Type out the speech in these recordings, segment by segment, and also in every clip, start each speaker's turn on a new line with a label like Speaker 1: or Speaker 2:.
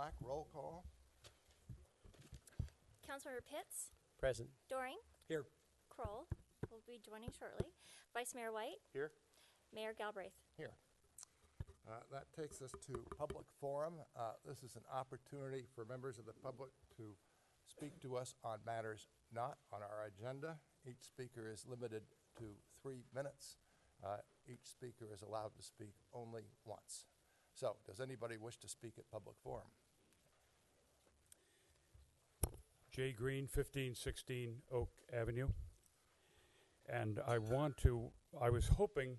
Speaker 1: Black. Roll call.
Speaker 2: Councilmember Pitts,
Speaker 3: Present.
Speaker 2: Doring,
Speaker 3: Here.
Speaker 2: Kroll will be joining shortly. Vice Mayor White,
Speaker 3: Here.
Speaker 2: Mayor Galbraith.
Speaker 1: Here. That takes us to public forum. This is an opportunity for members of the public to speak to us on matters not on our agenda. Each speaker is limited to 3 minutes. Each speaker is allowed to speak only once. So, does anybody wish to speak at public forum?
Speaker 4: Jay Green, 1516 Oak Avenue. And I was hoping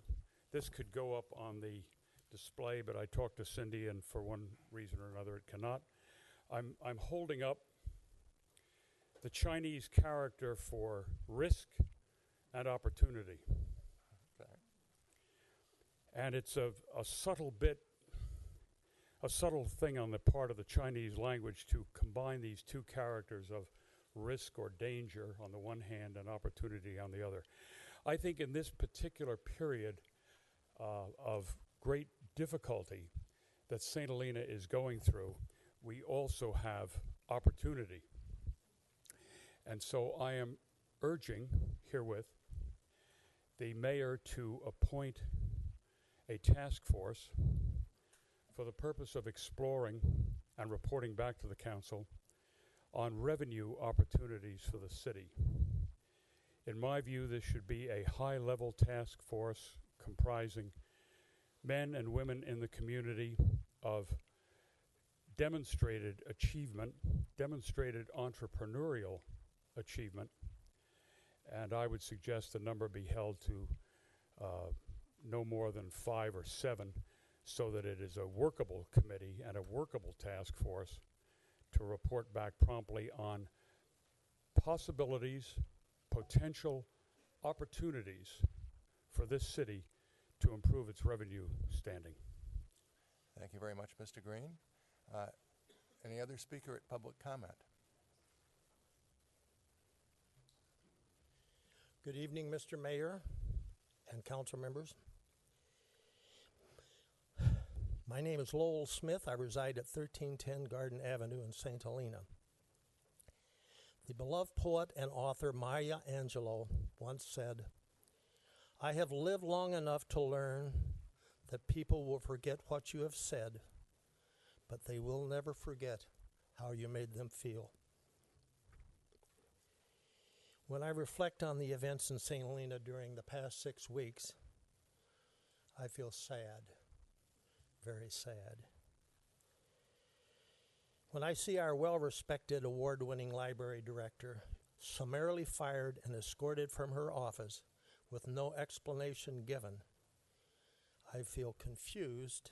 Speaker 4: this could go up on the display, but I talked to Cindy, and for one reason or another it cannot. I'm holding up the Chinese character for risk and opportunity.
Speaker 1: Okay.
Speaker 4: And it's a subtle thing on the part of the Chinese language to combine these two characters of risk or danger on the one hand and opportunity on the other. I think in this particular period of great difficulty that St. Helena is going through, we also have opportunity. And so I am urging herewith the mayor to appoint a task force for the purpose of exploring and reporting back to the council on revenue opportunities for the city. In my view, this should be a high-level task force comprising men and women in the community of demonstrated achievement, demonstrated entrepreneurial achievement, and I would suggest the number be held to no more than 5 or 7, so that it is a workable committee and a workable task force to report back promptly on possibilities, potential opportunities for this city to improve its revenue standing.
Speaker 1: Thank you very much, Mr. Green. Any other speaker at public comment?
Speaker 5: Good evening, Mr. Mayor and council members. My name is Lowell Smith. I reside at 1310 Garden Avenue in St. Helena. The beloved poet and author Maya Angelou once said, "I have lived long enough to learn that people will forget what you have said, but they will never forget how you made them feel." When I reflect on the events in St. Helena during the past 6 weeks, I feel sad, very sad. When I see our well-respected award-winning library director summarily fired and escorted from her office with no explanation given, I feel confused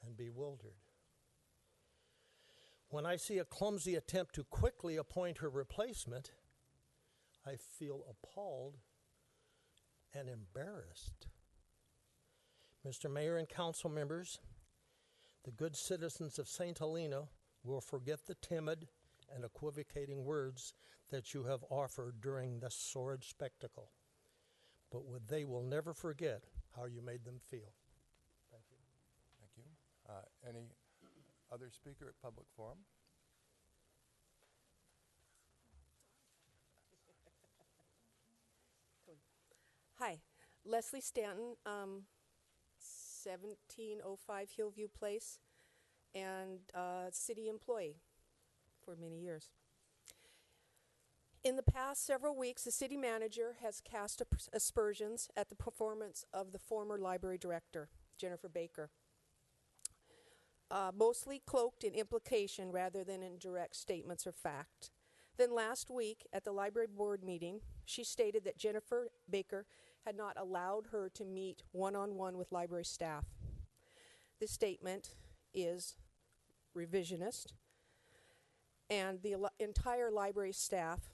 Speaker 5: and bewildered. When I see a clumsy attempt to quickly appoint her replacement, I feel appalled and embarrassed. Mr. Mayor and council members, the good citizens of St. Helena will forget the timid and equivocating words that you have offered during this sordid spectacle, but they will never forget how you made them feel. Thank you.
Speaker 1: Thank you. Any other speaker at public forum?
Speaker 6: Hi, Leslie Stanton, 1705 Hillview Place, and city employee for many years. In the past several weeks, the city manager has cast aspersions at the performance of the former library director, Jennifer Baker, mostly cloaked in implication rather than in direct statements or fact. Then last week at the library board meeting, she stated that Jennifer Baker had not allowed her to meet one-on-one with library staff. This statement is revisionist, and the entire library staff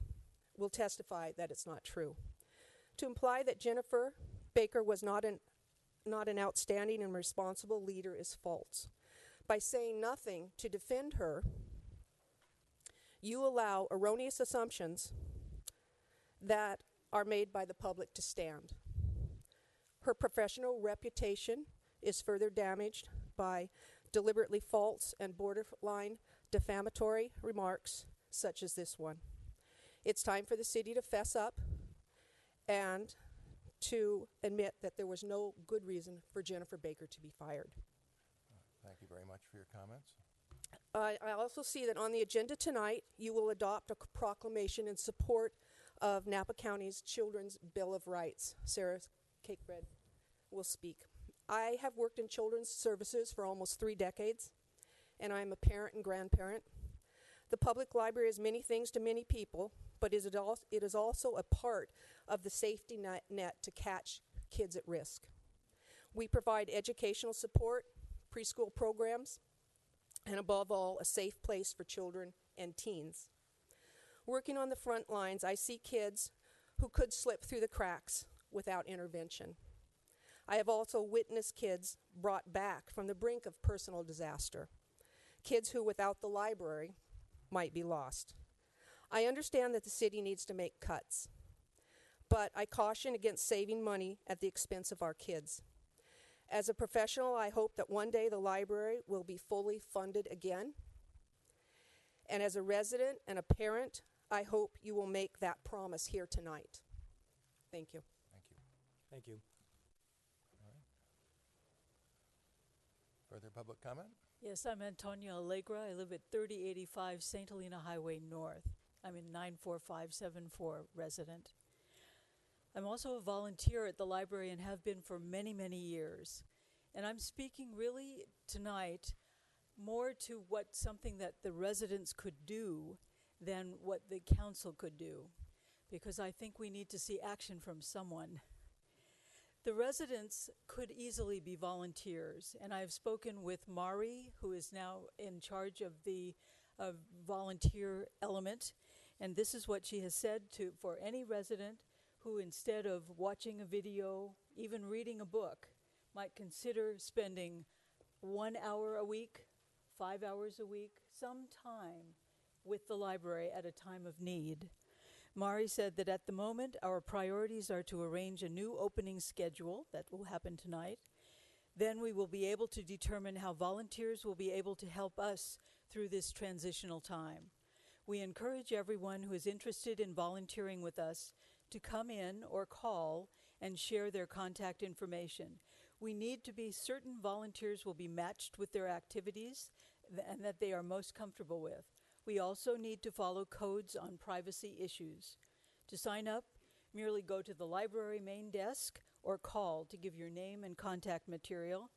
Speaker 6: will testify that it's not true. To imply that Jennifer Baker was not an outstanding and responsible leader is false. By saying nothing to defend her, you allow erroneous assumptions that are made by the public to stand. Her professional reputation is further damaged by deliberately false and borderline defamatory remarks such as this one. It's time for the city to fess up and to admit that there was no good reason for Jennifer Baker to be fired.
Speaker 1: Thank you very much for your comments.
Speaker 6: I also see that on the agenda tonight, you will adopt a proclamation in support of Napa County's Children's Bill of Rights. Sarah Cakebread will speak. I have worked in children's services for almost 3 decades, and I'm a parent and grandparent. The public library is many things to many people, but it is also a part of the safety net to catch kids at risk. We provide educational support, preschool programs, and above all, a safe place for children and teens. Working on the front lines, I see kids who could slip through the cracks without intervention. I have also witnessed kids brought back from the brink of personal disaster, kids who, without the library, might be lost. I understand that the city needs to make cuts, but I caution against saving money at the expense of our kids. As a professional, I hope that one day the library will be fully funded again. And as a resident and a parent, I hope you will make that promise here tonight. Thank you.
Speaker 1: Thank you.
Speaker 5: Thank you.
Speaker 1: Further public comment?
Speaker 3: Yes, I'm Antonia Allegra. I live at 3085 St. Helena Highway North. I'm a 94574 resident. I'm also a volunteer at the library and have been for many, many years. And I'm speaking really tonight more to what something that the residents could do than what the council could do, because I think we need to see action from someone. The residents could easily be volunteers, and I've spoken with Mari, who is now in charge of the volunteer element, and this is what she has said for any resident who, instead of watching a video, even reading a book, might consider spending 1 hour a week, 5 hours a week, some time with the library at a time of need. Mari said that at the moment, our priorities are to arrange a new opening schedule that will happen tonight. Then we will be able to determine how volunteers will be able to help us through this transitional time. We encourage everyone who is interested in volunteering with us to come in or call and share their contact information. We need to be certain volunteers will be matched with their activities and that they are most comfortable with. We also need to follow codes on privacy issues. To sign up, merely go to the library main desk or call to give your name and contact material,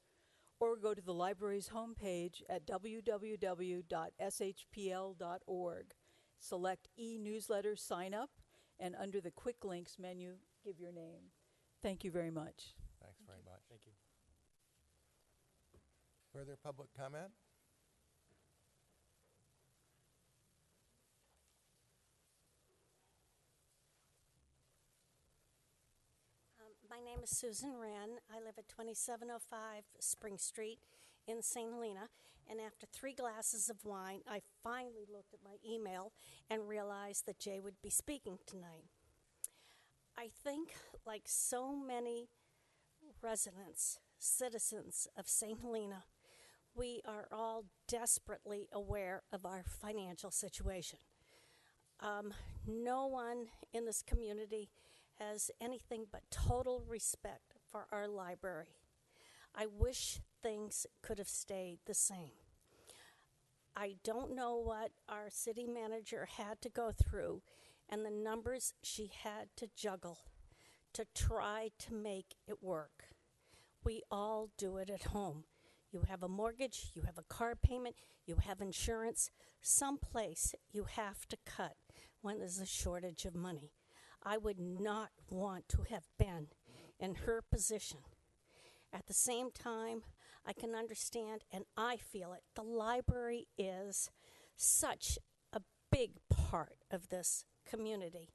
Speaker 3: or go to the library's homepage at www.shpl.org. Select e-newsletter sign up, and under the quick links menu, give your name. Thank you very much.
Speaker 1: Thanks very much.
Speaker 5: Thank you.
Speaker 1: Further public comment?
Speaker 7: My name is Susan Wren. I live at 2705 Spring Street in St. Helena. And after 3 glasses of wine, I finally looked at my email and realized that Jay would be speaking tonight. I think, like so many residents, citizens of St. Helena, we are all desperately aware of our financial situation. No one in this community has anything but total respect for our library. I wish things could have stayed the same. I don't know what our city manager had to go through and the numbers she had to juggle to try to make it work. We all do it at home. You have a mortgage, you have a car payment, you have insurance. Someplace you have to cut when there's a shortage of money. I would not want to have been in her position. At the same time, I can understand, and I feel it, the library is such a big part of this community.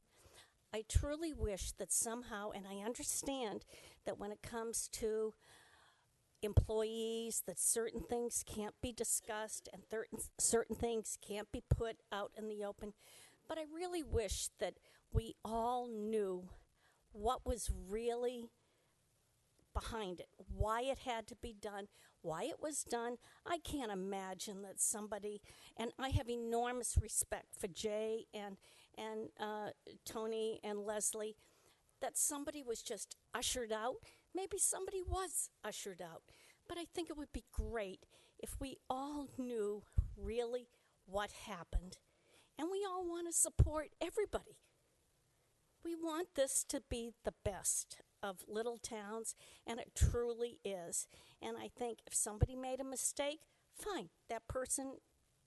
Speaker 7: I truly wish that somehow, and I understand that when it comes to employees, that certain things can't be discussed and certain things can't be put out in the open, but I really wish that we all knew what was really behind it, why it had to be done, why it was done. I can't imagine that somebody, and I have enormous respect for Jay and Tony and Leslie, that somebody was just ushered out. Maybe somebody was ushered out. But I think it would be great if we all knew really what happened. And we all want to support everybody. We want this to be the best of little towns, and it truly is. And I think if somebody made a mistake, fine, that person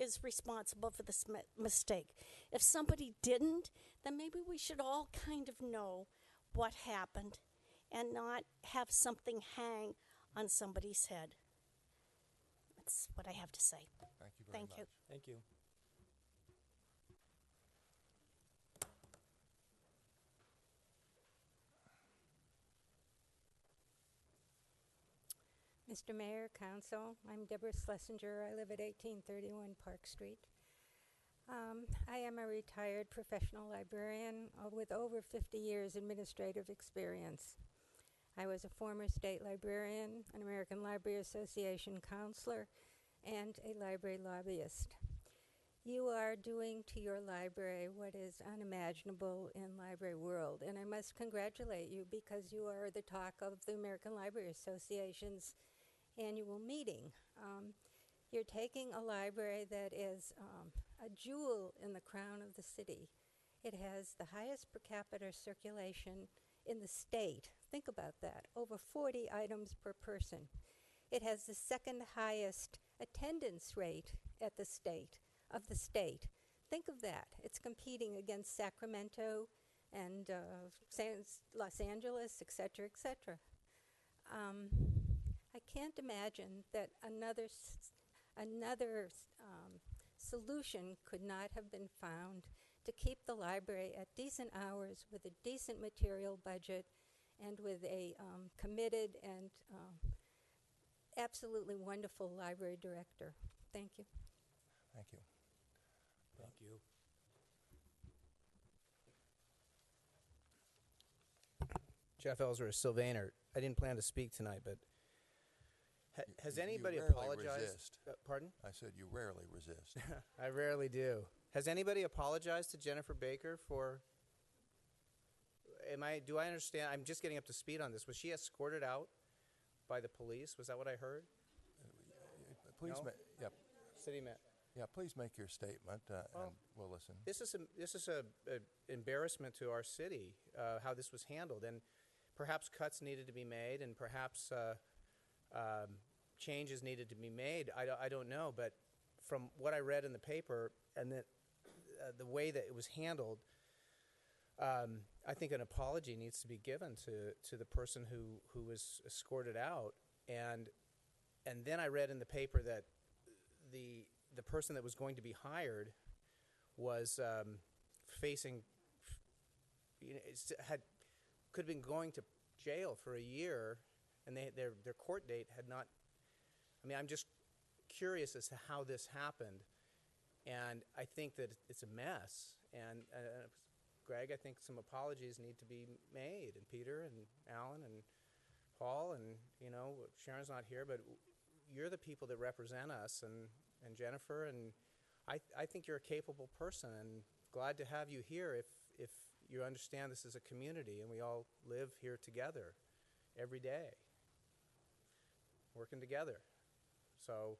Speaker 7: is responsible for this mistake. If somebody didn't, then maybe we should all kind of know what happened and not have something hang on somebody's head. That's what I have to say.
Speaker 1: Thank you very
Speaker 7: Thank
Speaker 1: much.
Speaker 7: you.
Speaker 5: Thank you.
Speaker 8: Mr. Mayor, Council, I'm Deborah Schlesinger. I live at 1831 Park Street. I am a retired professional librarian with over 50 years administrative experience. I was a former state librarian, an American Library Association counselor, and a library lobbyist. You are doing to your library what is unimaginable in library world, and I must congratulate you because you are the talk of the American Library Association's annual meeting. You're taking a library that is a jewel in the crown of the city. It has the highest per capita circulation in the state. Think about that, over 40 items per person. It has the second highest attendance rate at the state, of the state. Think of that. It's competing against Sacramento and Los Angeles, et cetera, et cetera. I can't imagine that another solution could not have been found to keep the library at decent hours with a decent material budget and with a committed and absolutely wonderful library director. Thank you.
Speaker 1: Thank you.
Speaker 5: Thank you.
Speaker 9: Jeff Ellsworth, Sylvaner. I didn't plan to speak tonight, but has
Speaker 1: You
Speaker 9: anybody
Speaker 1: rarely
Speaker 9: apologized?
Speaker 1: resist.
Speaker 9: Pardon?
Speaker 1: I said you rarely resist.
Speaker 9: I rarely do. Has anybody apologized to Jennifer Baker for? Do I understand? I'm just getting up to speed on this. Was she escorted out by the police? Was that what I heard?
Speaker 1: Please,
Speaker 9: No?
Speaker 1: yep.
Speaker 9: City man.
Speaker 1: Yeah, please make your statement, and we'll listen.
Speaker 9: This is a embarrassment to our city, how this was handled, and perhaps cuts needed to be made, and perhaps changes needed to be made. I don't know, but from what I read in the paper and the way that it was handled, I think an apology needs to be given to the person who was escorted out, and then I read in the paper that the person that was going to be hired was facing, could have been going to jail for a year, and their court date had not. I mean, I'm just curious as to how this happened, and I think that it's a mess. And Greg, I think some apologies need to be made, and Peter and Alan and Paul, and Sharon's not here, but you're the people that represent us, and Jennifer, and I think you're a capable person, and glad to have you here if you understand this is a community and we all live here together every day, working together. So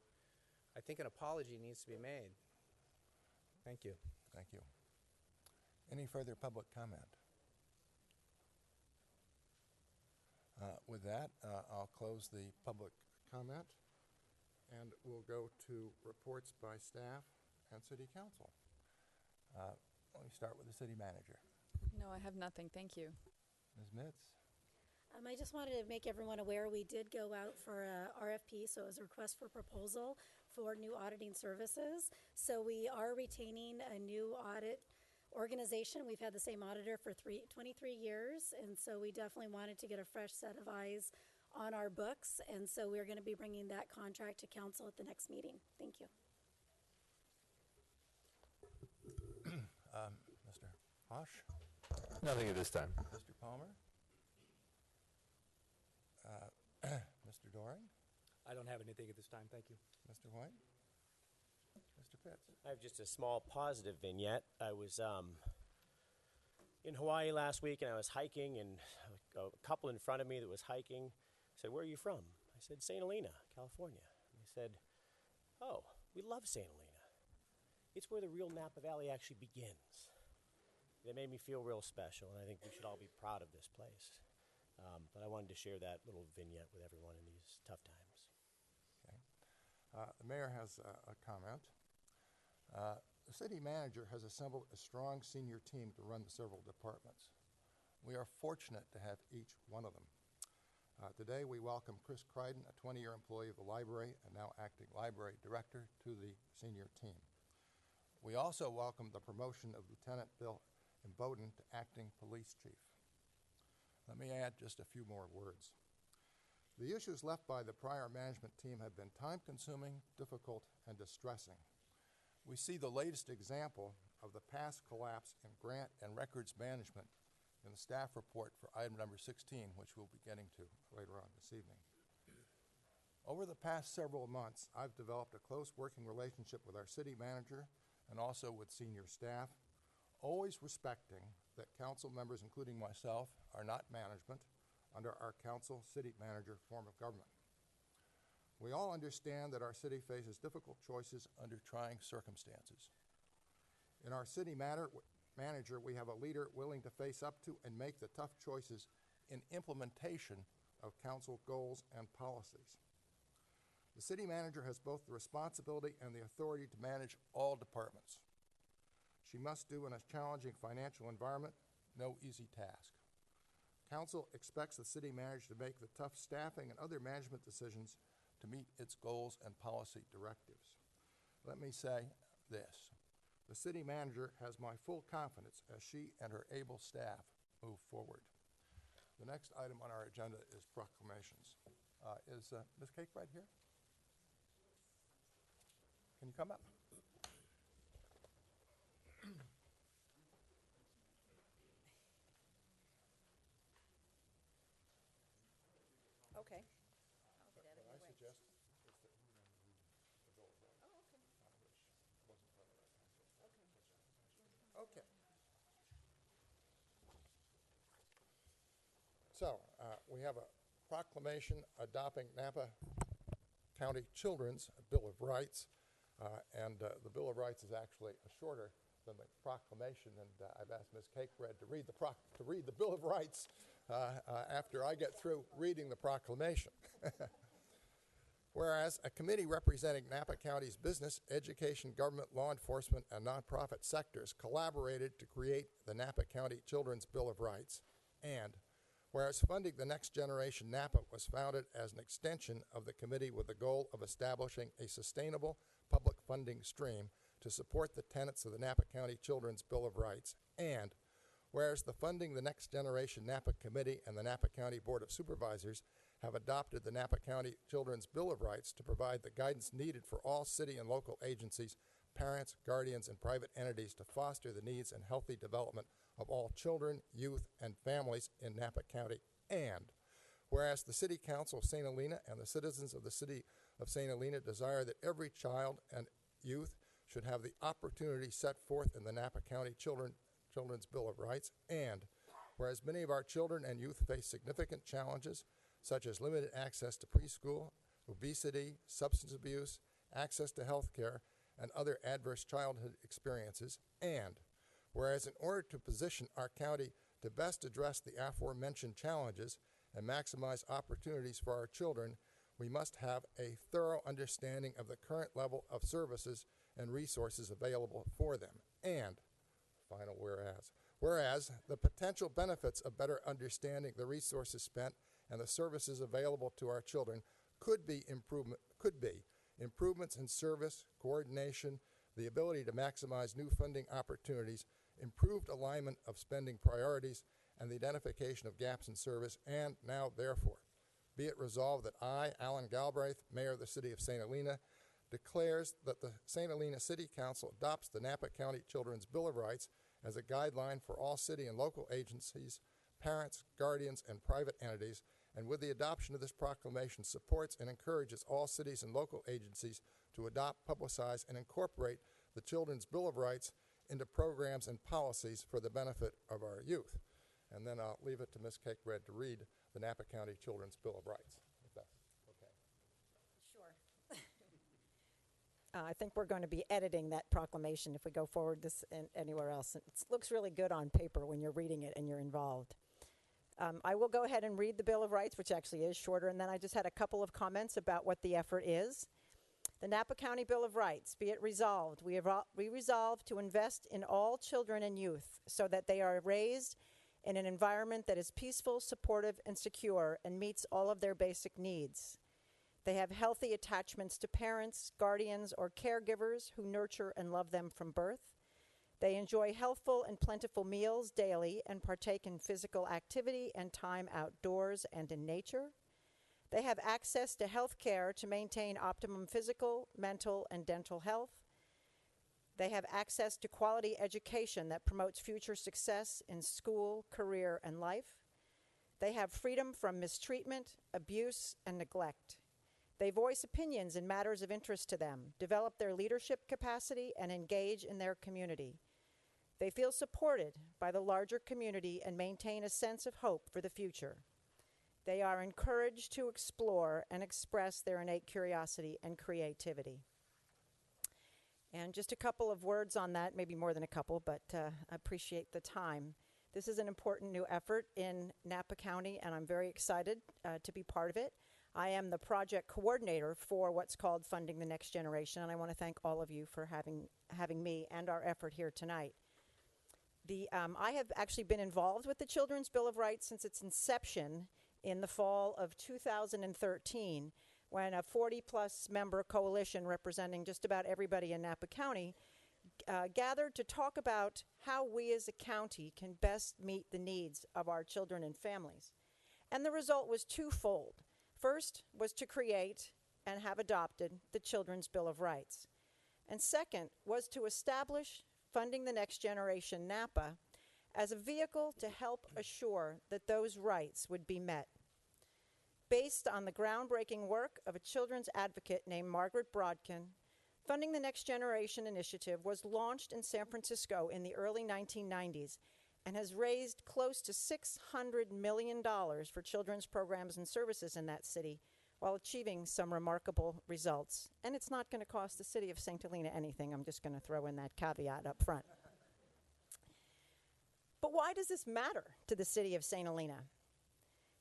Speaker 9: I think an apology needs to be made. Thank you.
Speaker 1: Thank you. Any further public comment? With that, I'll close the public comment, and we'll go to reports by staff and city council. Let me start with the city manager.
Speaker 10: No, I have nothing. Thank you.
Speaker 1: Ms. Mitz?
Speaker 11: I just wanted to make everyone aware we did go out for a RFP, so it was a request for proposal for new auditing services. So we are retaining a new audit organization. We've had the same auditor for 23 years, and so we definitely wanted to get a fresh set of eyes on our books, and so we're going to be bringing that contract to council at the next meeting. Thank you.
Speaker 1: Mr. Hosh?
Speaker 12: Nothing at this time.
Speaker 1: Mr. Palmer? Doring?
Speaker 12: I don't have anything at this time, thank you.
Speaker 1: Mr. White? Mr. Pitts?
Speaker 13: I have just a small positive vignette. I was in Hawaii last week, and I was hiking, and a couple in front of me that was hiking said, "Where are you from?" I said, "St. Helena, California." And they said, "Oh, we love St. Helena. It's where the real Napa Valley actually begins." They made me feel real special, and I think we should all be proud of this place. But I wanted to share that little vignette with everyone in these tough times.
Speaker 1: The mayor has a comment. The city manager has assembled a strong senior team to run the several departments. We are fortunate to have each one of them. Today we welcome Chris Crichton, a 20-year employee of the library and now acting library director, to the senior team. We also welcome the promotion of Lieutenant Bill Imboden to acting police chief. Let me add just a few more words. The issues left by the prior management team have been time-consuming, difficult, and distressing. We see the latest example of the past collapse in grant and records management in the staff report for item number 16, which we'll be getting to later on this evening. Over the past several months, I've developed a close working relationship with our city manager and also with senior staff, always respecting that council members, including myself, are not management under our council city manager form of government. We all understand that our city faces difficult choices under trying circumstances. In our city manager, we have a leader willing to face up to and make the tough choices in implementation of council goals and policies. The city manager has both the responsibility and the authority to manage all departments. She must do in a challenging financial environment, no easy task. Council expects the city manager to make the tough staffing and other management decisions to meet its goals and policy directives. Let me say this. The city manager has my full confidence as she and her able staff move forward. The next item on our agenda is proclamations. Is Ms. Cakebread here? Can you come up?
Speaker 6: Okay.
Speaker 1: What I suggest is that we read the Bill of Rights.
Speaker 6: Oh, okay.
Speaker 1: Which wasn't part of that council. Okay. So, we have a proclamation adopting Napa County Children's Bill of Rights, and the Bill of Rights is actually shorter than the proclamation, and I've asked Ms. Cakebread to read the Bill of Rights after I get through reading the proclamation. Whereas a committee representing Napa County's business, education, government, law enforcement, and nonprofit sectors collaborated to create the Napa County Children's Bill of Rights, and whereas funding the Next Generation Napa was founded as an extension of the committee with the goal of establishing a sustainable public funding stream to support the tenets of the Napa County Children's Bill of Rights, and whereas the Funding the Next Generation Napa Committee and the Napa County Board of Supervisors have adopted the Napa County Children's Bill of Rights to provide the guidance needed for all city and local agencies, parents, guardians, and private entities to foster the needs and healthy development of all children, youth, and families in Napa County. And whereas the City Council of St. Helena and the citizens of the City of St. Helena desire that every child and youth should have the opportunity set forth in the Napa County Children's Bill of Rights, and whereas many of our children and youth face significant challenges such as limited access to preschool, obesity, substance abuse, access to health care, and other adverse childhood experiences, and whereas in order to position our county to best address the aforementioned challenges and maximize opportunities for our children, we must have a thorough understanding of the current level of services and resources available for them, and final whereas the potential benefits of better understanding the resources spent and the services available to our children could be improvements in service, coordination, the ability to maximize new funding opportunities, improved alignment of spending priorities, and the identification of gaps in service, and now therefore be it resolved that I, Alan Galbraith, Mayor of the City of St. Helena, declares that the St. Helena City Council adopts the Napa County Children's Bill of Rights as a guideline for all city and local agencies, parents, guardians, and private entities, and with the adoption of this proclamation supports and encourages all cities and local agencies to adopt, publicize, and incorporate the Children's Bill of Rights into programs and policies for the benefit of our youth. And then I'll leave it to Ms. Cakebread to read the Napa County Children's Bill of Rights. If that's okay.
Speaker 14: Sure. I think we're going to be editing that proclamation if we go forward this anywhere else. It looks really good on paper when you're reading it and you're involved. I will go ahead and read the Bill of Rights, which actually is shorter, and then I just had a couple of comments about what the effort is. The Napa County Bill of Rights, be it resolved, we resolve to invest in all children and youth so that they are raised in an environment that is peaceful, supportive, and secure and meets all of their basic needs. They have healthy attachments to parents, guardians, or caregivers who nurture and love them from birth. They enjoy healthful and plentiful meals daily and partake in physical activity and time outdoors and in nature. They have access to health care to maintain optimum physical, mental, and dental health. They have access to quality education that promotes future success in school, career, and life. They have freedom from mistreatment, abuse, and neglect. They voice opinions in matters of interest to them, develop their leadership capacity, and engage in their community. They feel supported by the larger community and maintain a sense of hope for the future. They are encouraged to explore and express their innate curiosity and creativity. And just a couple of words on that, maybe more than a couple, but I appreciate the time. This is an important new effort in Napa County, and I'm very excited to be part of it. I am the project coordinator for what's called Funding the Next Generation, and I want to thank all of you for having me and our effort here tonight. I have actually been involved with the Children's Bill of Rights since its inception in the fall of 2013, when a 40-plus member coalition representing just about everybody in Napa County gathered to talk about how we as a county can best meet the needs of our children and families. And the result was twofold. First was to create and have adopted the Children's Bill of Rights. And second was to establish Funding the Next Generation Napa as a vehicle to help assure that those rights would be met. Based on the groundbreaking work of a children's advocate named Margaret Brodkin, Funding the Next Generation initiative was launched in San Francisco in the early 1990s and has raised close to $600 million for children's programs and services in that city while achieving some remarkable results. And it's not going to cost the city of St. Helena anything. I'm just going to throw in that caveat up front. But why does this matter to the city of St. Helena?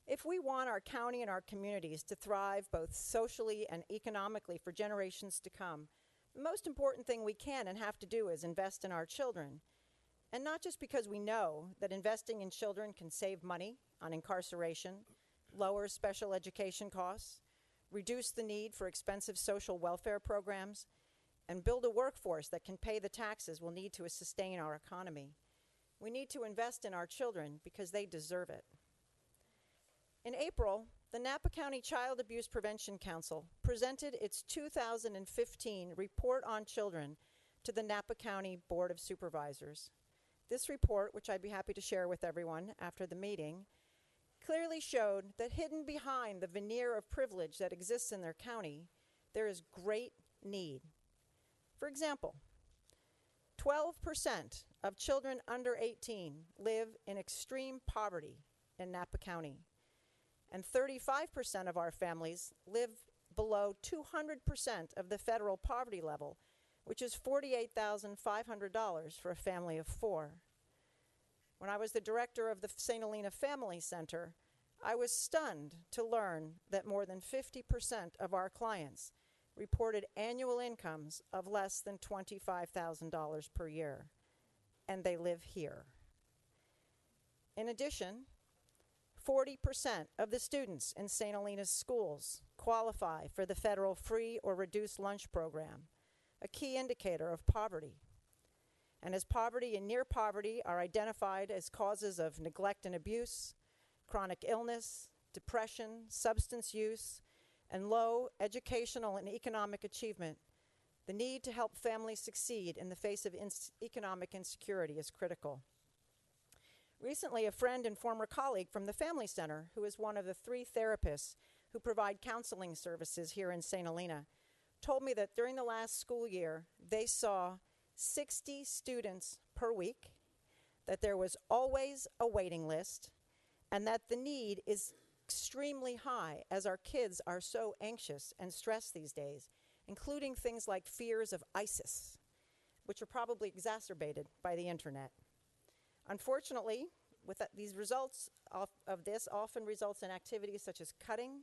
Speaker 14: If we want our county and our communities to thrive both socially and economically for generations to come, the most important thing we can and have to do is invest in our children. And not just because we know that investing in children can save money on incarceration, lower special education costs, reduce the need for expensive social welfare programs, and build a workforce that can pay the taxes we'll need to sustain our economy. We need to invest in our children because they deserve it. In April, the Napa County Child Abuse Prevention Council presented its 2015 Report on Children to the Napa County Board of Supervisors. This report, which I'd be happy to share with everyone after the meeting, clearly showed that hidden behind the veneer of privilege that exists in their county, there is great need. For example, 12% of children under 18 live in extreme poverty in Napa County, and 35% of our families live below 200% of the federal poverty level, which is $48,500 for a family of 4. When I was the director of the St. Helena Family Center, I was stunned to learn that more than 50% of our clients reported annual incomes of less than $25,000 per year, and they live here. In addition, 40% of the students in St. Helena's schools qualify for the federal free or reduced lunch program, a key indicator of poverty. And as poverty and near poverty are identified as causes of neglect and abuse, chronic illness, depression, substance use, and low educational and economic achievement, the need to help families succeed in the face of economic insecurity is critical. Recently, a friend and former colleague from the Family Center, who is one of the 3 therapists who provide counseling services here in St. Helena, told me that during the last school year, they saw 60 students per week, that there was always a waiting list, and that the need is extremely high as our kids are so anxious and stressed these days, including things like fears of ISIS, which are probably exacerbated by the internet. Unfortunately, these results of this often results in activities such as cutting,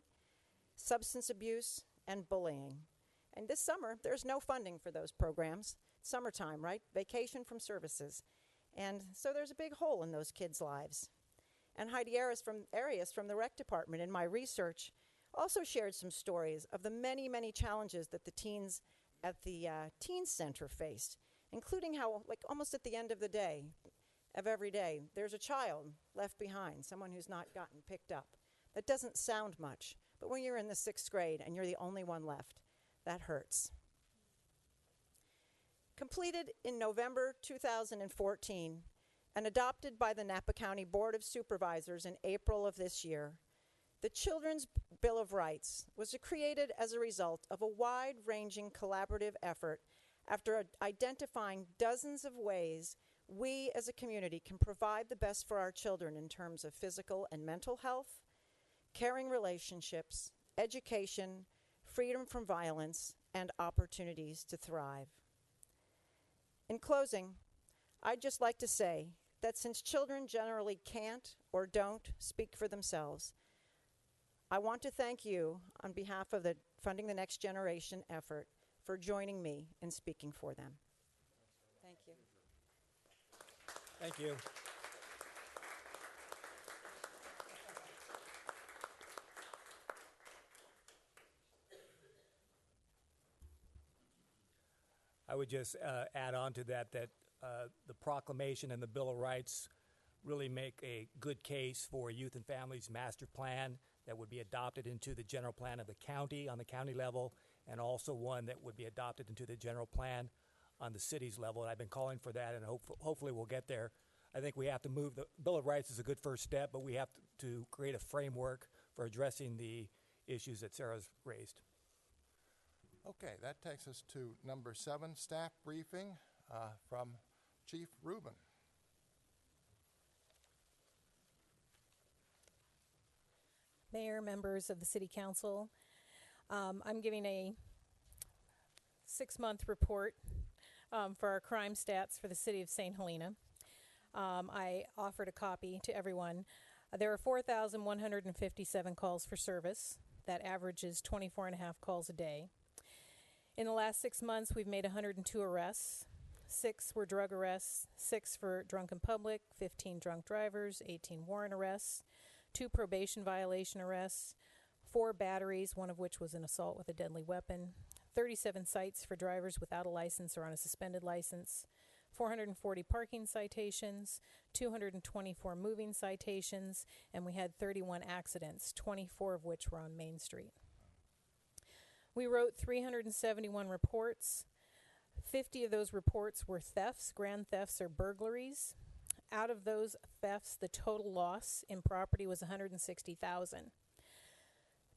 Speaker 14: substance abuse, and bullying. And this summer, there's no funding for those programs. Summertime, right? Vacation from services. And so there's a big hole in those kids' lives. And Heidi Arias from the rec department in my research also shared some stories of the many, many challenges that the teens at the teen center faced, including how, like, almost at the end of the day, of every day, there's a child left behind, someone who's not gotten picked up. That doesn't sound much, but when you're in the 6th grade and you're the only one left, that hurts. Completed in November 2014 and adopted by the Napa County Board of Supervisors in April of this year, the Children's Bill of Rights was created as a result of a wide-ranging collaborative effort after identifying dozens of ways we as a community can provide the best for our children in terms of physical and mental health, caring relationships, education, freedom from violence, and opportunities to thrive. In closing, I'd just like to say that since children generally can't or don't speak for themselves, I want to thank you on behalf of the Funding the Next Generation effort for joining me in speaking for them. Thank you.
Speaker 12: Thank you. I would just add on to that the proclamation and the Bill of Rights really make a good case for a youth and families master plan that would be adopted into the general plan of the county on the county level, and also one that would be adopted into the general plan on the city's level. And I've been calling for that, and hopefully we'll get there. I think we have to move. The Bill of Rights is a good first step, but we have to create a framework for addressing the issues that Sarah's raised.
Speaker 1: Okay, that takes us to number 7, staff briefing from Chief Rubin.
Speaker 15: Mayor, members of the City Council, I'm giving a 6-month report for our crime stats for the City of St. Helena. I offered a copy to everyone. There are 4,157 calls for service. That averages 24 and a half calls a day. In the last 6 months, we've made 102 arrests. 6 were drug arrests, 6 for drunk in public, 15 drunk drivers, 18 warrant arrests, 2 probation violation arrests, 4 batteries, one of which was an assault with a deadly weapon, 37 cites for drivers without a license or on a suspended license, 440 parking citations, 224 moving citations, and we had 31 accidents, 24 of which were on Main Street. We wrote 371 reports. 50 of those reports were thefts, grand thefts, or burglaries. Out of those thefts, the total loss in property was $160,000.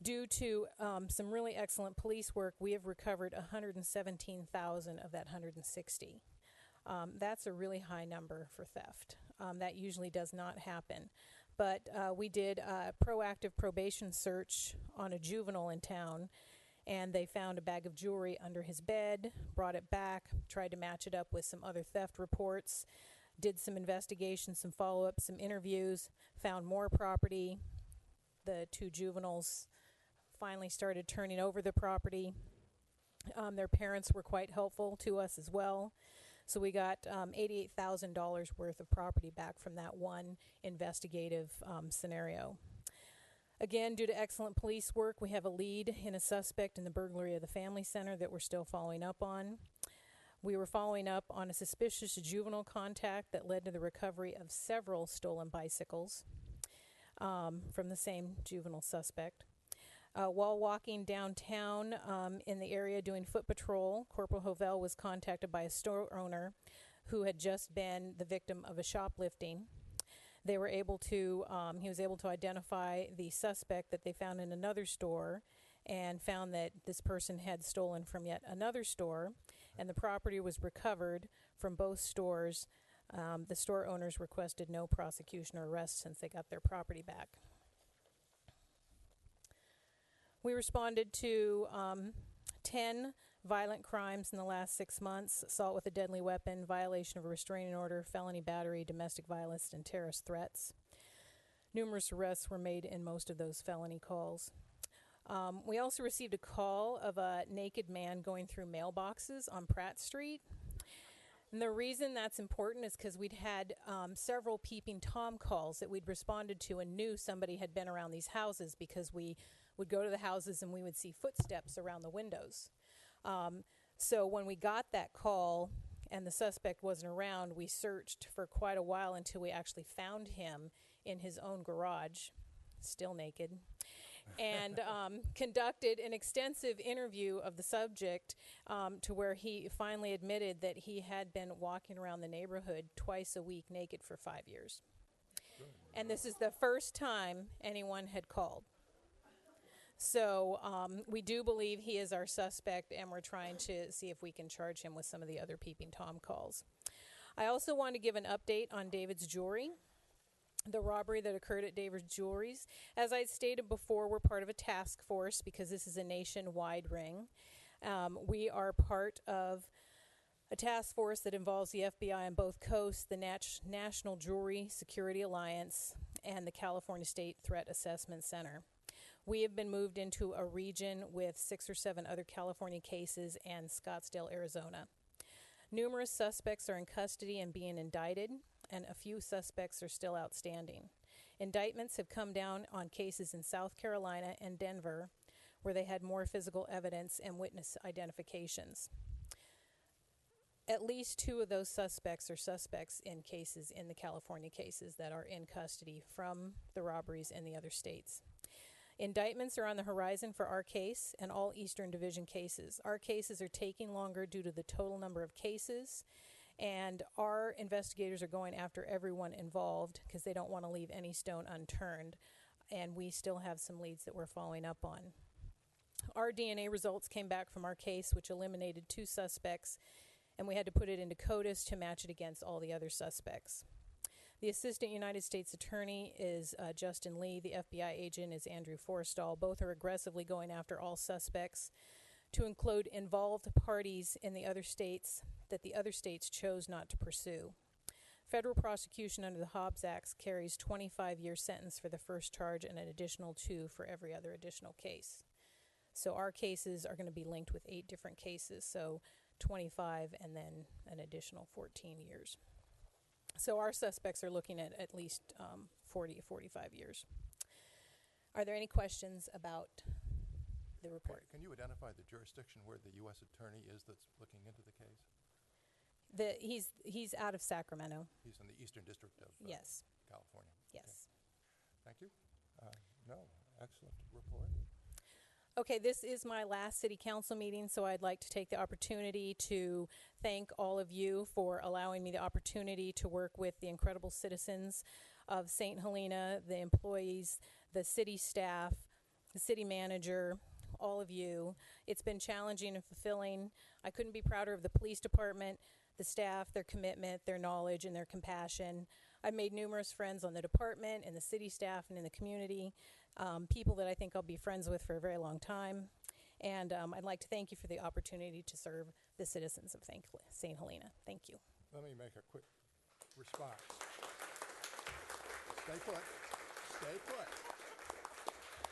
Speaker 15: Due to some really excellent police work, we have recovered $117,000 of that $160,000. That's a really high number for theft. That usually does not happen. But we did a proactive probation search on a juvenile in town, and they found a bag of jewelry under his bed, brought it back, tried to match it up with some other theft reports, did some investigation, some follow-up, some interviews, found more property. The 2 juveniles finally started turning over the property. Their parents were quite helpful to us as well. So we got $88,000 worth of property back from that one investigative scenario. Again, due to excellent police work, we have a lead in a suspect in the burglary of the Family Center that we're still following up on. We were following up on a suspicious juvenile contact that led to the recovery of several stolen bicycles from the same juvenile suspect. While walking downtown in the area doing foot patrol, Corporal Hovell was contacted by a store owner who had just been the victim of a shoplifting. They were able to, he was able to identify the suspect that they found in another store and found that this person had stolen from yet another store, and the property was recovered from both stores. The store owners requested no prosecution or arrest since they got their property back. We responded to 10 violent crimes in the last 6 months: assault with a deadly weapon, violation of a restraining order, felony battery, domestic violence, and terrorist threats. Numerous arrests were made in most of those felony calls. We also received a call of a naked man going through mailboxes on Pratt Street. And the reason that's important is because we'd had several peeping Tom calls that we'd responded to and knew somebody had been around these houses, because we would go to the houses and we would see footsteps around the windows. So when we got that call and the suspect wasn't around, we searched for quite a while until we actually found him in his own garage, still naked, and conducted an extensive interview of the subject to where he finally admitted that he had been walking around the neighborhood twice a week naked for 5 years. And this is the first time anyone had called. So we do believe he is our suspect, and we're trying to see if we can charge him with some of the other peeping Tom calls. I also want to give an update on David's Jewelry, the robbery that occurred at David's Jewelry's. As I stated before, we're part of a task force because this is a nationwide ring. We are part of a task force that involves the FBI on both coasts, the National Jewelry Security Alliance, and the California State Threat Assessment Center. We have been moved into a region with 6 or 7 other California cases and Scottsdale, Arizona. Numerous suspects are in custody and being indicted, and a few suspects are still outstanding. Indictments have come down on cases in South Carolina and Denver, where they had more physical evidence and witness identifications. At least 2 of those suspects are suspects in cases, in the California cases, that are in custody from the robberies in the other states. Indictments are on the horizon for our case and all Eastern Division cases. Our cases are taking longer due to the total number of cases, and our investigators are going after everyone involved because they don't want to leave any stone unturned, and we still have some leads that we're following up on. Our DNA results came back from our case, which eliminated 2 suspects, and we had to put it into CODIS to match it against all the other suspects. The Assistant United States Attorney is Justin Lee. The FBI agent is Andrew Forstall. Both are aggressively going after all suspects to include involved parties in the other states that the other states chose not to pursue. Federal prosecution under the Hobbs Act carries 25-year sentence for the first charge and an additional 2 for every other additional case. So our cases are going to be linked with 8 different cases, so 25 and then an additional 14 years. So our suspects are looking at least 40 to 45 years. Are there any questions about the report?
Speaker 1: Can you identify the jurisdiction where the U.S. Attorney is that's looking into the case?
Speaker 15: He's out of Sacramento.
Speaker 1: He's in the Eastern District of
Speaker 15: Yes.
Speaker 1: California.
Speaker 15: Yes.
Speaker 1: Okay. Thank you. No, excellent report.
Speaker 15: Okay, this is my last city council meeting, so I'd like to take the opportunity to thank all of you for allowing me the opportunity to work with the incredible citizens of St. Helena, the employees, the city staff, the city manager, all of you. It's been challenging and fulfilling. I couldn't be prouder of the police department, the staff, their commitment, their knowledge, and their compassion. I've made numerous friends on the department and the city staff and in the community. People that I think I'll be friends with for a very long time. And I'd like to thank you for the opportunity to serve the citizens of St. Helena. Thank you.
Speaker 1: Let me make a quick response. Stay put. Stay put.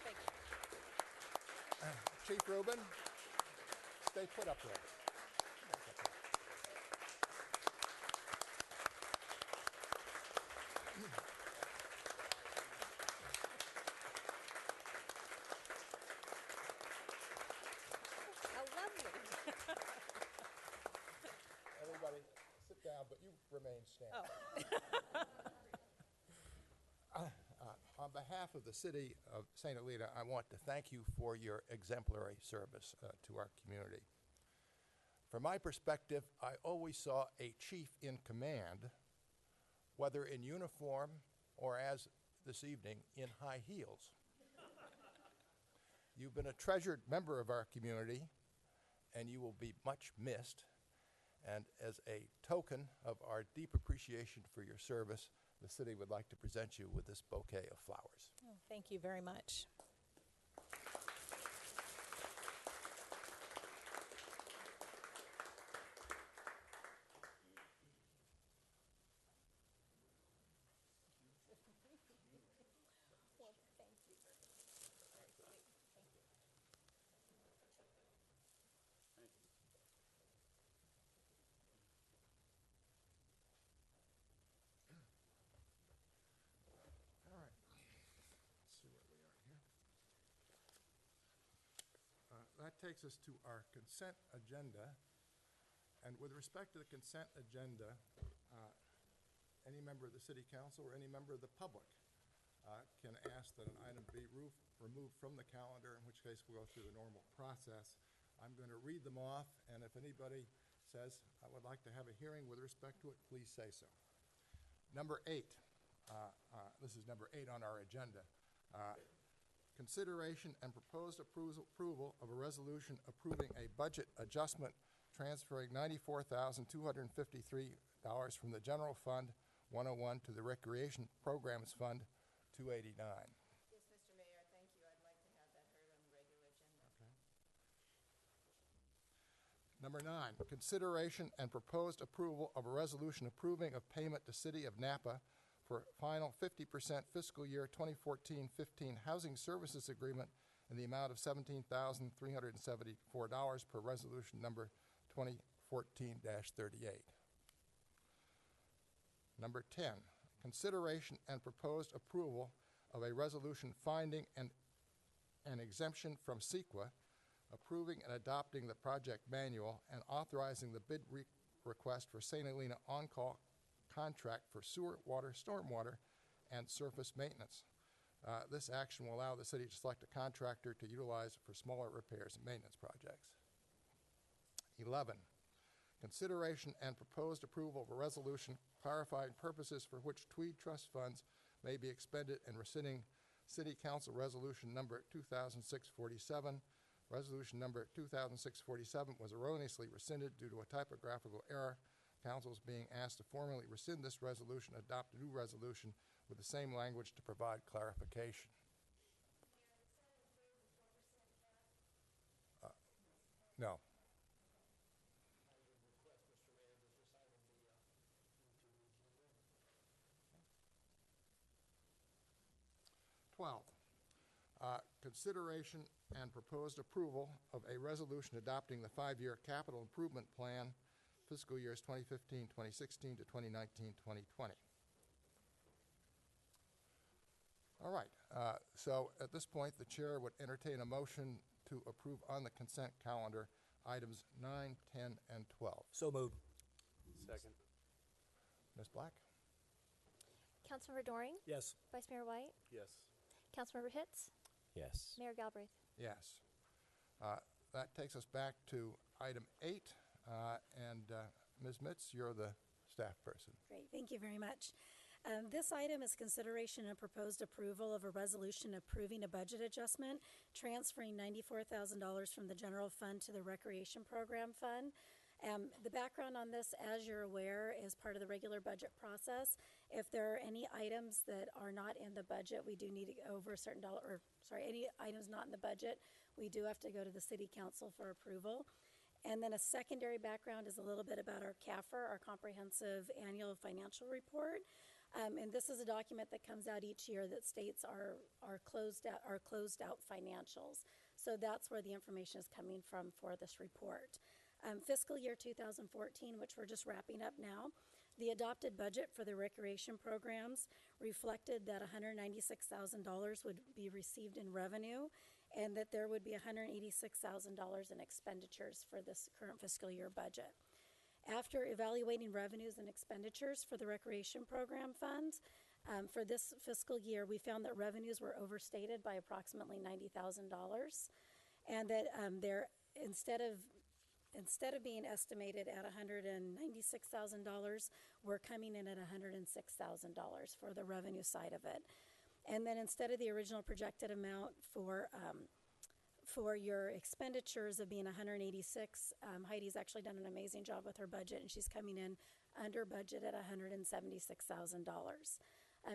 Speaker 15: Thank you.
Speaker 1: Chief Rubin, stay put up there. Everybody, sit down, but you remain standing. On behalf of the city of St. Helena, I want to thank you for your exemplary service to our community. From my perspective, I always saw a chief in command, whether in uniform or as this evening, in high heels. You've been a treasured member of our community, and you will be much missed. And as a token of our deep appreciation for your service, the city would like to present you with this bouquet of flowers.
Speaker 15: Oh, thank you very much.
Speaker 1: All right. Let's see where we are here. That takes us to our consent agenda. And with respect to the consent agenda, any member of the city council or any member of the public can ask that an item be removed from the calendar, in which case we'll go through the normal process. I'm going to read them off, and if anybody says, I would like to have a hearing with respect to it, please say so. Number 8. This is number 8 on our agenda. Consideration and proposed approval of a resolution approving a budget adjustment transferring $94,253 from the General Fund 101 to the Recreation Programs Fund 289.
Speaker 16: Yes, Mr. Mayor, thank you. I'd like to have that heard on the regular agenda.
Speaker 1: Okay. Number 9, consideration and proposed approval of a resolution approving of payment to City of Napa for final 50% fiscal year 2014-15 housing services agreement in the amount of $17,374 per resolution number 2014-38. Number 10, consideration and proposed approval of a resolution finding an exemption from CEQA, approving and adopting the project manual, and authorizing the bid request for St. Helena on-call contract for sewer, water, stormwater, and surface maintenance. This action will allow the city to select a contractor to utilize for smaller repairs and maintenance projects. 11, consideration and proposed approval of a resolution clarifying purposes for which Tweed Trust funds may be expended and rescinding City Council Resolution number 2006-47. Resolution number 2006-47 was erroneously rescinded due to a typographical error. Council is being asked to formally rescind this resolution, adopt a new resolution with the same language to provide clarification. No. 12, consideration and proposed approval of a resolution adopting the 5-year capital improvement plan, fiscal years 2015, 2016 to 2019, 2020. All right, so at this point, the chair would entertain a motion to approve on the consent calendar items 9, 10, and 12.
Speaker 12: So moved.
Speaker 13: Second.
Speaker 1: Ms. Black?
Speaker 2: Councilmember Doring?
Speaker 12: Yes.
Speaker 2: Vice Mayor White?
Speaker 13: Yes.
Speaker 2: Councilmember Hitz?
Speaker 13: Yes.
Speaker 2: Mayor Galbraith?
Speaker 1: Yes. That takes us back to item 8, and Ms. Mitz, you're the staff person.
Speaker 11: Great, thank you very much. This item is consideration and proposed approval of a resolution approving a budget adjustment, transferring $94,000 from the general fund to the recreation program fund. The background on this, as you're aware, is part of the regular budget process. If there are any items that are not in the budget, we do need to go over a certain any items not in the budget, we do have to go to the city council for approval. And then a secondary background is a little bit about our CAFR, our Comprehensive Annual Financial Report. And this is a document that comes out each year that states our closed out financials. So that's where the information is coming from for this report. Fiscal year 2014, which we're just wrapping up now, the adopted budget for the recreation programs reflected that $196,000 would be received in revenue and that there would be $186,000 in expenditures for this current fiscal year budget. After evaluating revenues and expenditures for the recreation program funds, for this fiscal year, we found that revenues were overstated by approximately $90,000 and that instead of instead of being estimated at $196,000, we're coming in at $106,000 for the revenue side of it. And then instead of the original projected amount for your expenditures of being 186, Heidi's actually done an amazing job with her budget, and she's coming in under budget at $176,000.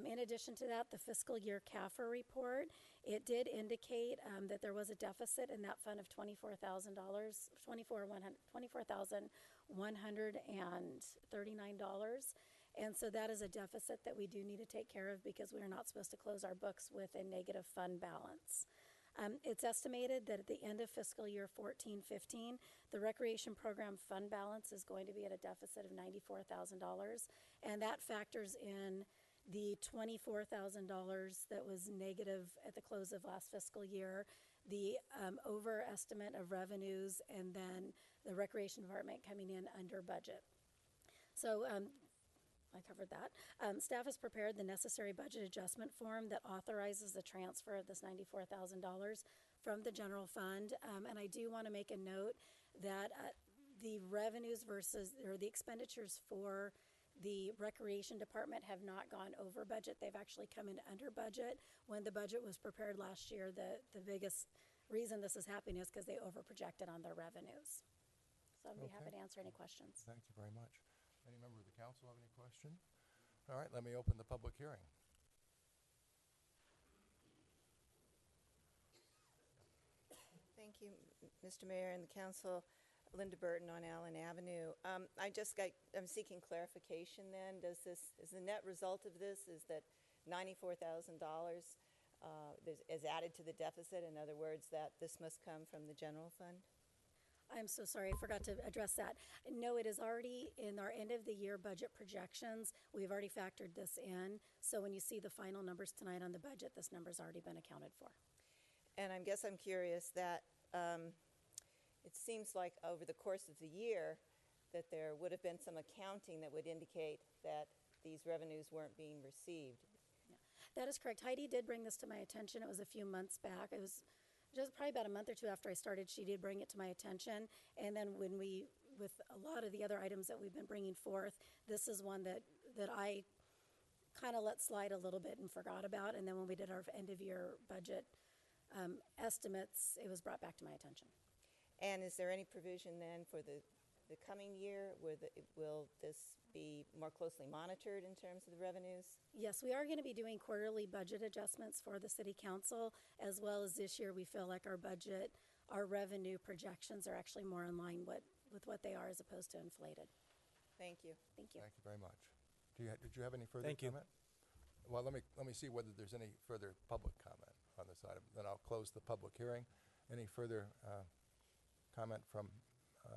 Speaker 11: In addition to that, the fiscal year CAFR report, it did indicate that there was a deficit in that fund of $24,139. And so that is a deficit that we do need to take care of because we are not supposed to close our books with a negative fund balance. It's estimated that at the end of fiscal year 14-15, the recreation program fund balance is going to be at a deficit of $94,000, and that factors in the $24,000 that was negative at the close of last fiscal year, the overestimate of revenues, and then the recreation department coming in under budget. So I covered that. Staff has prepared the necessary budget adjustment form that authorizes the transfer of this $94,000 from the general fund. And I do want to make a note that the revenues or the expenditures for the recreation department have not gone over budget. They've actually come in under budget. When the budget was prepared last year, the biggest reason this is happening is because they overprojected on their revenues. So I'd be happy to answer any questions.
Speaker 1: Thank you very much. Any member of the council have any question? All right, let me open the public hearing.
Speaker 16: Thank you, Mr. Mayor and the council. Linda Burton on Allen Avenue. I'm seeking clarification then. Is the net result of this is that $94,000 is added to the deficit? In other words, that this must come from the general fund?
Speaker 11: I'm so sorry, I forgot to address that. No, it is already in our end of the year budget projections. We've already factored this in. So when you see the final numbers tonight on the budget, this number's already been accounted for.
Speaker 16: And I'm curious that it seems like over the course of the year that there would have been some accounting that would indicate that these revenues weren't being received.
Speaker 11: Yeah, that is correct. Heidi did bring this to my attention. It was a few months back. It was just probably about a month or two after I started. She did bring it to my attention. And then when with a lot of the other items that we've been bringing forth, this is one that I kind of let slide a little bit and forgot about. And then when we did our end of year budget estimates, it was brought back to my attention.
Speaker 16: And is there any provision then for the coming year? Will this be more closely monitored in terms of the revenues?
Speaker 11: Yes, we are going to be doing quarterly budget adjustments for the City Council, as well as this year we feel like our revenue projections are actually more in line with what they are as opposed to inflated.
Speaker 16: Thank you.
Speaker 11: Thank you.
Speaker 1: Thank you very much. Did you have any further
Speaker 12: Thank you.
Speaker 1: comment? Well, let me see whether there's any further public comment on this item. Then I'll close the public hearing. Any further comment from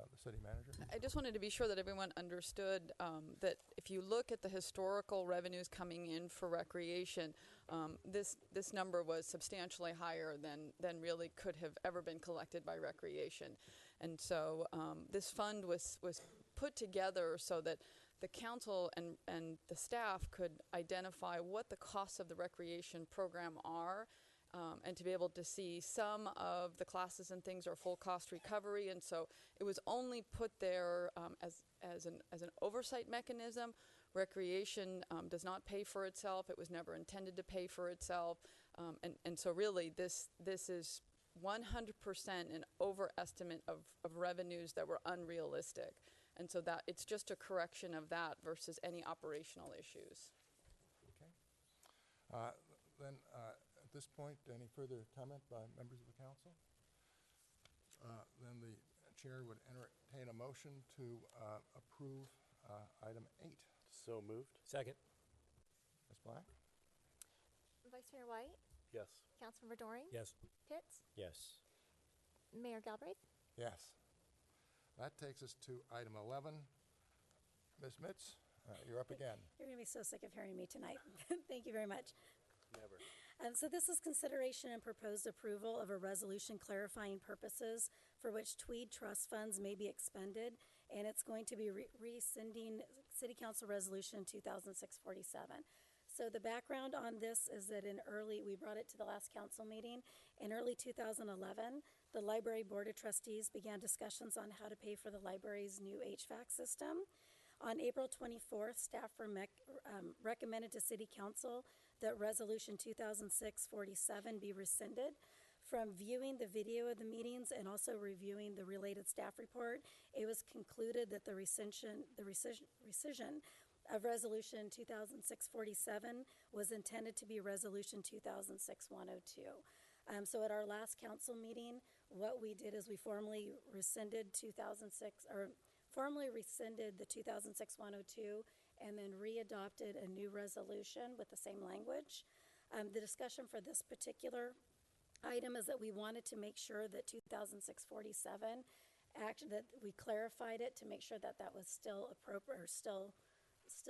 Speaker 1: the city manager?
Speaker 10: I just wanted to be sure that everyone understood that if you look at the historical revenues coming in for recreation, this number was substantially higher than really could have ever been collected by recreation. And so this fund was put together so that the council and the staff could identify what the costs of the recreation program are, and to be able to see some of the classes and things are full cost recovery. And so it was only put there as an oversight mechanism. Recreation does not pay for itself. It was never intended to pay for itself. And so really this is 100% an overestimate of revenues that were unrealistic. And so that it's just a correction of that versus any operational issues.
Speaker 1: Okay. Then at this point, any further comment by members of the council? Then the chair would entertain a motion to approve item 8.
Speaker 13: So moved.
Speaker 12: Second.
Speaker 1: Ms. Black?
Speaker 2: Vice Mayor White?
Speaker 13: Yes.
Speaker 2: Councilmember Doring?
Speaker 12: Yes.
Speaker 2: Pitts?
Speaker 13: Yes.
Speaker 2: Mayor Galbraith?
Speaker 1: Yes. That takes us to item 11. Ms. Mitz, you're up again.
Speaker 11: You're going to be so sick of hearing me tonight. Thank you very much.
Speaker 13: Never.
Speaker 11: So this is consideration and proposed approval of a resolution clarifying purposes for which Tweed trust funds may be expended, and it's going to be rescinding City Council Resolution 2006-47. So the background on this is that we brought it to the last council meeting. In early 2011, the Library Board of Trustees began discussions on how to pay for the library's new HVAC system. On April 24th, staff recommended to City Council that Resolution 2006-47 be rescinded. From viewing the video of the meetings and also reviewing the related staff report, it was concluded that the rescission of Resolution 2006-47 was intended to be Resolution 2006-102. So at our last council meeting, what we did is we formally rescinded the 2006-102 and then readopted a new resolution with the same language. The discussion for this particular item is that we wanted to make sure that 2006-47 that we clarified it to make sure that that was still appropriate or still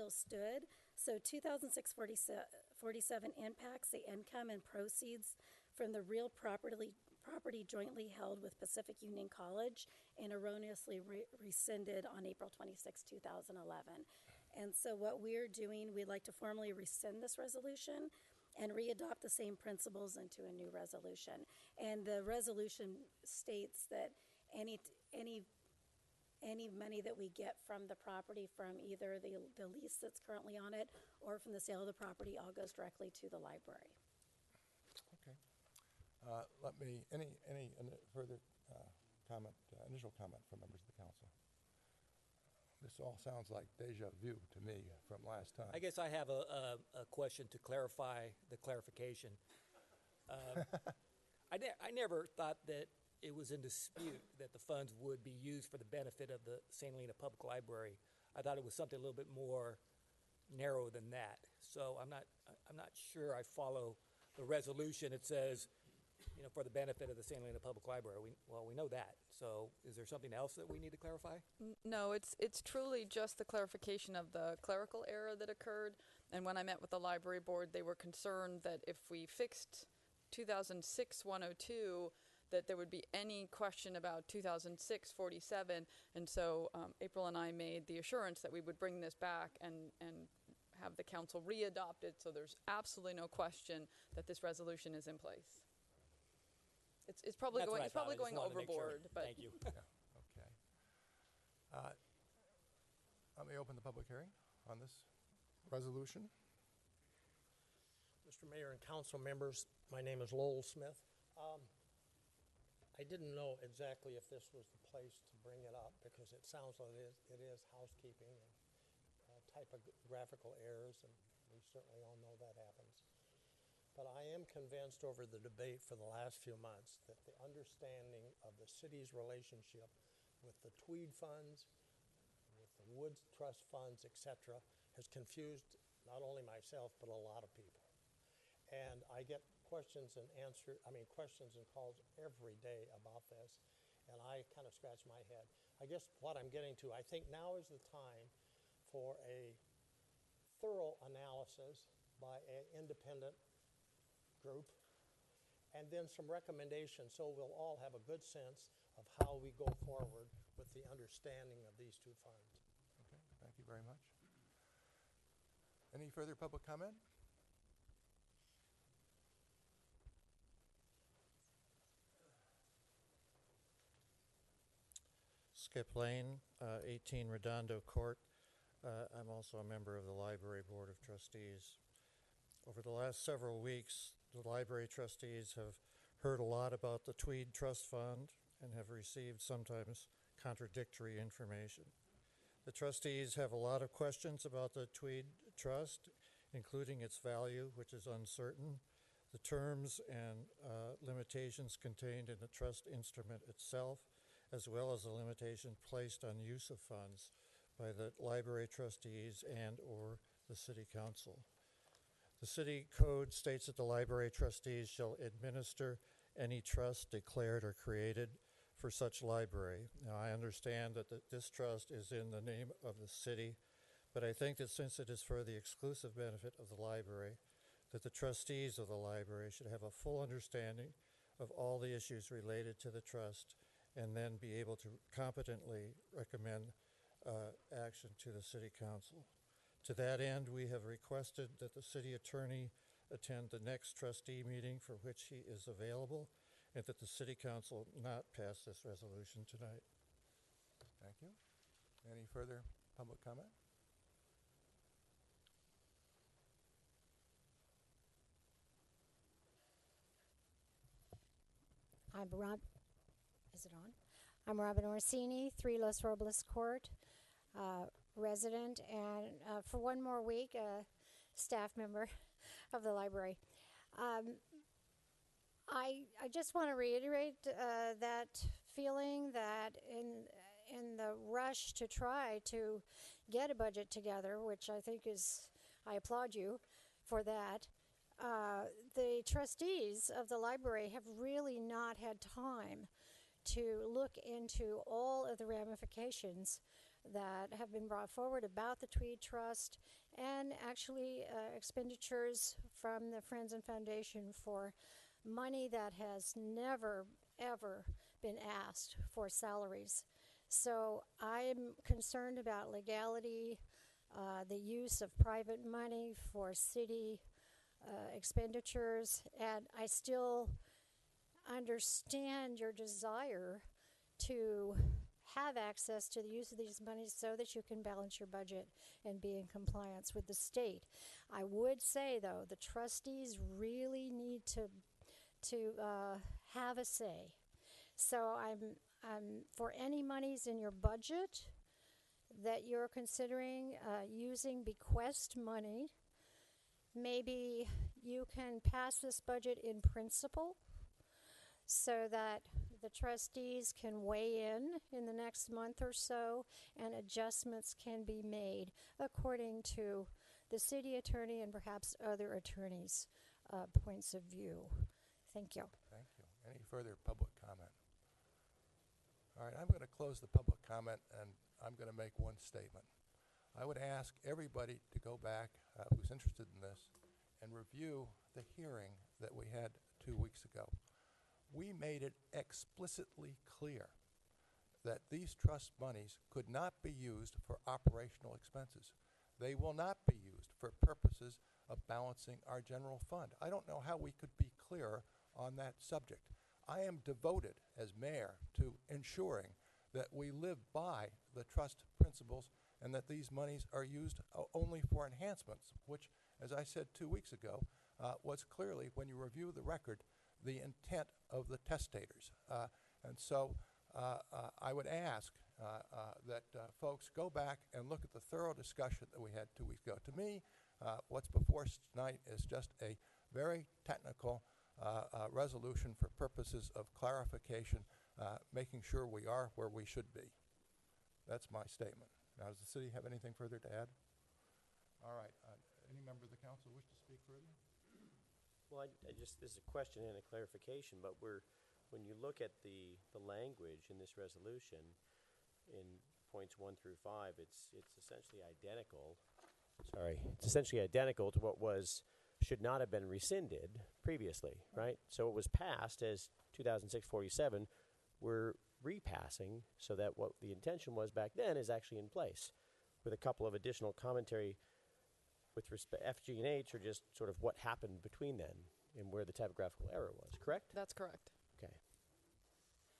Speaker 11: stood. So 2006-47 impacts the income and proceeds from the real property jointly held with Pacific Union College and erroneously rescinded on April 26, 2011. And so what we're doing, we'd like to formally rescind this resolution and readopt the same principles into a new resolution. And the resolution states that any money that we get from the property, from either the lease that's currently on it or from the sale of the property, all goes directly to the library.
Speaker 1: Okay. Any further comment, initial comment from members of the council? This all sounds like deja vu to me from last time.
Speaker 12: I guess I have a question to clarify the clarification. I never thought that it was in dispute that the funds would be used for the benefit of the St. Helena Public Library. I thought it was something a little bit more narrow than that. So I'm not sure I follow the resolution. It says, for the benefit of the St. Helena Public Library. We know that. So is there something else that we need to clarify?
Speaker 10: No, it's truly just the clarification of the clerical error that occurred. And when I met with the library board, they were concerned that if we fixed 2006-102, that there would be any question about 2006-47. And so April and I made the assurance that we would bring this back and have the council re-adopt it, so there's absolutely no question that this resolution is in place. It's probably going overboard,
Speaker 12: sure.
Speaker 10: but
Speaker 12: Thank you.
Speaker 1: Yeah, okay. Let me open the public hearing on this resolution.
Speaker 5: Mr. Mayor and council members, my name is Lowell Smith. I didn't know exactly if this was the place to bring it up because it sounds like it is housekeeping and typographical errors, and we certainly all know that happens. But I am convinced over the debate for the last few months that the understanding of the city's relationship with the Tweed funds, with the Woods Trust funds, etc., has confused not only myself but a lot of people. And I get questions and calls every day about this, and I kind of scratch my head. I guess what I'm getting to, I think now is the time for a thorough analysis by an independent group, and then some recommendations so we'll all have a good sense of how we go forward with the understanding of these two funds.
Speaker 1: Okay, thank you very much. Any further public comment?
Speaker 17: Skip Lane, 18 Redondo Court. I'm also a member of the Library Board of Trustees. Over the last several weeks, the library trustees have heard a lot about the Tweed Trust Fund and have received sometimes contradictory information. The trustees have a lot of questions about the Tweed Trust, including its value, which is uncertain, the terms and limitations contained in the trust instrument itself, as well as the limitation placed on use of funds by the library trustees and or the city council. The city code states that the library trustees shall administer any trust declared or created for such library. Now, I understand that this trust is in the name of the city, but I think that since it is for the exclusive benefit of the library, that the trustees of the library should have a full understanding of all the issues related to the trust and then be able to competently recommend action to the city council. To that end, we have requested that the city attorney attend the next trustee meeting for which he is available, and that the city council not pass this resolution tonight.
Speaker 1: Thank you. Any further public comment?
Speaker 18: I'm Rob. Is it on? I'm Robin Orsini, 3 Los Robles Court, resident, and for one more week, a staff member of the library. I just want to reiterate that feeling that in the rush to try to get a budget together, which I think is, I applaud you for that. The trustees of the library have really not had time to look into all of the ramifications that have been brought forward about the Tweed Trust and actually expenditures from the Friends and Foundation for money that has never, ever been asked for salaries. So I'm concerned about legality, the use of private money for city expenditures, and I still understand your desire to have access to the use of these monies so that you can balance your budget and be in compliance with the state. I would say, though, the trustees really need to have a say. So I'm for any monies in your budget that you're considering using bequest money. Maybe you can pass this budget in principle so that the trustees can weigh in the next month or so, and adjustments can be made according to the city attorney and perhaps other attorneys' points of view. Thank you.
Speaker 1: Thank you. Any further public comment? All right, I'm going to close the public comment, and I'm going to make one statement. I would ask everybody to go back who's interested in this and review the hearing that we had 2 weeks ago. We made it explicitly clear that these trust monies could not be used for operational expenses. They will not be used for purposes of balancing our general fund. I don't know how we could be clearer on that subject. I am devoted as mayor to ensuring that we live by the trust principles and that these monies are used only for enhancements, which, as I said 2 weeks ago, was clearly, when you review the record, the intent of the testators. And so I would ask that folks go back and look at the thorough discussion that we had 2 weeks ago. To me, what's before us tonight is just a very technical resolution for purposes of clarification, making sure we are where we should be. That's my statement. Now, does the city have anything further to add? All right. Any member of the council wish to speak further?
Speaker 13: Well, I just, this is a question and a clarification, but when you look at the language in this resolution, in points 1 through 5, it's essentially identical. Sorry, it's essentially identical to what should not have been rescinded previously, right? So it was passed as 2006-47. We're repassing so that what the intention was back then is actually in place, with a couple of additional commentary with respect. F, G, and H are just sort of what happened between then and where the typographical error was, correct?
Speaker 10: That's correct.
Speaker 13: Okay.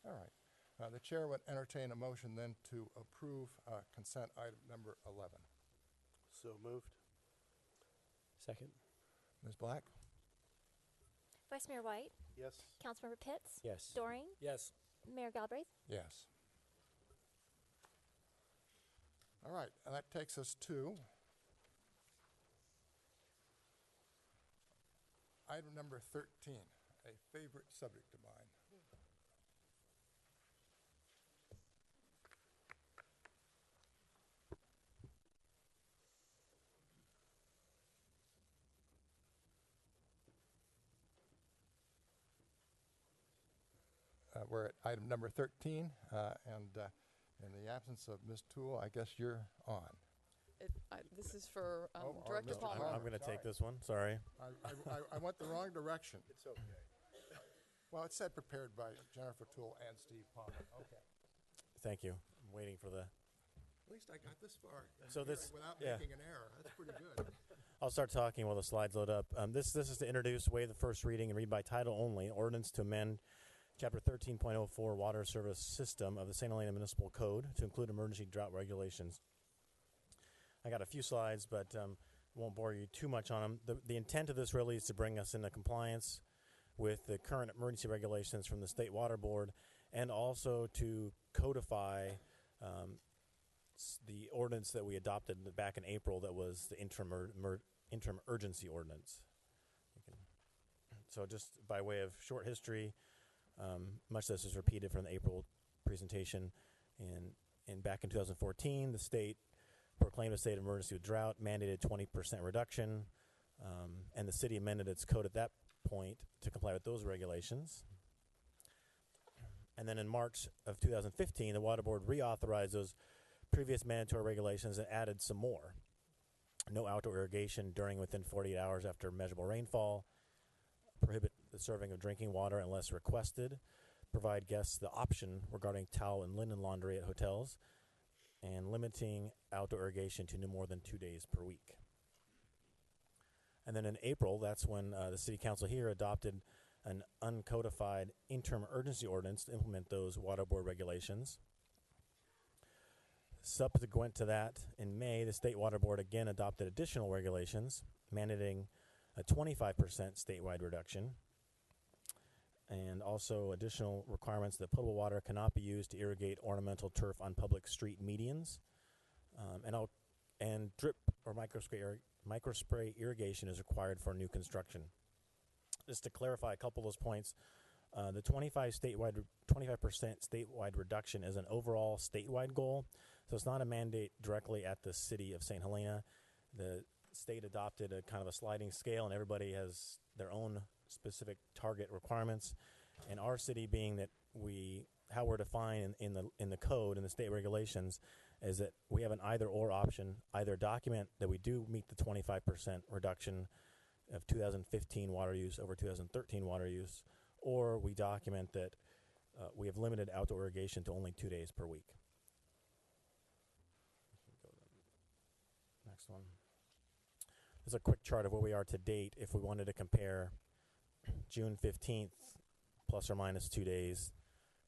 Speaker 1: All right. The chair would entertain a motion then to approve consent item number 11.
Speaker 13: So moved. Second.
Speaker 1: Ms. Black?
Speaker 2: Vice Mayor White?
Speaker 13: Yes.
Speaker 2: Councilmember Pitts?
Speaker 13: Yes.
Speaker 2: Doring?
Speaker 12: Yes.
Speaker 2: Mayor Galbraith?
Speaker 1: Yes. All right, and that takes us to item number 13, a favorite subject of mine. We're at item number 13, and in the absence of Ms. Toole, I guess you're on.
Speaker 10: This is for
Speaker 1: or
Speaker 10: Director
Speaker 1: Mr.
Speaker 10: Palmer.
Speaker 19: I'm going to take this one. Sorry.
Speaker 1: I went the wrong direction. It's okay. Well, it said prepared by Jennifer Toole and Steve Palmer. Okay.
Speaker 19: Thank you. I'm waiting for the
Speaker 1: At least I got this far.
Speaker 13: So this-
Speaker 1: without
Speaker 13: yeah.
Speaker 1: making an error. That's pretty good.
Speaker 13: I'll start talking while the slides load up. This is to introduce, waive the first reading, and read by title only, ordinance to amend Chapter 13.04 Water Service System of the St. Helena Municipal Code to include emergency drought regulations. I got a few slides, but won't bore you too much on them. The intent of this really is to bring us into compliance with the current emergency regulations from the State Water Board, and also to codify the ordinance that we adopted back in April that was the interim urgency ordinance. So just by way of short history, much of this is repeated from the April presentation. And back in 2014, the state proclaimed a state of emergency with drought, mandated 20% reduction, and the city amended its code at that point to comply with those regulations. And then in March of 2015, the Water Board reauthorized those previous mandatory regulations and added some more. No outdoor irrigation during within 48 hours after measurable rainfall, prohibit the serving of drinking water unless requested, provide guests the option regarding towel and linen laundry at hotels, and limiting outdoor irrigation to no more than 2 days per week. And then in April, that's when the City Council here adopted an uncodified interim urgency ordinance to implement those Water Board regulations. Subsequent to that, in May, the State Water Board again adopted additional regulations mandating a 25% statewide reduction, and also additional requirements that potable water cannot be used to irrigate ornamental turf on public street medians, and drip or microspray irrigation is required for new construction. Just to clarify a couple of those points, the 25% statewide reduction is an overall statewide goal, so it's not a mandate directly at the city of St. Helena. The state adopted a kind of a sliding scale, and everybody has their own specific target requirements. And our city, being that how we're defined in the code and the state regulations, is that we have an either-or option. Either document that we do meet the 25% reduction of 2015 water use over 2013 water use, or we document that we have limited outdoor irrigation to only 2 days per week. Next one. This is a quick chart of where we are to date if we wanted to compare June 15th plus or minus 2 days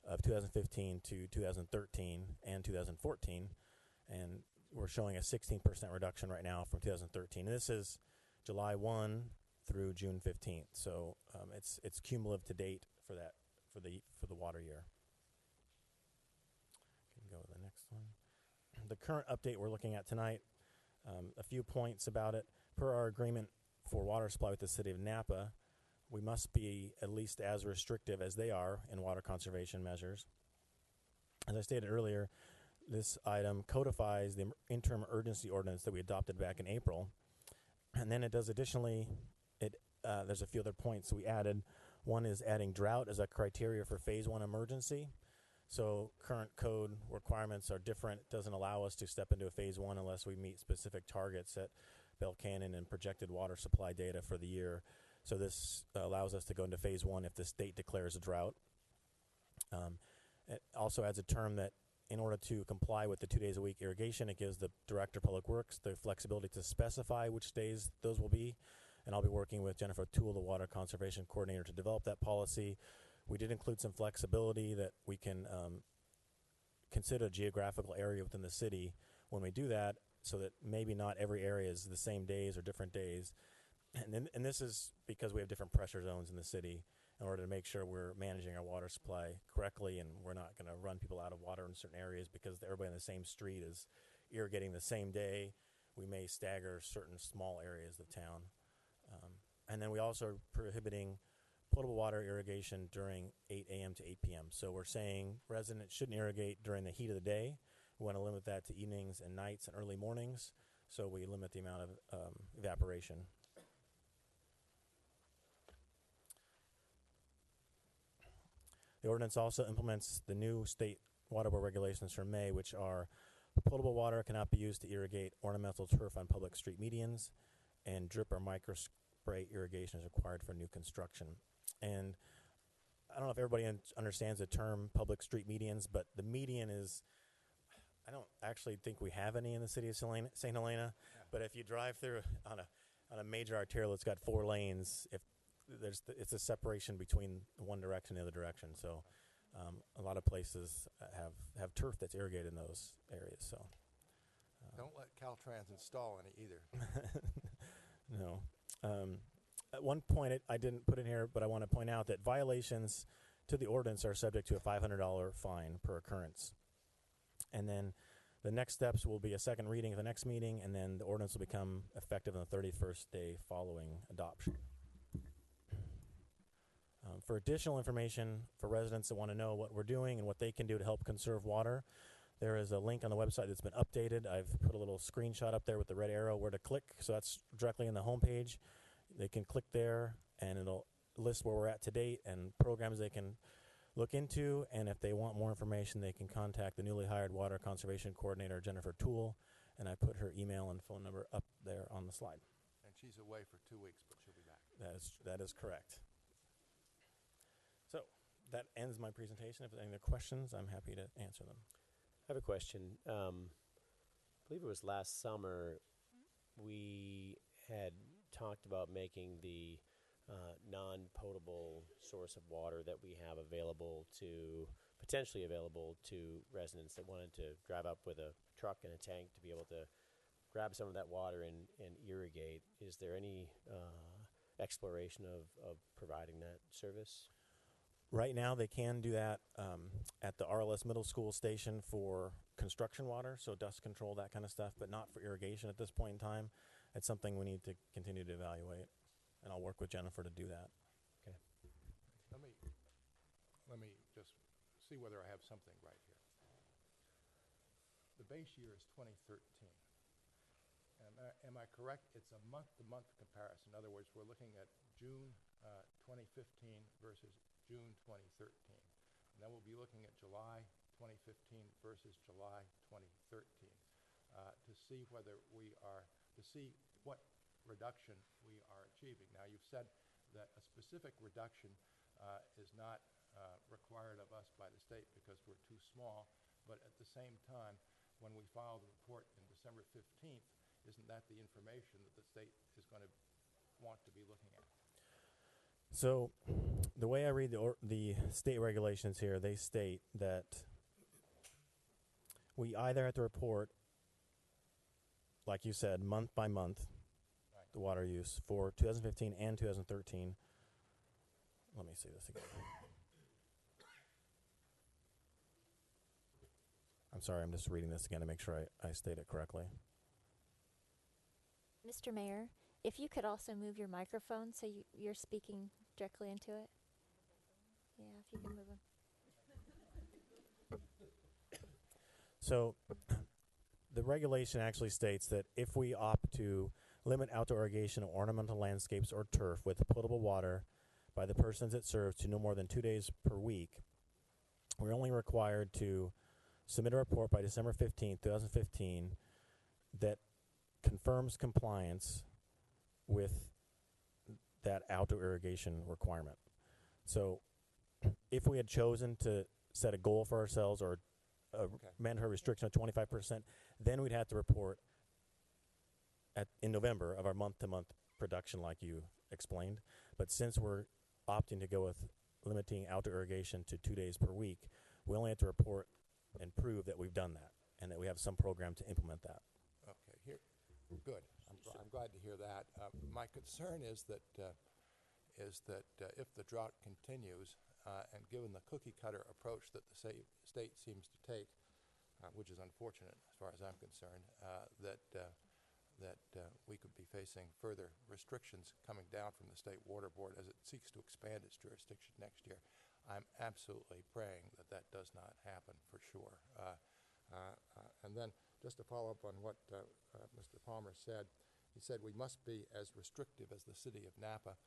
Speaker 13: of 2015 to 2013 and 2014. And we're showing a 16% reduction right now from 2013. And this is July 1 through June 15th. So it's cumulative to date for the water year. Can go to the next one. The current update we're looking at tonight, a few points about it. Per our agreement for water supply with the city of Napa, we must be at least as restrictive as they are in water conservation measures. As I stated earlier, this item codifies the interim urgency ordinance that we adopted back in April. And then it does additionally, there's a few other points we added. One is adding drought as a criteria for phase 1 emergency. So current code requirements are different. It doesn't allow us to step into a phase 1 unless we meet specific targets at Bell Canyon and projected water supply data for the year. So this allows us to go into phase 1 if the state declares a drought. It also adds a term that in order to comply with the 2 days a week irrigation, it gives the Director of Public Works the flexibility to specify which days those will be. And I'll be working with Jennifer Toole, the Water Conservation Coordinator, to develop that policy. We did include some flexibility that we can consider a geographical area within the city when we do that, so that maybe not every area is the same days or different days. And this is because we have different pressure zones in the city in order to make sure we're managing our water supply correctly, and we're not going to run people out of water in certain areas because everybody on the same street is irrigating the same day. We may stagger certain small areas of town. And then we also are prohibiting potable water irrigation during 8 a.m. to 8 p.m. So we're saying residents shouldn't irrigate during the heat of the day. We want to limit that to evenings and nights and early mornings, so we limit the amount of evaporation. The ordinance also implements the new state water board regulations from May, which are potable water cannot be used to irrigate ornamental turf on public street medians, and drip or microspray irrigation is required for new construction. And I don't know if everybody understands the term public street medians, but the median is
Speaker 19: I don't actually think we have any in the city of St. Helena, but if you drive through on a major arterial that's got 4 lanes, if it's a separation between one direction and the other direction. So a lot of places have turf that's irrigated in those areas. So
Speaker 1: Don't let Caltrans install any either.
Speaker 19: no. At one point, I didn't put in here, but I want to point out that violations to the ordinance are subject to a $500 fine per occurrence. And then the next steps will be a second reading at the next meeting, and then the ordinance will become effective on the 31st day following adoption. For additional information for residents that want to know what we're doing and what they can do to help conserve water, there is a link on the website that's been updated. I've put a little screenshot up there with the red arrow where to click, so that's directly in the homepage. They can click there, and it'll list where we're at to date and programs they can look into. And if they want more information, they can contact the newly hired Water Conservation Coordinator, Jennifer Toole, and I put her email and phone number up there on the slide.
Speaker 1: And she's away for 2 weeks, but she'll be back.
Speaker 19: That is correct. So that ends my presentation. If there are any other questions, I'm happy to answer them.
Speaker 13: I have a question. I believe it was last summer we had talked about making the non-potable source of water that we have potentially available to residents that wanted to drive up with a truck and a tank to be able to grab some of that water and irrigate. Is there any exploration of providing that service?
Speaker 19: Right now, they can do that at the RLS Middle School station for construction water, so dust control, that kind of stuff, but not for irrigation at this point in time. It's something we need to continue to evaluate, and I'll work with Jennifer to do that.
Speaker 13: Okay.
Speaker 1: Let me just see whether I have something right here. The base year is 2013. Am I correct? It's a month-to-month comparison. In other words, we're looking at June 2015 versus June 2013. And then we'll be looking at July 2015 versus July 2013 to see what reduction we are achieving. Now, you've said that a specific reduction is not required of us by the state because we're too small, but at the same time, when we file the report in December 15th, isn't that the information that the state is going to want to be looking at?
Speaker 19: So the way I read the state regulations here, they state that we either have to report, like you said, month by month, right, the water use for 2015 and 2013. Let me see this again. I'm sorry, I'm just reading this again to make sure I state it correctly.
Speaker 2: Mr. Mayor, if you could also move your microphone so you're speaking directly into it. Yeah, if you can move them.
Speaker 19: So the regulation actually states that if we opt to limit outdoor irrigation of ornamental landscapes or turf with potable water by the persons it serves to no more than 2 days per week, we're only required to submit a report by December 15th, 2015 that confirms compliance with that outdoor irrigation requirement. So if we had chosen to set a goal for ourselves or a mandatory restriction of 25%, then we'd have to report in November of our month-to-month production like you explained. But since we're opting to go with limiting outdoor irrigation to 2 days per week, we only have to report and prove that we've done that and that we have some program to implement that.
Speaker 1: Okay, here, good. I'm glad to hear that. My concern is that if the drought continues, and given the cookie-cutter approach that the state seems to take, which is unfortunate as far as I'm concerned, that we could be facing further restrictions coming down from the State Water Board as it seeks to expand its jurisdiction next year. I'm absolutely praying that that does not happen for sure. And then just to follow up on what Mr. Palmer said, he said we must be as restrictive as the City of Napa.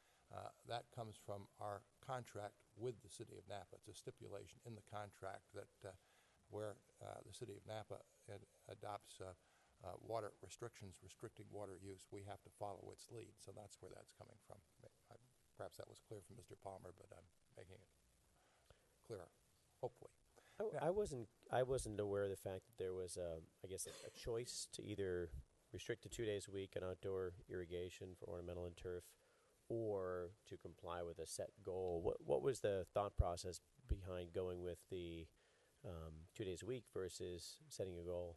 Speaker 1: That comes from our contract with the City of Napa. It's a stipulation in the contract that where the City of Napa adopts water restrictions restricting water use, we have to follow its lead. So that's where that's coming from. Perhaps that was clear from Mr. Palmer, but I'm making it clearer, hopefully.
Speaker 13: I wasn't I wasn't aware of the fact that there was, I guess, a choice to either restrict to 2 days a week on outdoor irrigation for ornamental and turf, or to comply with a set goal. What was the thought process behind going with the 2 days a week versus setting a goal?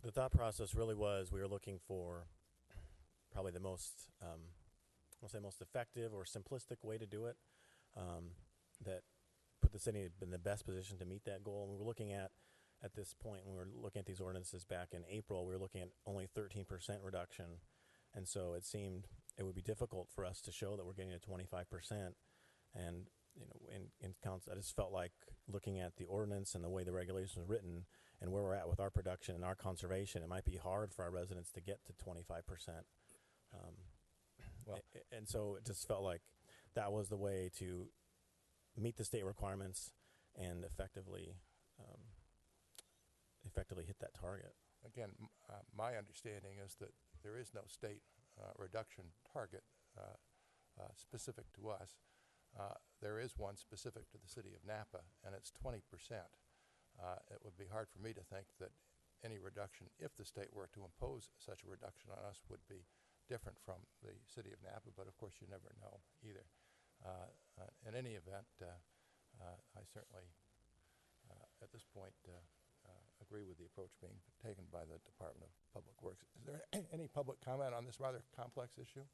Speaker 19: The thought process really was we were looking for probably the most, I'll say most effective or simplistic way to do it, that put the city in the best position to meet that goal. And we were looking at this point, when we were looking at these ordinances back in April, we were looking at only 13% reduction. And so it seemed it would be difficult for us to show that we're getting to 25%. And, you know, in council, I just felt like looking at the ordinance and the way the regulation was written and where we're at with our production and our conservation, it might be hard for our residents to get to 25%. And so it just felt like that was the way to meet the state requirements and effectively hit that target.
Speaker 1: Again, my understanding is that there is no state reduction target specific to us. There is one specific to the city of Napa, and it's 20%. It would be hard for me to think that any reduction, if the state were to impose such a reduction on us, would be different from the city of Napa, but of course you never know either. In any event, I certainly, at this point, agree with the approach being taken by the Department of Public Works. Is there any public comment on this rather complex issue?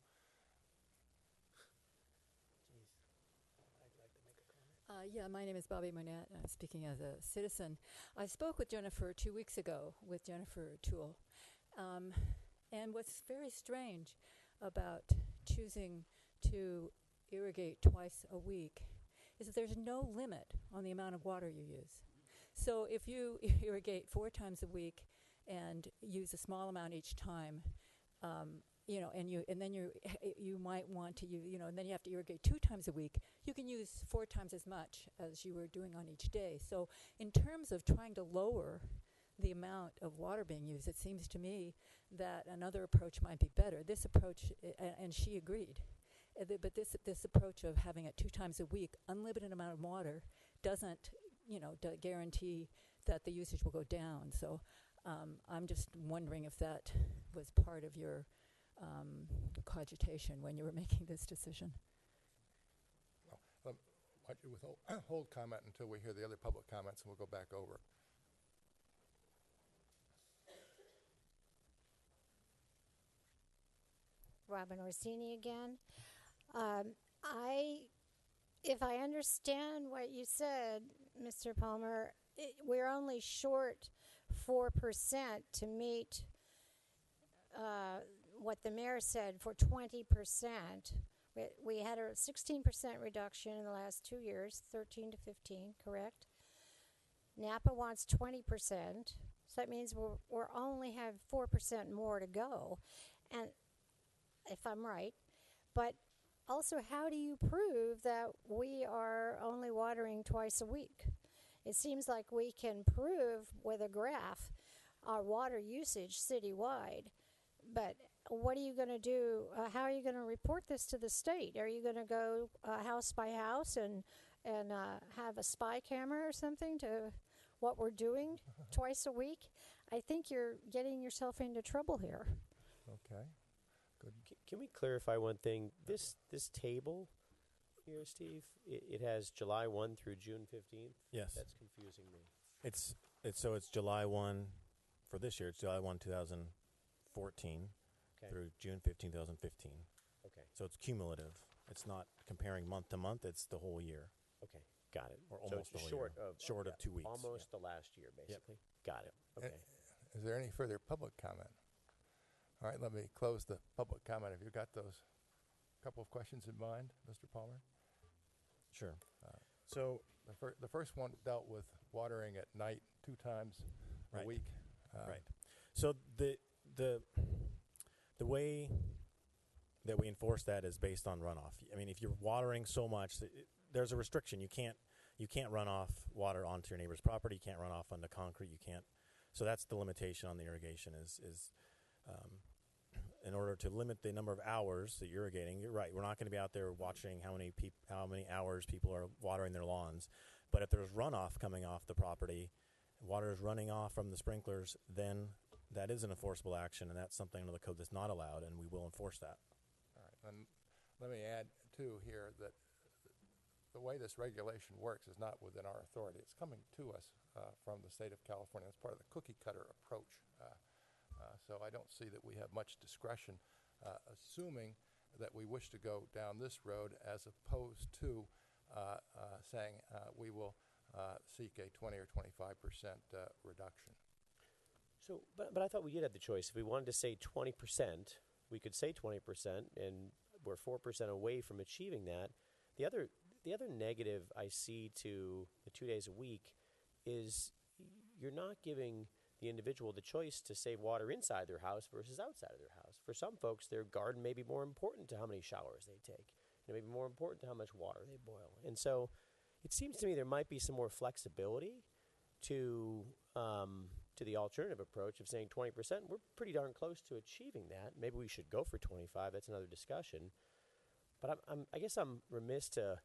Speaker 20: Yeah, my name is Bobby Monette, and I'm speaking as a citizen. I spoke with Jennifer 2 weeks ago, with Jennifer Toole. And what's very strange about choosing to irrigate twice a week is that there's no limit on the amount of water you use. So if you irrigate 4 times a week and use a small amount each time, you know, and then you might want to use, you know, and then you have to irrigate 2 times a week, you can use 4 times as much as you were doing on each day. So in terms of trying to lower the amount of water being used, it seems to me that another approach might be better. This approach, and she agreed, but this approach of having it 2 times a week, unlimited amount of water, doesn't, you know, guarantee that the usage will go down. So I'm just wondering if that was part of your cogitation when you were making this decision.
Speaker 1: Well, why don't you hold comment until we hear the other public comments, and we'll go back over.
Speaker 18: Robin Orsini again. If I understand what you said, Mr. Palmer, we're only short 4% to meet what the mayor said for 20%. We had a 16% reduction in the last 2 years, 13 to 15, correct? Napa wants 20%, so that means we're only have 4% more to go. And if I'm right, but also, how do you prove that we are only watering twice a week? It seems like we can prove with a graph our water usage citywide, but what are you going to do? How are you going to report this to the state? Are you going to go house by house and have a spy camera or something to what we're doing twice a week? I think you're getting yourself into trouble here.
Speaker 1: Okay. Good.
Speaker 13: Can we clarify one thing? This table here, Steve, it has July 1 through June 15th?
Speaker 19: Yes.
Speaker 13: That's confusing me.
Speaker 19: It's July 1 for this year. It's July 1, 2014 through June 15, 2015.
Speaker 13: Okay.
Speaker 19: So it's cumulative. It's not comparing month to month. It's the whole year.
Speaker 13: Okay. Got it.
Speaker 19: Or
Speaker 13: so
Speaker 19: almost
Speaker 13: it's
Speaker 19: the whole
Speaker 13: short
Speaker 19: year.
Speaker 13: of
Speaker 19: Short of 2 weeks.
Speaker 13: Almost the last year, basically. Yep. Got it. Okay.
Speaker 1: Is there any further public comment? All right, let me close the public comment. Have you got those couple of questions in mind, Mr. Palmer?
Speaker 19: Sure. So
Speaker 1: the first one dealt with watering at night 2 times a week.
Speaker 19: Right. So the way that we enforce that is based on runoff. I mean, if you're watering so much, there's a restriction. You can't run off water onto your neighbor's property. You can't run off onto concrete. You can't. So that's the limitation on the irrigation is in order to limit the number of hours that you're irrigating. You're right. We're not going to be out there watching how many hours people are watering their lawns. But if there's runoff coming off the property, water is running off from the sprinklers, then that is an enforceable action, and that's something under the code that's not allowed, and we will enforce that.
Speaker 1: All right, and let me add, too, here that the way this regulation works is not within our authority. It's coming to us from the state of California. It's part of the cookie-cutter approach. So I don't see that we have much discretion, assuming that we wish to go down this road as opposed to saying we will seek a 20 or 25% reduction.
Speaker 13: So, but I thought we did have the choice. If we wanted to say 20%, we could say 20%, and we're 4% away from achieving that. The other negative I see to the 2 days a week is you're not giving the individual the choice to save water inside their house versus outside of their house. For some folks, their garden may be more important to how many showers they take. It may be more important to how much water they boil. And so it seems to me there might be some more flexibility to the alternative approach of saying 20%. We're pretty darn close to achieving that. Maybe we should go for 25. That's another discussion. But I guess I'm remiss to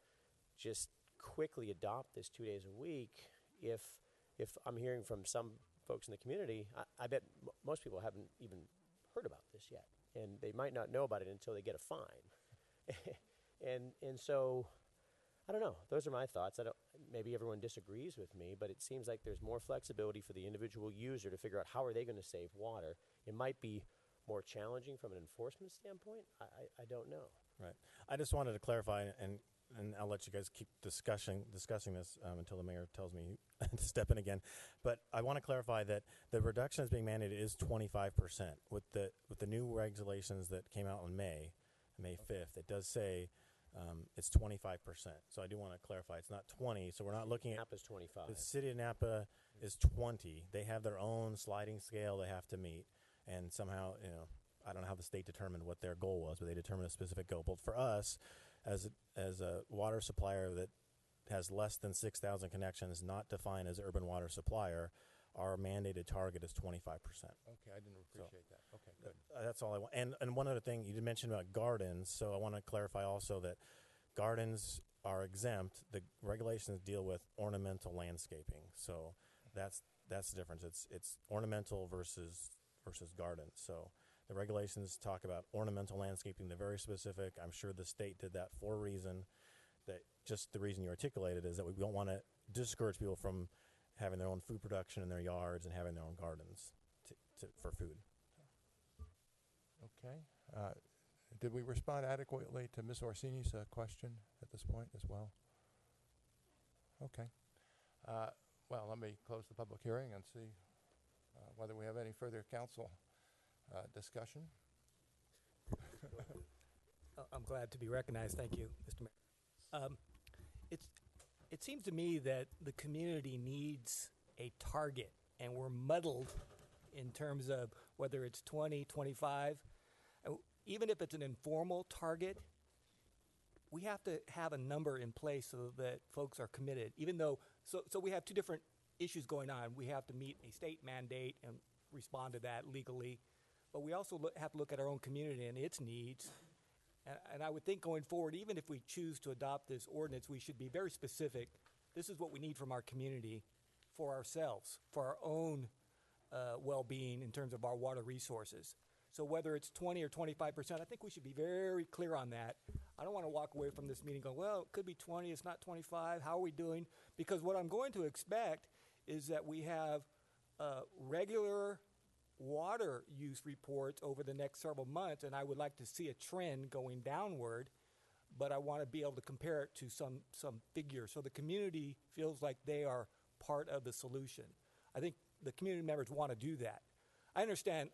Speaker 13: just quickly adopt this 2 days a week if I'm hearing from some folks in the community. I bet most people haven't even heard about this yet, and they might not know about it until they get a fine. and so I don't know. Those are my thoughts. Maybe everyone disagrees with me, but it seems like there's more flexibility for the individual user to figure out how are they going to save water. It might be more challenging from an enforcement standpoint. I don't know.
Speaker 19: Right. I just wanted to clarify, and I'll let you guys keep discussing this until the mayor tells me to step in again. But I want to clarify that the reduction that's being mandated is 25%. With the new regulations that came out on May 5th, it does say it's 25%. So I do want to clarify it's not 20. So we're not looking at
Speaker 13: Napa's 25.
Speaker 19: The city of Napa is 20. They have their own sliding scale they have to meet, and somehow I don't know how the state determined what their goal was, but they determined a specific goal. But for us, as a water supplier that has less than 6,000 connections, not defined as urban water supplier, our mandated target is 25%.
Speaker 1: Okay, I didn't appreciate that. Okay, good.
Speaker 19: That's all I want. And one other thing, you did mention about gardens, so I want to clarify also that gardens are exempt. The regulations deal with ornamental landscaping, so that's the difference. It's ornamental versus garden. So the regulations talk about ornamental landscaping. They're very specific. I'm sure the state did that for a reason. That just the reason you articulated is that we don't want to discourage people from having their own food production in their yards and having their own gardens for food.
Speaker 1: Okay. Did we respond adequately to Ms. Orsini's question at this point as well? Okay. Well, let me close the public hearing and see whether we have any further council discussion.
Speaker 12: I'm glad to be recognized. Thank you, Mr. Mayor. It seems to me that the community needs a target, and we're muddled in terms of whether it's 20, 25. Even if it's an informal target, we have to have a number in place so that folks are committed. Even though, so we have two different issues going on. We have to meet a state mandate and respond to that legally, but we also have to look at our own community and its needs. And I would think going forward, even if we choose to adopt this ordinance, we should be very specific. This is what we need from our community for ourselves, for our own well-being in terms of our water resources. So whether it's 20 or 25%, I think we should be very clear on that. I don't want to walk away from this meeting going, well, it could be 20, it's not 25. How are we doing? Because what I'm going to expect is that we have regular water use reports over the next several months, and I would like to see a trend going downward, but I want to be able to compare it to some figure so the community feels like they are part of the solution. I think the community members want to do that. I understand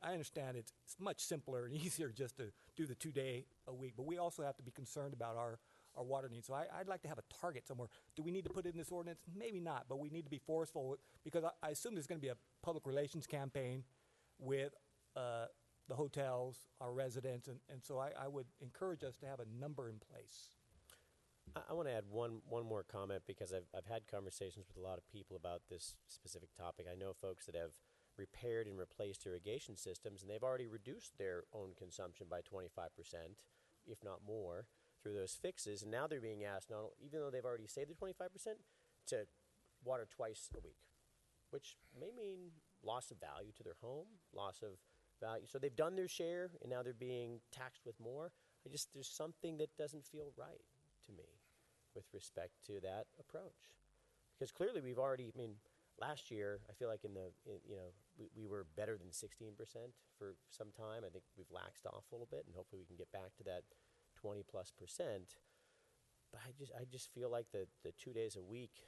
Speaker 12: it's much simpler and easier just to do the 2 day a week, but we also have to be concerned about our water needs. So I'd like to have a target somewhere. Do we need to put it in this ordinance? Maybe not, but we need to be forceful because I assume there's going to be a public relations campaign with the hotels, our residents, and so I would encourage us to have a number in place.
Speaker 13: I want to add one more comment because I've had conversations with a lot of people about this specific topic. I know folks that have repaired and replaced irrigation systems, and they've already reduced their own consumption by 25%, if not more, through those fixes. And now they're being asked, even though they've already saved the 25%, to water twice a week, which may mean loss of value to their home, loss of value. So they've done their share, and now they're being taxed with more. There's something that doesn't feel right to me with respect to that approach. Because clearly we've already, last year, I feel like we were better than 16% for some time. I think we've laxed off a little bit, and hopefully we can get back to that 20+%. But I just feel like the 2 days a week,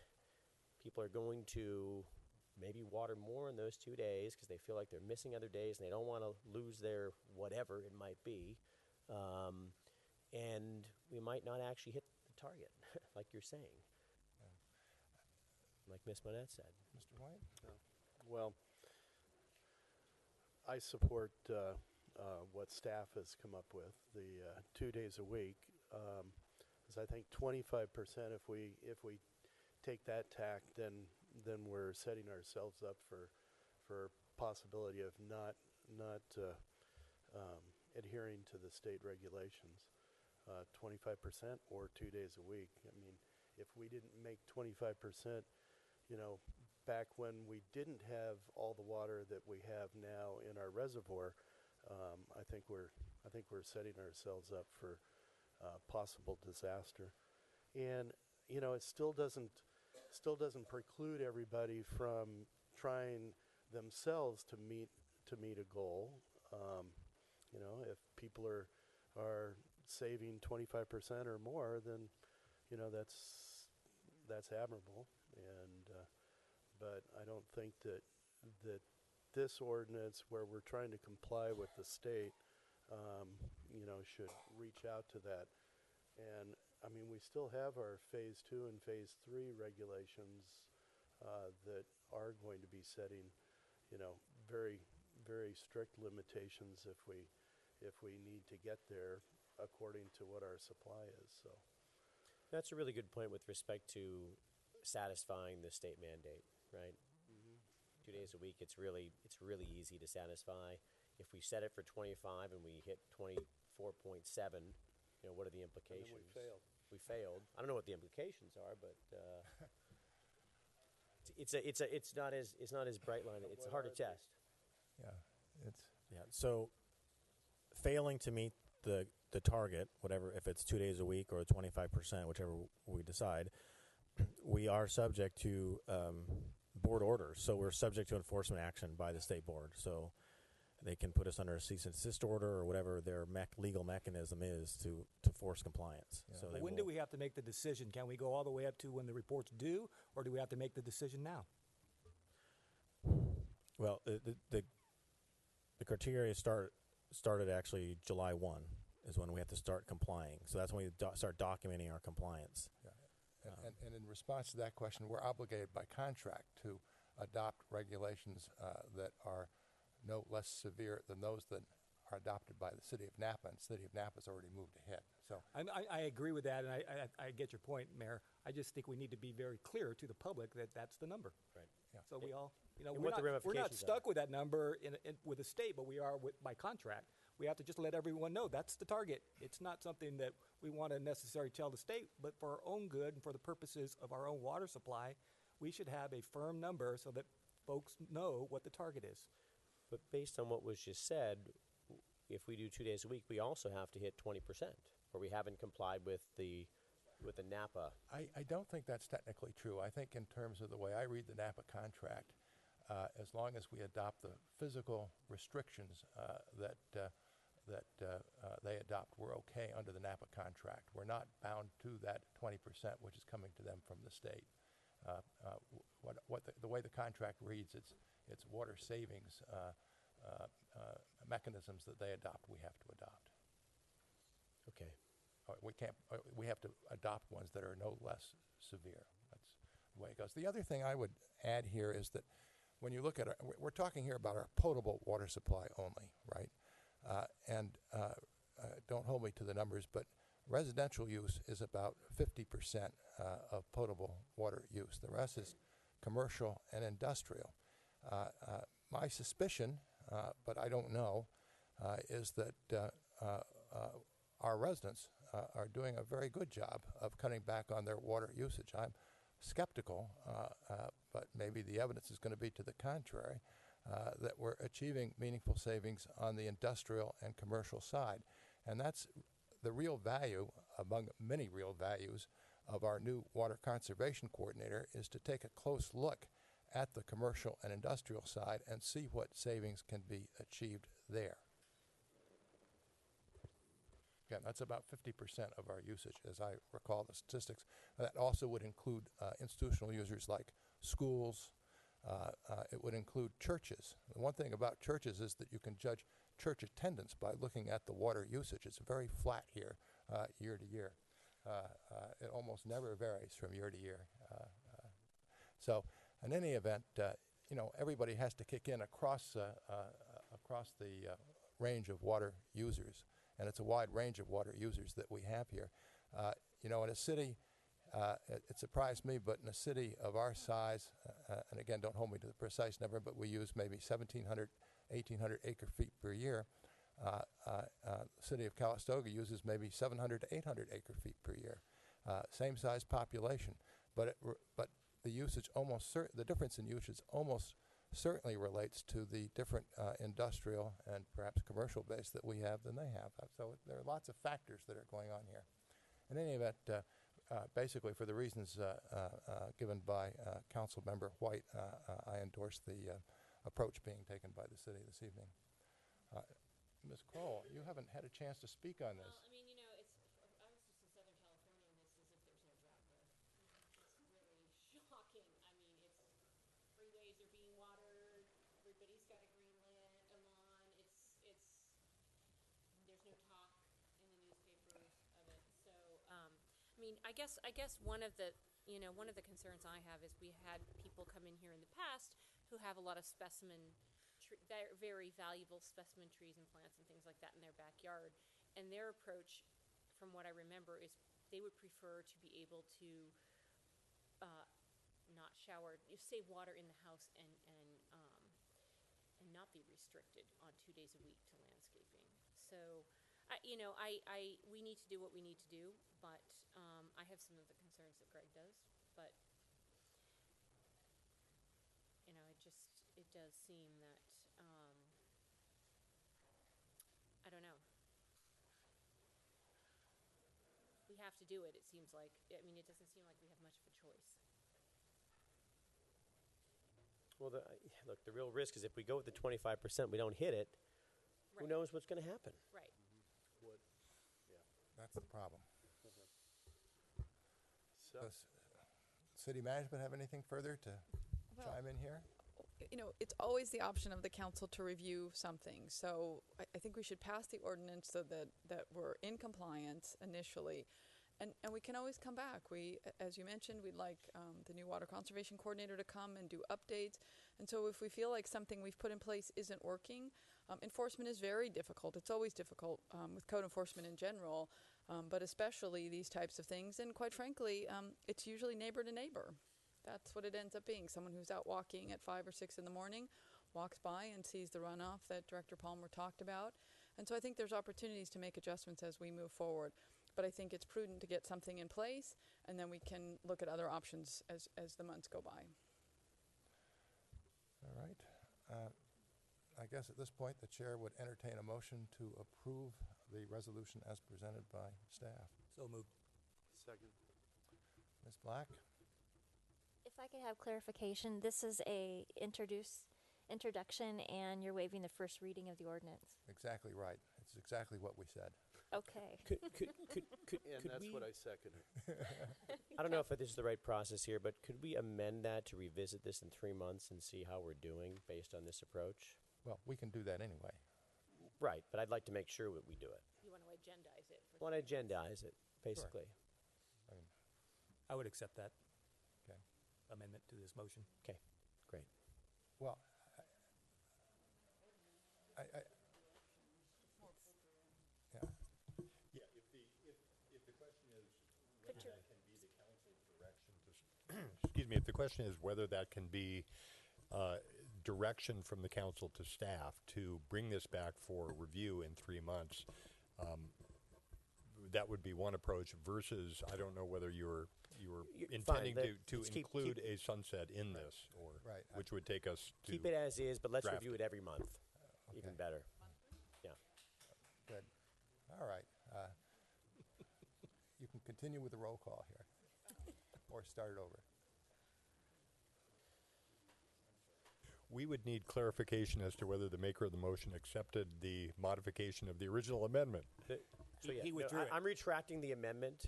Speaker 13: people are going to maybe water more in those 2 days because they feel like they're missing other days and they don't want to lose their whatever it might be. And we might not actually hit the target, like you're saying. Like Ms. Monette said.
Speaker 1: Mr. White?
Speaker 21: Well, I support what staff has come up with, the 2 days a week. Because I think 25%, if we take that tack, then we're setting ourselves up for possibility of not adhering to the state regulations. 25% or 2 days a week. If we didn't make 25%, back when we didn't have all the water that we have now in our reservoir, I think we're setting ourselves up for possible disaster. And it still doesn't preclude everybody from trying themselves to meet a goal. If people are saving 25% or more, then that's admirable. But I don't think that this ordinance, where we're trying to comply with the state, should reach out to that. And we still have our phase 2 and phase 3 regulations that are going to be setting, very, very strict limitations if we need to get there according to what our supply is. So
Speaker 13: that's a really good point with respect to satisfying the state mandate, right? 2 days a week, it's really easy to satisfy. If we set it for 25 and we hit 24.7, what are the implications?
Speaker 21: And then
Speaker 13: we failed. I don't know what the implications are, but it's not as bright line. It's hard to test.
Speaker 19: So failing to meet the target, whatever, if it's 2 days a week or 25%, whichever we decide, we are subject to board orders. So we're subject to enforcement action by the state board. So they can put us under a cease and desist order or whatever their legal mechanism is to force compliance.
Speaker 12: So when do we have to make the decision? Can we go all the way up to when the report's due, or do we have to make the decision now?
Speaker 19: Well, the criteria started actually July 1 is when we have to start complying. So that's when we start documenting our compliance.
Speaker 1: And in response to that question, we're obligated by contract to adopt regulations that are no less severe than those that are adopted by the City of Napa, and the City of Napa's already moved ahead. So
Speaker 12: I agree with that, and I get your point, Mayor. I just think we need to be very clear to the public that that's the number.
Speaker 13: Right.
Speaker 12: Yeah. So we all,
Speaker 13: we're
Speaker 12: not stuck with that number with the state, but we are by contract. We have to just let everyone know that's the target. It's not something that we want to necessarily tell the state, but for our own good and for the purposes of our own water supply, we should have a firm number so that folks know what the target is.
Speaker 13: But based on what was just said, if we do 2 days a week, we also have to hit 20%, or we haven't complied with the Napa.
Speaker 1: I don't think that's technically true. I think in terms of the way I read the Napa contract, as long as we adopt the physical restrictions that they adopt, we're okay under the Napa contract. We're not bound to that 20%, which is coming to them from the state. The way the contract reads, it's water savings mechanisms that they adopt. We have to adopt.
Speaker 13: Okay.
Speaker 1: We have to adopt ones that are no less severe. That's the way it goes. The other thing I would add here is that when you look at we're talking here about our potable water supply only, right? Don't hold me to the numbers, but residential use is about 50% of potable water use. The rest is commercial and industrial. My suspicion, but I don't know, is that our residents are doing a very good job of cutting back on their water usage. I'm skeptical, but maybe the evidence is going to be to the contrary, that we're achieving meaningful savings on the industrial and commercial side. And that's the real value, among many real values, of our new water conservation coordinator, is to take a close look at the commercial and industrial side and see what savings can be achieved there. Again, that's about 50% of our usage, as I recall the statistics. That also would include institutional users like schools. It would include churches. The one thing about churches is that you can judge church attendance by looking at the water usage. It's very flat here, year to year. It almost never varies from year to year. So, in any event, everybody has to kick in across the range of water users, and it's a wide range of water users that we have here. In a city, it surprised me, but in a city of our size, and again, don't hold me to the precise number, but we use maybe 1,700, 1,800 acre feet per year. The city of Calistoga uses maybe 700 to 800 acre feet per year. Same size population, but the usage the difference in usage almost certainly relates to the different industrial and perhaps commercial base that we have than they have. So there are lots of factors that are going on here. In any event, basically for the reasons given by Council Member White, I endorse the approach being taken by the city this evening. Ms. Kroll, you haven't had a chance to speak on this.
Speaker 4: Well, I mean, I was just in Southern California, and this is as if there's no drought there. It's really shocking. I mean, freeways are being watered. Everybody's got a green lawn. There's no talk in the newspapers of it. So, I guess one of the concerns I have is we had people come in here in the past who have a lot of very valuable specimen trees and plants and things like that in their backyard. And their approach, from what I remember, is they would prefer to be able to not shower, save water in the house and not be restricted on 2 days a week to landscaping. So, we need to do what we need to do, but I have some of the concerns that Greg does, but it does seem that I don't know. We have to do it, it seems like. It doesn't seem like we have much of a choice.
Speaker 13: Well, look, the real risk is if we go with the 25%, we don't hit it,
Speaker 4: Right.
Speaker 13: Who knows what's going to happen?
Speaker 4: Right.
Speaker 1: That's the problem.
Speaker 21: So,
Speaker 1: Does city management have anything further to chime in here?
Speaker 10: It's always the option of the council to review something. So I think we should pass the ordinance so that we're in compliance initially. And we can always come back. As you mentioned, we'd like the new water conservation coordinator to come and do updates. And so if we feel like something we've put in place isn't working, enforcement is very difficult. It's always difficult with code enforcement in general, but especially these types of things. And quite frankly, it's usually neighbor to neighbor. That's what it ends up being. Someone who's out walking at 5 or 6 in the morning walks by and sees the runoff that Director Palmer talked about. And so I think there's opportunities to make adjustments as we move forward. But I think it's prudent to get something in place, and then we can look at other options as the months go by.
Speaker 1: All right. I guess at this point, the chair would entertain a motion to approve the resolution as presented by staff.
Speaker 12: So moved.
Speaker 21: second.
Speaker 1: Ms. Black?
Speaker 2: If I could have clarification, this is a introduction, and you're waiving the first reading of the ordinance.
Speaker 1: Exactly right. It's exactly what we said.
Speaker 2: Okay.
Speaker 21: And that's what I seconded.
Speaker 13: I don't know if this is the right process here, but could we amend that to revisit this in 3 months and see how we're doing based on this approach?
Speaker 1: Well, we can do that anyway.
Speaker 13: Right, but I'd like to make sure that we do it.
Speaker 4: You want to agendize it?
Speaker 13: I want to agendize it, basically.
Speaker 12: I would accept that.
Speaker 1: Okay.
Speaker 12: Amendment to this motion.
Speaker 13: Okay, great.
Speaker 1: Well,
Speaker 22: Yeah, if the question is whether that can be the council's direction to, excuse me, if the question is whether that can be direction from the council to staff to bring this back for review in 3 months, that would be one approach versus, I don't know whether you're you were
Speaker 13: Fine,
Speaker 22: intending to
Speaker 13: let's keep-
Speaker 22: include a sunset in this, or
Speaker 1: Right.
Speaker 22: which would take us to
Speaker 13: Keep it as is, but let's
Speaker 22: draft
Speaker 13: review it every month. Even
Speaker 1: Okay.
Speaker 13: better. Yeah.
Speaker 1: Good. All right. You can continue with the roll call here, or start it over.
Speaker 22: We would need clarification as to whether the maker of the motion accepted the modification of the original amendment.
Speaker 13: So yeah,
Speaker 12: He withdrew it.
Speaker 13: I'm retracting the amendment,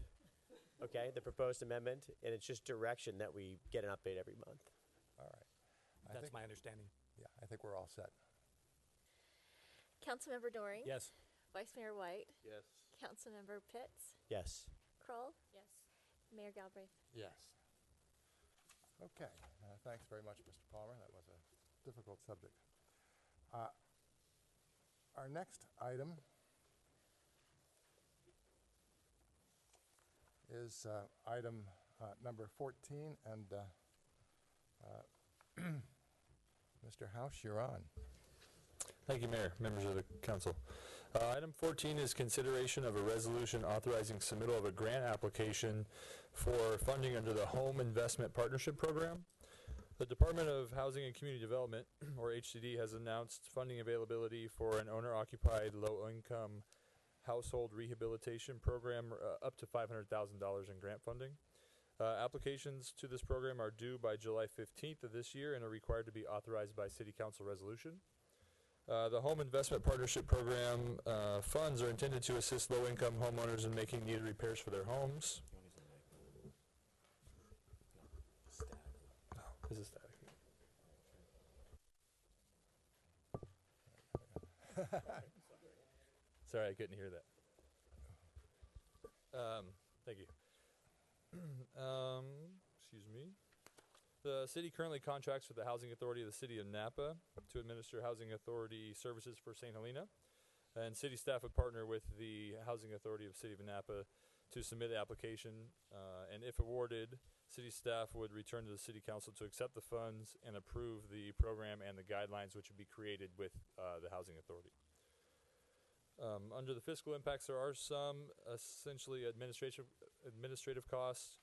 Speaker 13: okay, the proposed amendment, and it's just direction that we get an update every month.
Speaker 1: All right. I
Speaker 12: That's
Speaker 1: think-
Speaker 12: my understanding.
Speaker 1: Yeah, I think we're all set.
Speaker 2: Councilmember Doring?
Speaker 12: Yes.
Speaker 2: Vice Mayor White?
Speaker 21: Yes.
Speaker 2: Councilmember Pitts?
Speaker 13: Yes.
Speaker 2: Kroll?
Speaker 4: Yes.
Speaker 2: Mayor Galbraith?
Speaker 1: Yes. Okay. Thanks very much, Mr. Palmer. That was a difficult subject. Our next item is item number 14, and Mr. House, you're on.
Speaker 3: Thank you, Mayor, members of the council. Item 14 is consideration of a resolution authorizing submittal of a grant application for funding under the Home Investment Partnership Program. The Department of Housing and Community Development, or HCD, has announced funding availability for an owner-occupied low-income household rehabilitation program up to $500,000 in grant funding. Applications to this program are due by July 15th of this year and are required to be authorized by City Council resolution. The Home Investment Partnership Program funds are intended to assist low-income homeowners in making needed repairs for their homes. This is static. Sorry, I couldn't hear that. Thank you. Excuse me. The city currently contracts with the Housing Authority of the City of Napa to administer housing authority services for St. Helena. And city staff would partner with the Housing Authority of the City of Napa to submit the application. And if awarded, city staff would return to the city council to accept the funds and approve the program and the guidelines which would be created with the Housing Authority. Under the fiscal impacts, there are some essentially administrative costs.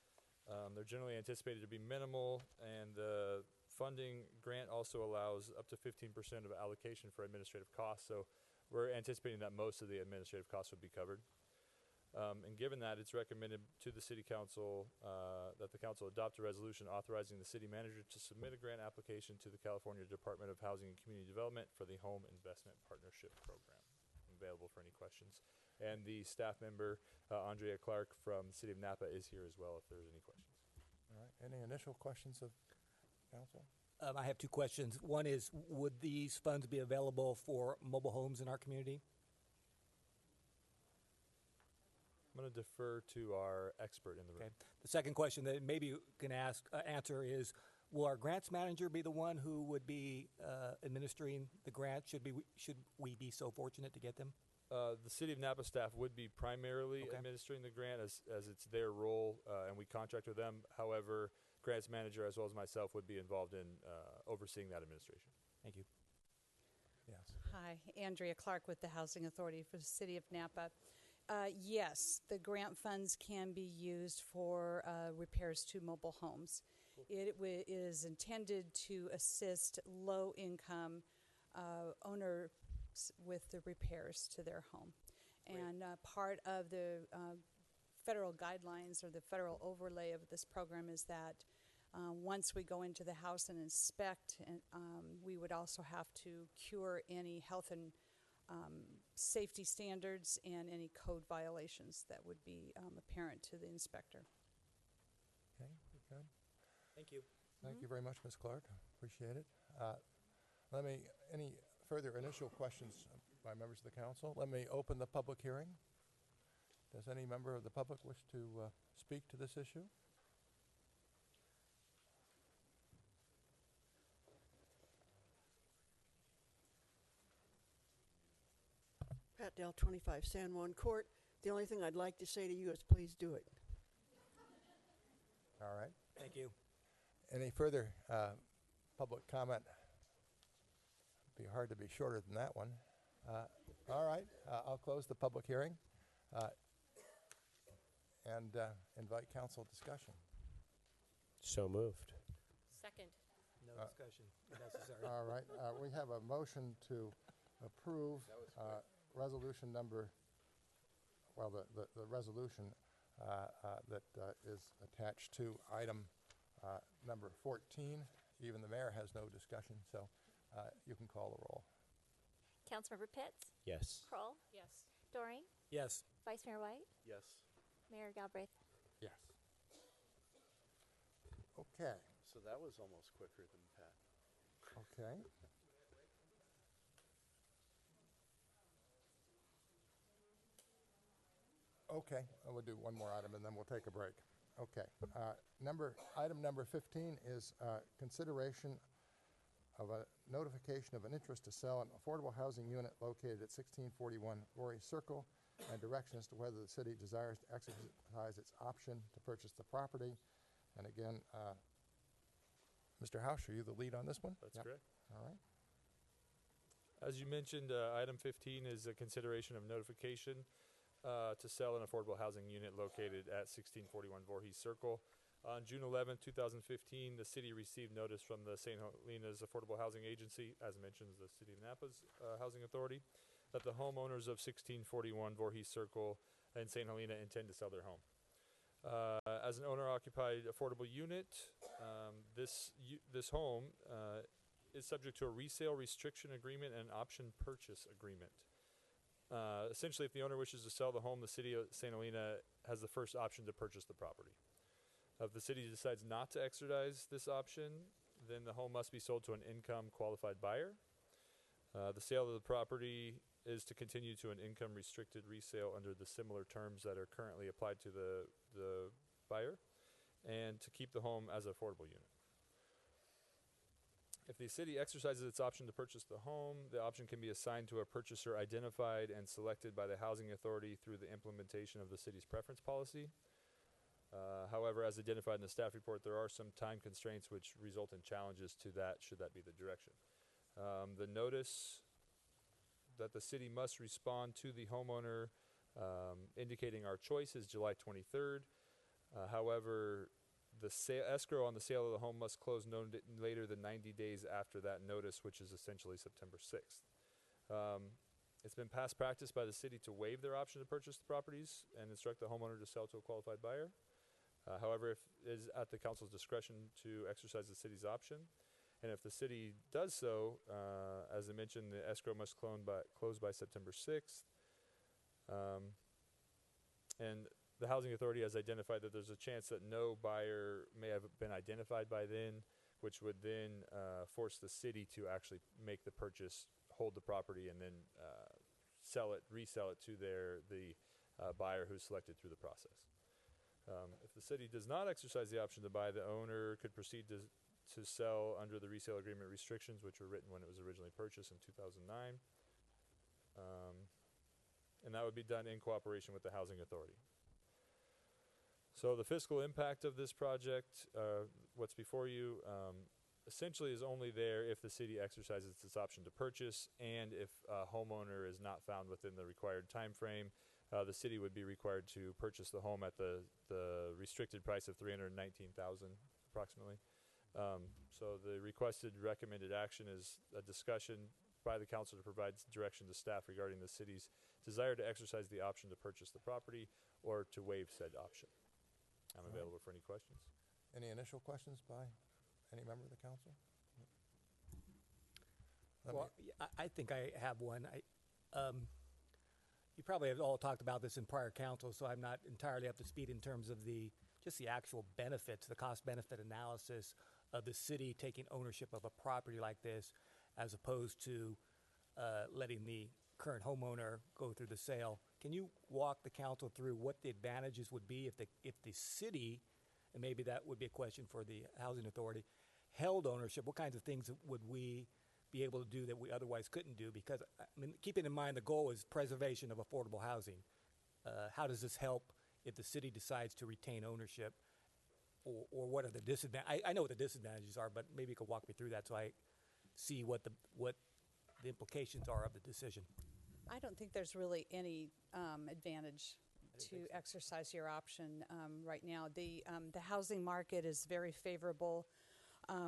Speaker 3: They're generally anticipated to be minimal, and the funding grant also allows up to 15% of allocation for administrative costs. So we're anticipating that most of the administrative costs would be covered. And given that, it's recommended to the City Council that the Council adopt a resolution authorizing the City Manager to submit a grant application to the California Department of Housing and Community Development for the Home Investment Partnership Program. I'm available for any questions. And the staff member, Andrea Clark from the City of Napa, is here as well if there's any questions.
Speaker 1: All right. Any initial questions of council?
Speaker 12: I have two questions. One is, would these funds be available for mobile homes in our community?
Speaker 3: I'm going to defer to our expert in the room.
Speaker 12: Okay. The second question that maybe you can answer is, will our grants manager be the one who would be administering the grant? Should we be so fortunate to get them?
Speaker 3: The City of Napa staff would be primarily administering the grant as it's their role, and we contract with them. However, grants manager as well as myself would be involved in overseeing that administration.
Speaker 12: Thank you.
Speaker 1: Yes.
Speaker 7: Hi, Andrea Clark with the Housing Authority for the City of Napa. Yes, the grant funds can be used for repairs to mobile homes. It is intended to assist low-income owners with the repairs to their home. And part of the federal guidelines or the federal overlay of this program is that once we go into the house and inspect, we would also have to cure any health and safety standards and any code violations that would be apparent to the inspector.
Speaker 1: Okay, good.
Speaker 12: Thank you.
Speaker 1: Thank you very much, Ms. Clark. Appreciate it. Any further initial questions by members of the council? Let me open the public hearing. Does any member of the public wish to speak to this issue?
Speaker 23: Pat Dell, 25 San Juan Court. The only thing I'd like to say to you is please do it.
Speaker 1: All right.
Speaker 12: Thank you.
Speaker 1: Any further public comment? Be hard to be shorter than that one. All right. I'll close the public hearing and invite council discussion.
Speaker 13: So moved.
Speaker 4: Second.
Speaker 5: No discussion necessary.
Speaker 1: All right, we have a motion to approve resolution number, well, the resolution that is attached to item number 14. Even the mayor has no discussion, so you can call the roll.
Speaker 2: Councilmember Pitts?
Speaker 13: Yes.
Speaker 2: Kroll?
Speaker 4: Yes.
Speaker 2: Doreen?
Speaker 5: Yes.
Speaker 2: Vice Mayor White?
Speaker 21: Yes.
Speaker 2: Mayor Galbraith?
Speaker 1: Yes. Okay.
Speaker 21: So that was almost quicker than Pat.
Speaker 1: Okay. Okay, we'll do one more item and then we'll take a break. Okay. Item number 15 is consideration of a notification of an interest to sell an affordable housing unit located at 1641 Voorhees Circle and direction as to whether the city desires to exercise its option to purchase the property. And again, Mr. House, are you the lead on this one?
Speaker 3: That's
Speaker 1: Yep.
Speaker 3: correct.
Speaker 1: All right.
Speaker 3: As you mentioned, item 15 is a consideration of notification to sell an affordable housing unit located at 1641 Voorhees Circle. On June 11, 2015, the city received notice from the St. Helena's Affordable Housing Agency, as mentioned, the City of Napa's housing authority, that the homeowners of 1641 Voorhees Circle and St. Helena intend to sell their home. As an owner-occupied affordable unit, this home is subject to a resale restriction agreement and option purchase agreement. Essentially, if the owner wishes to sell the home, the city of St. Helena has the first option to purchase the property. If the city decides not to exercise this option, then the home must be sold to an income qualified buyer. The sale of the property is to continue to an income restricted resale under the similar terms that are currently applied to the buyer, and to keep the home as an affordable unit. If the city exercises its option to purchase the home, the option can be assigned to a purchaser identified and selected by the housing authority through the implementation of the city's preference policy. However, as identified in the staff report, there are some time constraints which result in challenges to that, should that be the direction. The notice that the city must respond to the homeowner indicating our choice is July 23rd. However, the escrow on the sale of the home must close no later than 90 days after that notice, which is essentially September 6th. It's been past practice by the city to waive their option to purchase the properties and instruct the homeowner to sell to a qualified buyer. However, if it is at the council's discretion to exercise the city's option, and if the city does so, as I mentioned, the escrow must close by September 6th. And the housing authority has identified that there's a chance that no buyer may have been identified by then, which would then force the city to actually make the purchase, hold the property, and then resell it to the buyer who's selected through the process. If the city does not exercise the option to buy, the owner could proceed to sell under the resale agreement restrictions, which were written when it was originally purchased in 2009. And that would be done in cooperation with the housing authority. So the fiscal impact of this project, what's before you, essentially is only there if the city exercises its option to purchase, and if a homeowner is not found within the required time frame. The city would be required to purchase the home at the restricted price of $319,000 approximately. So the requested recommended action is a discussion by the council to provide direction to staff regarding the city's desire to exercise the option to purchase the property or to waive said option. I'm available for any questions.
Speaker 1: Any initial questions by any member of the council?
Speaker 12: I think I have one. You probably have all talked about this in prior council, so I'm not entirely up to speed in terms of just the actual benefits, the cost-benefit analysis of the city taking ownership of a property like this, as opposed to letting the current homeowner go through the sale. Can you walk the council through what the advantages would be if the city, and maybe that would be a question for the housing authority, held ownership? What kinds of things would we be able to do that we otherwise couldn't do? Because, I mean, keeping in mind the goal is preservation of affordable housing. How does this help if the city decides to retain ownership? Or what are the disadvantages? I know what the disadvantages are, but maybe you could walk me through that so I see what the implications are of the decision.
Speaker 7: I don't think there's really any advantage to exercise your option right now. The housing market is very favorable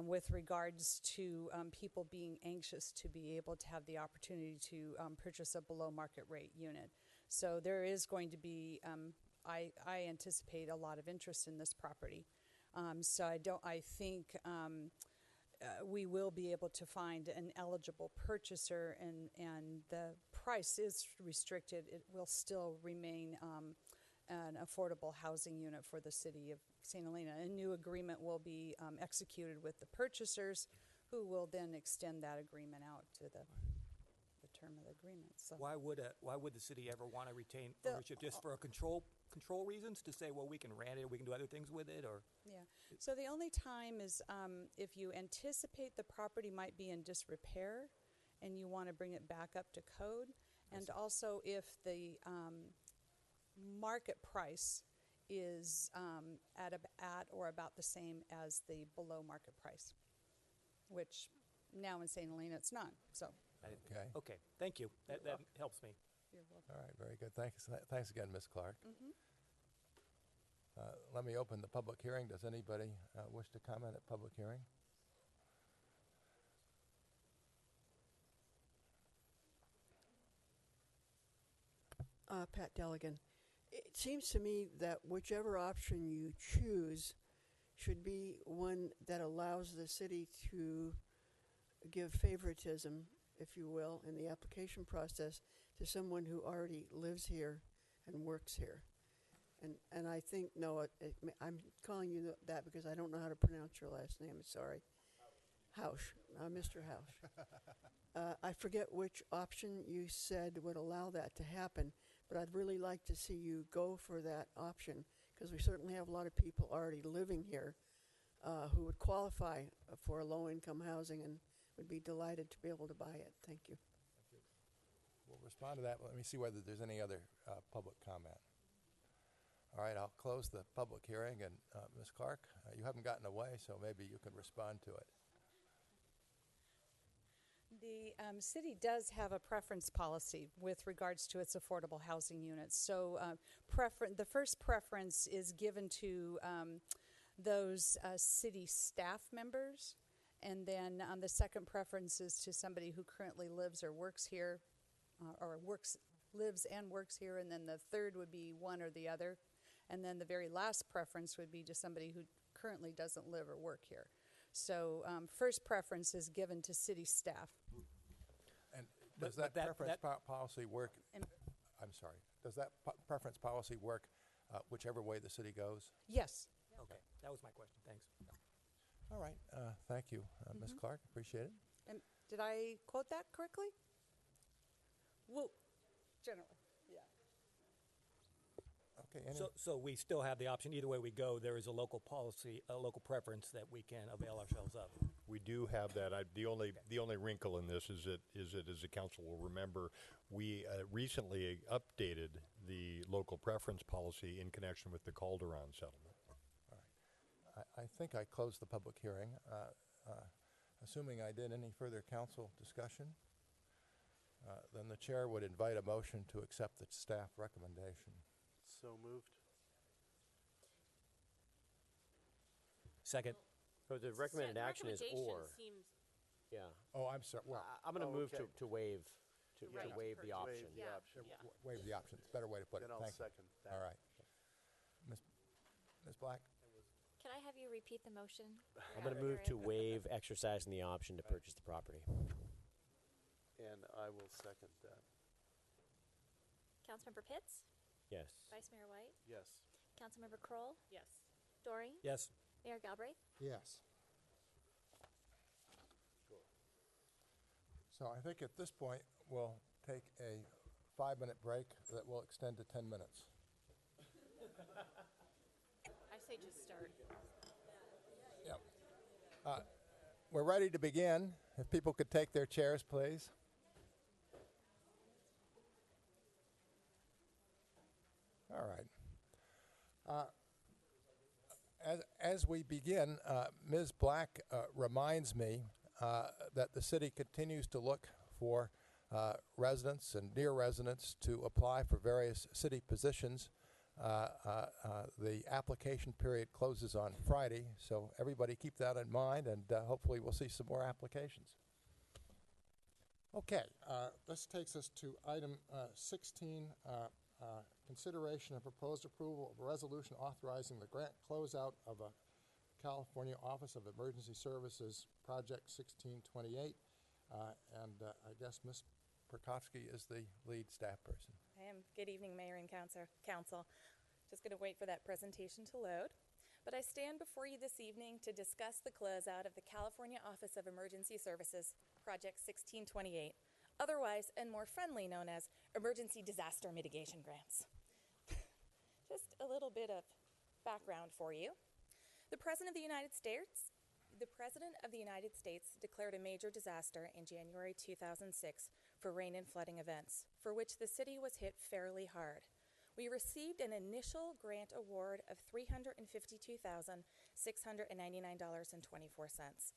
Speaker 7: with regards to people being anxious to be able to have the opportunity to purchase a below market rate unit. So there is going to be, I anticipate a lot of interest in this property. So I think we will be able to find an eligible purchaser, and the price is restricted. It will still remain an affordable housing unit for the city of St. Helena. A new agreement will be executed with the purchasers, who will then extend that agreement out to the term of the agreement. So
Speaker 12: Why would the city ever want to retain
Speaker 7: The-
Speaker 12: ownership, just for a control reasons, to say, well, we can rent it, we can do other things with it, or?
Speaker 7: Yeah. So the only time is if you anticipate the property might be in disrepair and you want to bring it back up to code, and also if the market price is at or about the same as the below market price, which now in St. Helena it's not. So.
Speaker 1: Okay.
Speaker 12: Okay, thank you. That helps me.
Speaker 7: You're welcome.
Speaker 1: All right, very good. Thanks again, Ms. Clark.
Speaker 7: Mm-hmm.
Speaker 1: Let me open the public hearing. Does anybody wish to comment at public hearing?
Speaker 23: Pat Deligan. It seems to me that whichever option you choose should be one that allows the city to give favoritism, if you will, in the application process to someone who already lives here and works here. And I think, no, I'm calling you that because I don't know how to pronounce your last name. Sorry. Hausch, Mr. Hausch. I forget which option you said would allow that to happen, but I'd really like to see you go for that option, because we certainly have a lot of people already living here who would qualify for low-income housing and would be delighted to be able to buy it. Thank you.
Speaker 1: We'll respond to that. Let me see whether there's any other public comment. All right, I'll close the public hearing, and Ms. Clark, you haven't gotten away, so maybe you can respond to it.
Speaker 7: The city does have a preference policy with regards to its affordable housing units. So the first preference is given to those city staff members, and then the second preference is to somebody who currently lives or works here, lives and works here, and then the third would be one or the other. And then the very last preference would be to somebody who currently doesn't live or work here. So first preference is given to city staff.
Speaker 1: And does that preference policy work? I'm sorry. Does that preference policy work whichever way the city goes?
Speaker 7: Yes.
Speaker 12: Okay, that was my question. Thanks.
Speaker 1: All right. Thank you, Ms. Clark. Appreciate it.
Speaker 7: And did I quote that correctly? Well, generally, yeah.
Speaker 1: Okay.
Speaker 12: So we still have the option, either way we go, there is a local policy, a local preference that we can avail ourselves of.
Speaker 22: We do have that. The only wrinkle in this is that as the council will remember, we recently updated the local preference policy in connection with the Calderon settlement.
Speaker 1: All right. I think I closed the public hearing. Assuming I did, any further council discussion? Then the chair would invite a motion to accept the staff recommendation.
Speaker 21: So moved.
Speaker 12: Second.
Speaker 13: So the recommended action is or.
Speaker 4: Seems
Speaker 13: Yeah.
Speaker 1: Oh, I'm sorry. Well,
Speaker 13: I'm going to move
Speaker 21: okay.
Speaker 13: to waive to
Speaker 4: Right.
Speaker 13: waive the option.
Speaker 21: Waive the
Speaker 4: Yeah.
Speaker 21: option.
Speaker 4: Yeah.
Speaker 1: waive the option. It's a better way to put
Speaker 21: Then
Speaker 1: it.
Speaker 21: I'll
Speaker 1: Thank you.
Speaker 21: second that.
Speaker 1: All right. Ms. Black?
Speaker 2: Can I have you repeat the motion?
Speaker 13: I'm going to move to waive exercising the option to purchase the property.
Speaker 21: And I will second that.
Speaker 2: Councilmember Pitts?
Speaker 13: Yes.
Speaker 2: Vice Mayor White?
Speaker 21: Yes.
Speaker 2: Councilmember Kroll?
Speaker 4: yes.
Speaker 2: Doring?
Speaker 12: Yes.
Speaker 2: Mayor Galbraith?
Speaker 1: Yes. So I think at this point, we'll take a 5-minute break that will extend to 10 minutes.
Speaker 4: I say just start.
Speaker 1: Yep. We're ready to begin. If people could take their chairs, please. All right. As we begin, Ms. Black reminds me that the city continues to look for residents and near residents to apply for various city positions The application period closes on Friday, so everybody keep that in mind, and hopefully we'll see some more applications. Okay, this takes us to item 16, consideration and proposed approval of a resolution authorizing the grant closeout of a California Office of Emergency Services Project 1628. I guess Ms. Perkowski is the lead staff person.
Speaker 6: I am. Good evening, Mayor and Council. Just going to wait for that presentation to load. But I stand before you this evening to discuss the closeout of the California Office of Emergency Services Project 1628, otherwise and more friendly known as Emergency Disaster Mitigation Grants. Just a little bit of background for you. The President of the United States declared a major disaster in January 2006 for rain and flooding events, for which the city was hit fairly hard. We received an initial grant award of $352,699.24.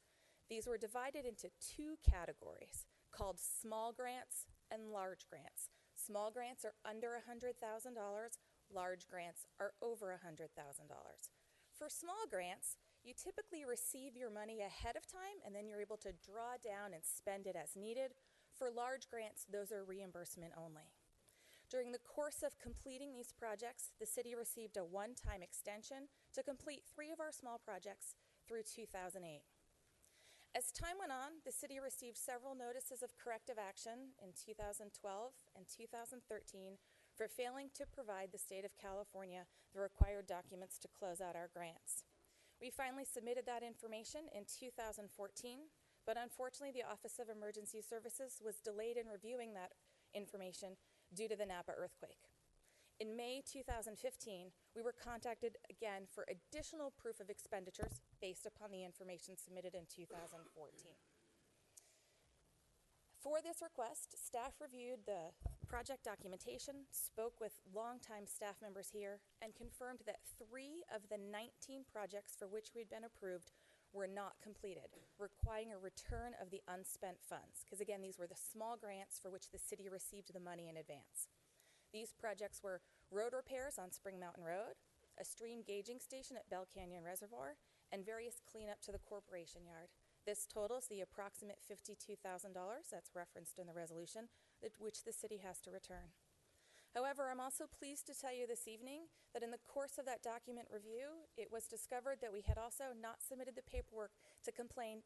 Speaker 6: These were divided into two categories called small grants and large grants. Small grants are under $100,000, large grants are over $100,000. For small grants, you typically receive your money ahead of time and then you're able to draw down and spend it as needed. For large grants, those are reimbursement only. During the course of completing these projects, the city received a one-time extension to complete 3 of our small projects through 2008. As time went on, the city received several notices of corrective action in 2012 and 2013 for failing to provide the state of California the required documents to close out our grants. We finally submitted that information in 2014, but unfortunately the Office of Emergency Services was delayed in reviewing that information due to the Napa earthquake. In May 2015, we were contacted again for additional proof of expenditures based upon the information submitted in 2014. For this request, staff reviewed the project documentation, spoke with longtime staff members here, and confirmed that 3 of the 19 projects for which we'd been approved were not completed, requiring a return of the unspent funds, because again, these were the small grants for which the city received the money in advance. These projects were road repairs on Spring Mountain Road, a stream gauging station at Bell Canyon Reservoir, and various cleanup to the corporation yard. This totals the approximate $52,000 that's referenced in the resolution, which the city has to return. However, I'm also pleased to tell you this evening that in the course of that document review, it was discovered that we had also not submitted the paperwork to claim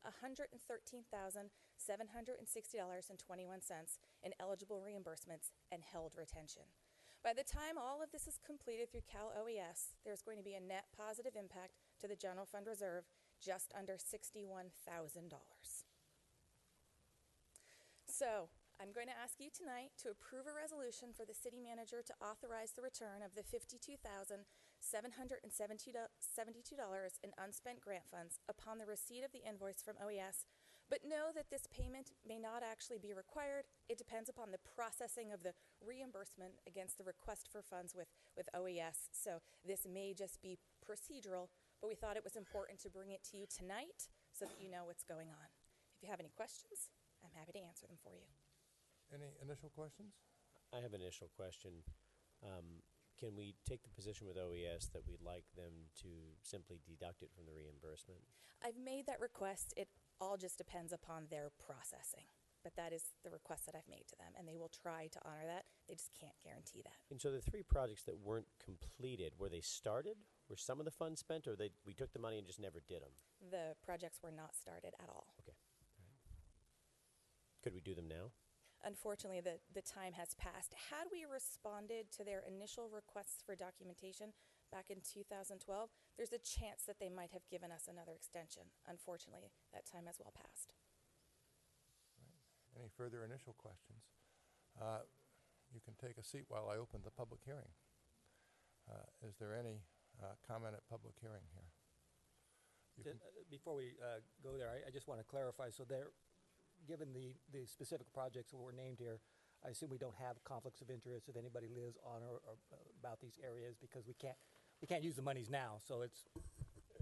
Speaker 6: $113,760.21 in eligible reimbursements and held retention. By the time all of this is completed through Cal OES, there's going to be a net positive impact to the general fund reserve just under $61,000. So, I'm going to ask you tonight to approve a resolution for the city manager to authorize the return of the $52,772 in unspent grant funds upon the receipt of the invoice from OES, but know that this payment may not actually be required. It depends upon the processing of the reimbursement against the request for funds with OES. So this may just be procedural, but we thought it was important to bring it to you tonight so that you know what's going on. If you have any questions, I'm happy to answer them for you.
Speaker 1: Any initial questions?
Speaker 13: I have an initial question. Can we take the position with OES that we'd like them to simply deduct it from the reimbursement?
Speaker 6: I've made that request. It all just depends upon their processing. But that is the request that I've made to them, and they will try to honor that. They just can't guarantee that.
Speaker 13: And so the 3 projects that weren't completed, were they started? Were some of the funds spent, or we took the money and just never did them?
Speaker 6: The projects were not started at all.
Speaker 13: Okay. All right. Could we do them now?
Speaker 6: Unfortunately, the time has passed. Had we responded to their initial requests for documentation back in 2012, there's a chance that they might have given us another extension. Unfortunately, that time has well passed.
Speaker 1: Any further initial questions? You can take a seat while I open the public hearing. Is there any comment at public hearing here?
Speaker 12: Before we go there, I just want to clarify. So given the specific projects that were named here, I assume we don't have conflicts of interest if anybody lives on or about these areas, because we can't use the monies now. So it's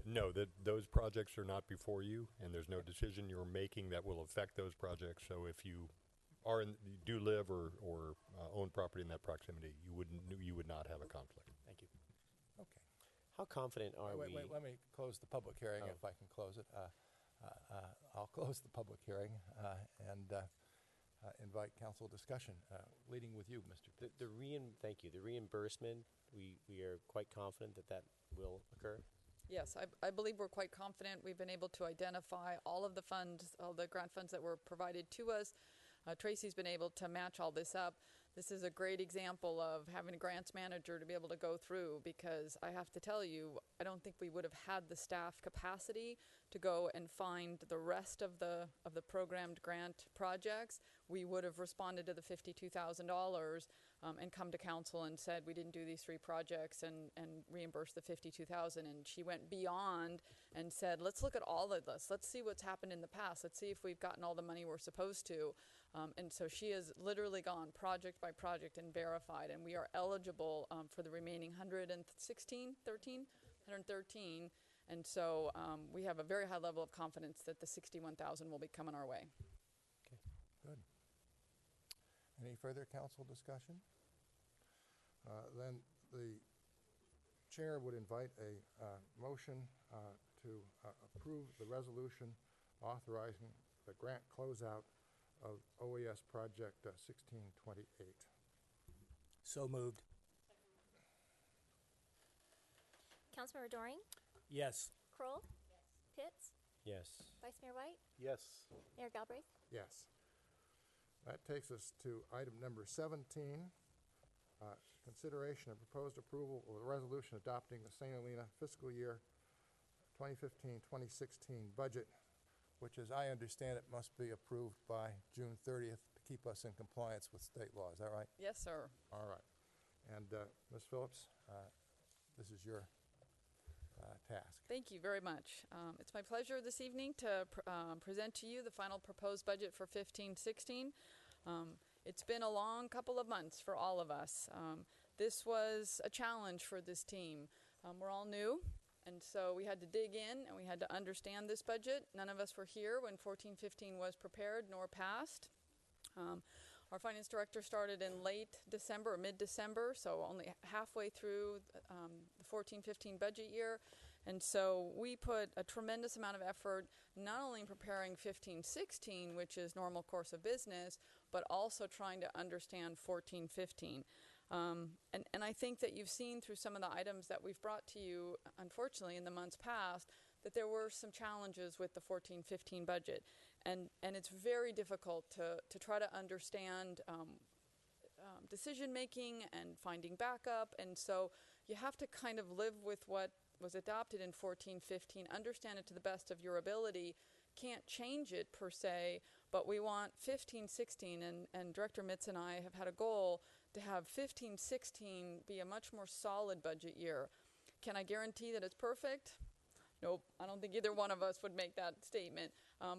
Speaker 22: no, those projects are not before you, and there's no decision you're making that will affect those projects. So if you do live or own property in that proximity, you would not have a conflict.
Speaker 13: Thank you.
Speaker 1: Okay.
Speaker 13: How confident are
Speaker 1: Wait,
Speaker 13: we?
Speaker 1: wait, let me close the public hearing if I can close it. I'll close the public hearing and invite council discussion, leading with you, Mr. Pitts.
Speaker 13: Thank you. The reimbursement, we are quite confident that will occur.
Speaker 10: Yes, I believe we're quite confident. We've been able to identify all of the funds, all the grant funds that were provided to us. Tracy's been able to match all this up. This is a great example of having a grants manager to be able to go through, because I have to tell you, I don't think we would have had the staff capacity to go and find the rest of the programmed grant projects. We would have responded to the $52,000 and come to council and said we didn't do these 3 projects and reimburse the $52,000. And she went beyond and said, let's look at all of this. Let's see what's happened in the past. Let's see if we've gotten all the money we're supposed to. And so she has literally gone project by project and verified, and we are eligible for the remaining 113. And so we have a very high level of confidence that the $61,000 will be coming our way.
Speaker 1: Okay, good. Any further council discussion? Then the chair would invite a motion to approve the resolution authorizing the grant closeout of OES Project 1628.
Speaker 12: So moved.
Speaker 2: Councilmember Doring?
Speaker 12: Yes.
Speaker 2: Kroll? Pitts?
Speaker 13: Yes.
Speaker 2: Vice Mayor White?
Speaker 21: Yes.
Speaker 2: Mayor Galbraith?
Speaker 1: Yes. That takes us to item number 17, consideration of proposed approval of a resolution adopting the St. Helena fiscal year 2015-2016 budget, which, as I understand it, must be approved by June 30th to keep us in compliance with state law. Is that right?
Speaker 10: Yes, sir.
Speaker 1: All right. And Ms. Phillips, this is your task.
Speaker 10: Thank you very much. It's my pleasure this evening to present to you the final proposed budget for 15-16. It's been a long couple of months for all of us. This was a challenge for this team. We're all new, and so we had to dig in and we had to understand this budget. None of us were here when 14-15 was prepared nor passed. Our finance director started in late December or mid-December, so only halfway through the 14-15 budget year. And so we put a tremendous amount of effort, not only in preparing 15-16, which is normal course of business, but also trying to understand 14-15. And I think that you've seen through some of the items that we've brought to you, unfortunately, in the months past, that there were some challenges with the 14-15 budget. And it's very difficult to try to understand decision-making and finding backup. And so you have to kind of live with what was adopted in 14-15, understand it to the best of your ability, can't change it per se, but we want 15-16, and Director Mitz and I have had a goal to have 15-16 be a much more solid budget year. Can I guarantee that it's perfect? Nope, I don't think either one of us would make that statement.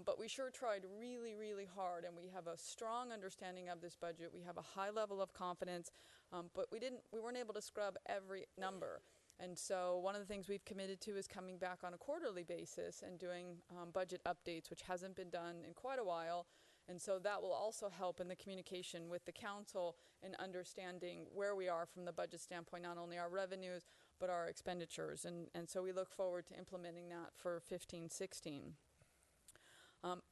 Speaker 10: But we sure tried really, really hard, and we have a strong understanding of this budget. We have a high level of confidence, but we weren't able to scrub every number. And so one of the things we've committed to is coming back on a quarterly basis and doing budget updates, which hasn't been done in quite a while. And so that will also help in the communication with the council in understanding where we are from the budget standpoint, not only our revenues, but our expenditures. And so we look forward to implementing that for 15-16.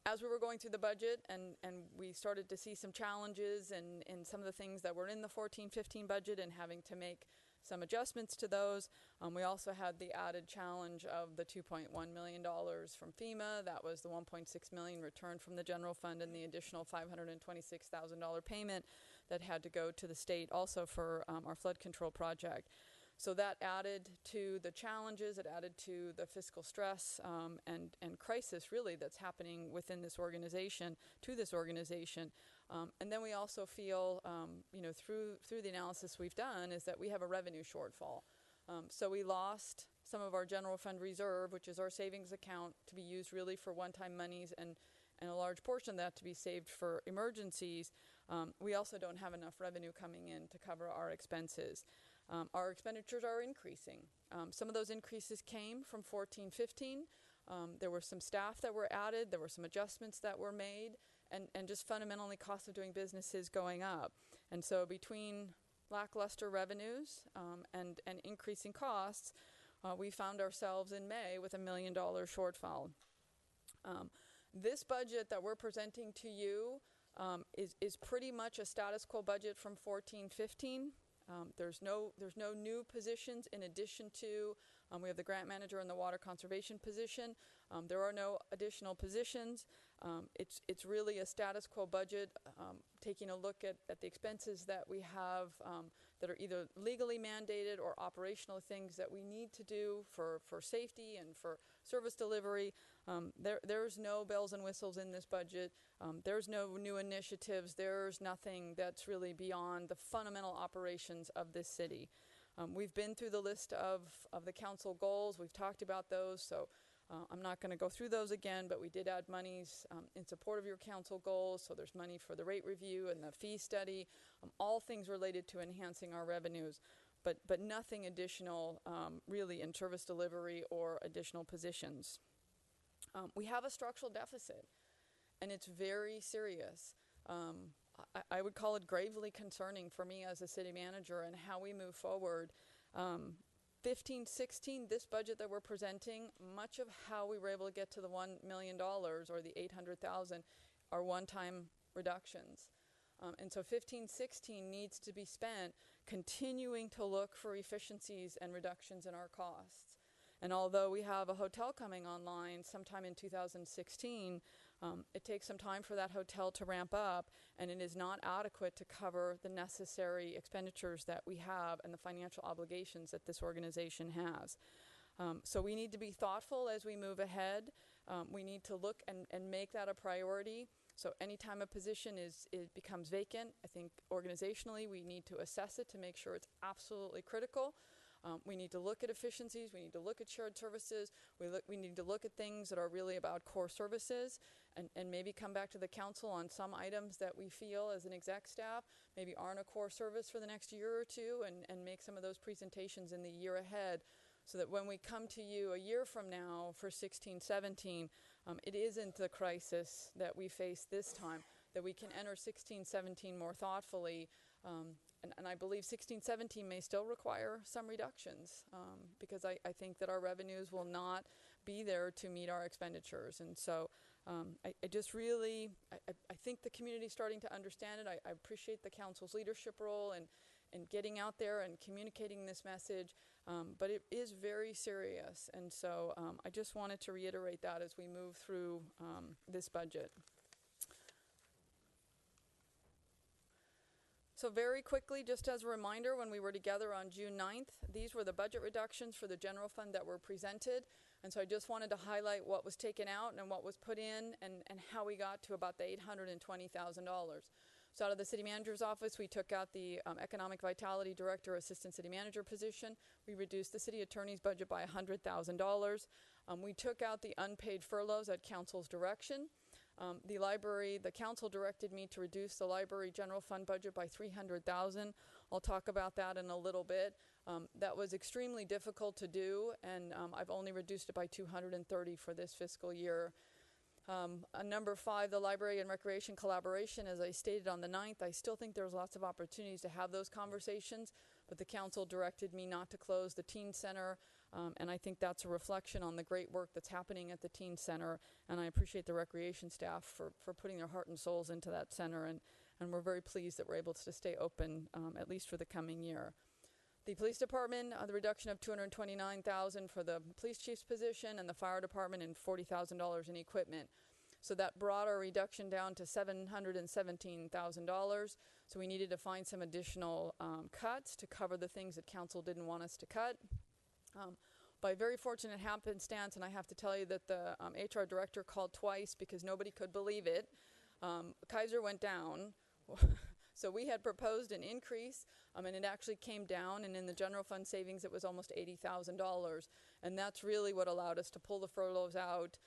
Speaker 10: As we were going through the budget and we started to see some challenges in some of the things that were in the 14-15 budget and having to make some adjustments to those. We also had the added challenge of the $2.1 million from FEMA. That was the $1.6 million returned from the general fund and the additional $526,000 payment that had to go to the state also for our flood control project. So that added to the challenges, it added to the fiscal stress and crisis really that's happening within this organization, to this organization. And then we also feel, through the analysis we've done, is that we have a revenue shortfall. So we lost some of our general fund reserve, which is our savings account, to be used really for one-time monies and a large portion of that to be saved for emergencies. We also don't have enough revenue coming in to cover our expenses. Our expenditures are increasing. Some of those increases came from 14-15. There were some staff that were added. There were some adjustments that were made. and just fundamentally cost of doing business is going up. And so between lackluster revenues and increasing costs, we found ourselves in May with $1 million shortfall. This budget that we're presenting to you is pretty much a status quo budget from 14-15. There's no new positions in addition to, we have the grant manager and the water conservation position. There are no additional positions. It's really a status quo budget, taking a look at the expenses that we have that are either legally mandated or operational things that we need to do for safety and for service delivery. There's no bells and whistles in this budget. There's no new initiatives. There's nothing that's really beyond the fundamental operations of this city. We've been through the list of the council goals. We've talked about those, so I'm not going to go through those again, but we did add monies in support of your council goals. So there's money for the rate review and the fee study, all things related to enhancing our revenues, but nothing additional really in service delivery or additional positions. We have a structural deficit, and it's very serious. I would call it gravely concerning for me as a city manager and how we move forward. 15-16, this budget that we're presenting, much of how we were able to get to the $1 million or the $800,000 are one-time reductions. And so 15-16 needs to be spent continuing to look for efficiencies and reductions in our costs. And although we have a hotel coming online sometime in 2016, it takes some time for that hotel to ramp up, and it is not adequate to cover the necessary expenditures that we have and the financial obligations that this organization has. So we need to be thoughtful as we move ahead. We need to look and make that a priority. So anytime a position becomes vacant, I think organizationally we need to assess it to make sure it's absolutely critical. We need to look at efficiencies. We need to look at shared services. We need to look at things that are really about core services and maybe come back to the council on some items that we feel as an exec staff maybe aren't a core service for the next year or two and make some of those presentations in the year ahead so that when we come to you a year from now for 16-17, it isn't the crisis that we face this time, that we can enter 16-17 more thoughtfully. And I believe 16-17 may still require some reductions because I think that our revenues will not be there to meet our expenditures. And so I just really, I think the community's starting to understand it. I appreciate the council's leadership role and getting out there and communicating this message, but it is very serious. And so I just wanted to reiterate that as we move through this budget. So very quickly, just as a reminder, when we were together on June 9th, these were the budget reductions for the general fund that were presented. And so I just wanted to highlight what was taken out and what was put in and how we got to about the $820,000. So out of the city manager's office, we took out the economic vitality director, assistant city manager position. We reduced the city attorney's budget by $100,000. We took out the unpaid furloughs at council's direction. The council directed me to reduce the library general fund budget by $300,000. I'll talk about that in a little bit. That was extremely difficult to do, and I've only reduced it by $230,000 for this fiscal year. Number 5, the library and recreation collaboration, as I stated on the 9th, I still think there's lots of opportunities to have those conversations, but the council directed me not to close the teen center. And I think that's a reflection on the great work that's happening at the teen center. And I appreciate the recreation staff for putting their heart and souls into that center. And we're very pleased that we're able to stay open, at least for the coming year. The police department, the reduction of $229,000 for the police chief's position, and the fire department, and $40,000 in equipment. So that brought our reduction down to $717,000. So we needed to find some additional cuts to cover the things that council didn't want us to cut. By very fortunate happenstance, and I have to tell you that the HR director called twice because nobody could believe it, Kaiser went down. So we had proposed an increase, and it actually came down, and in the general fund savings it was almost $80,000. And that's really what allowed us to pull the furloughs out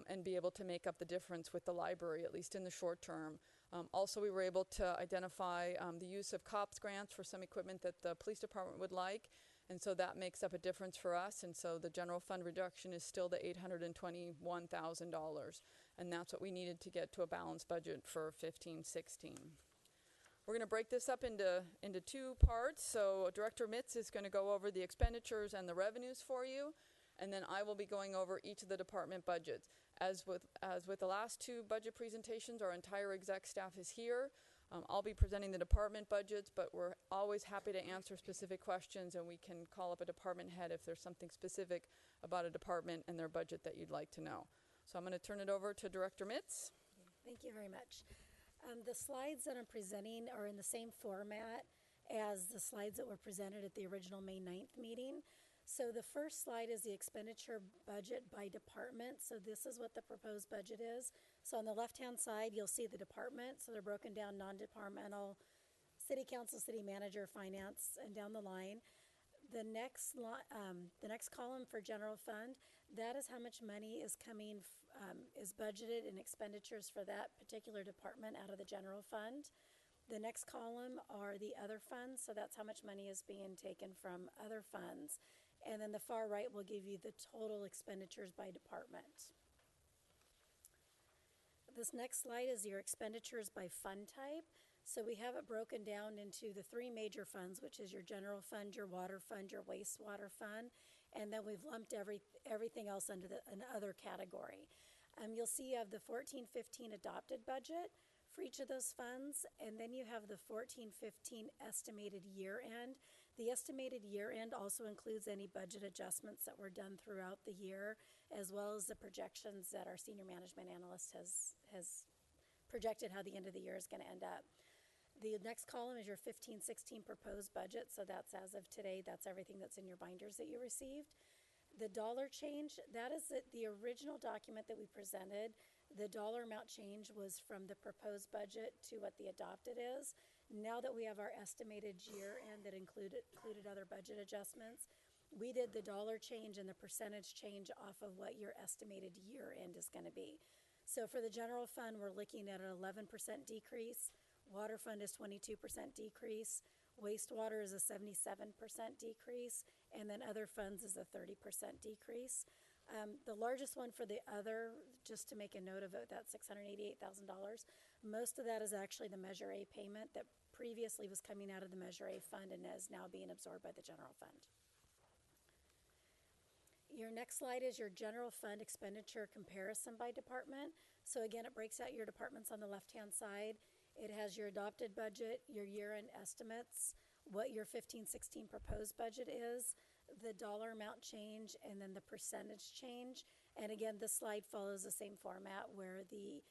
Speaker 10: and be able to make up the difference with the library, at least in the short term. Also, we were able to identify the use of COPS grants for some equipment that the police department would like, And so that makes up a difference for us. And so the general fund reduction is still the $821,000. And that's what we needed to get to a balanced budget for 15-16. We're going to break this up into two parts. So Director Mitz is going to go over the expenditures and the revenues for you. And then I will be going over each of the department budgets. As with the last two budget presentations, our entire exec staff is here. I'll be presenting the department budgets, but we're always happy to answer specific questions, and we can call up a department head if there's something specific about a department and their budget that you'd like to know. So I'm going to turn it over to Director Mitz.
Speaker 11: Thank you very much. The slides that I'm presenting are in the same format as the slides that were presented at the original May 9th meeting. So the first slide is the expenditure budget by department. So this is what the proposed budget is. So on the left-hand side, you'll see the department. So they're broken down non-departmental, city council, city manager, finance, and down the line. The next column for general fund, that is how much money is coming, is budgeted in expenditures for that particular department out of the general fund. The next column are the other funds. So that's how much money is being taken from other funds. And then the far right will give you the total expenditures by department. This next slide is your expenditures by fund type. So we have it broken down into the three major funds, which is your general fund, your water fund, your wastewater fund, and then we've lumped everything else under another category. You'll see you have the 14-15 adopted budget for each of those funds, and then you have the 14-15 estimated year end. The estimated year end also includes any budget adjustments that were done throughout the year, as well as the projections that our senior management analyst has projected how the end of the year is going to end up. The next column is your 15-16 proposed budget, so that's as of today. That's everything that's in your binders that you received. The dollar change, that is the original document that we presented. The dollar amount change was from the proposed budget to what the adopted is. Now that we have our estimated year end that included other budget adjustments, we did the dollar change and the percentage change off of what your estimated year end is going to be. So for the general fund, we're looking at an 11% decrease. Water fund is 22% decrease. Wastewater is a 77% decrease. And then other funds is a 30% decrease. The largest one for the other, just to make a note of it, that's $688,000. Most of that is actually the Measure A payment that previously was coming out of the Measure A fund and is now being absorbed by the general fund. Your next slide is your general fund expenditure comparison by department. So again, it breaks out your departments on the left-hand side. It has your adopted budget, your year-end estimates, what your 15-16 proposed budget is, the dollar amount change, and then the percentage change. And again, this slide follows the same format where the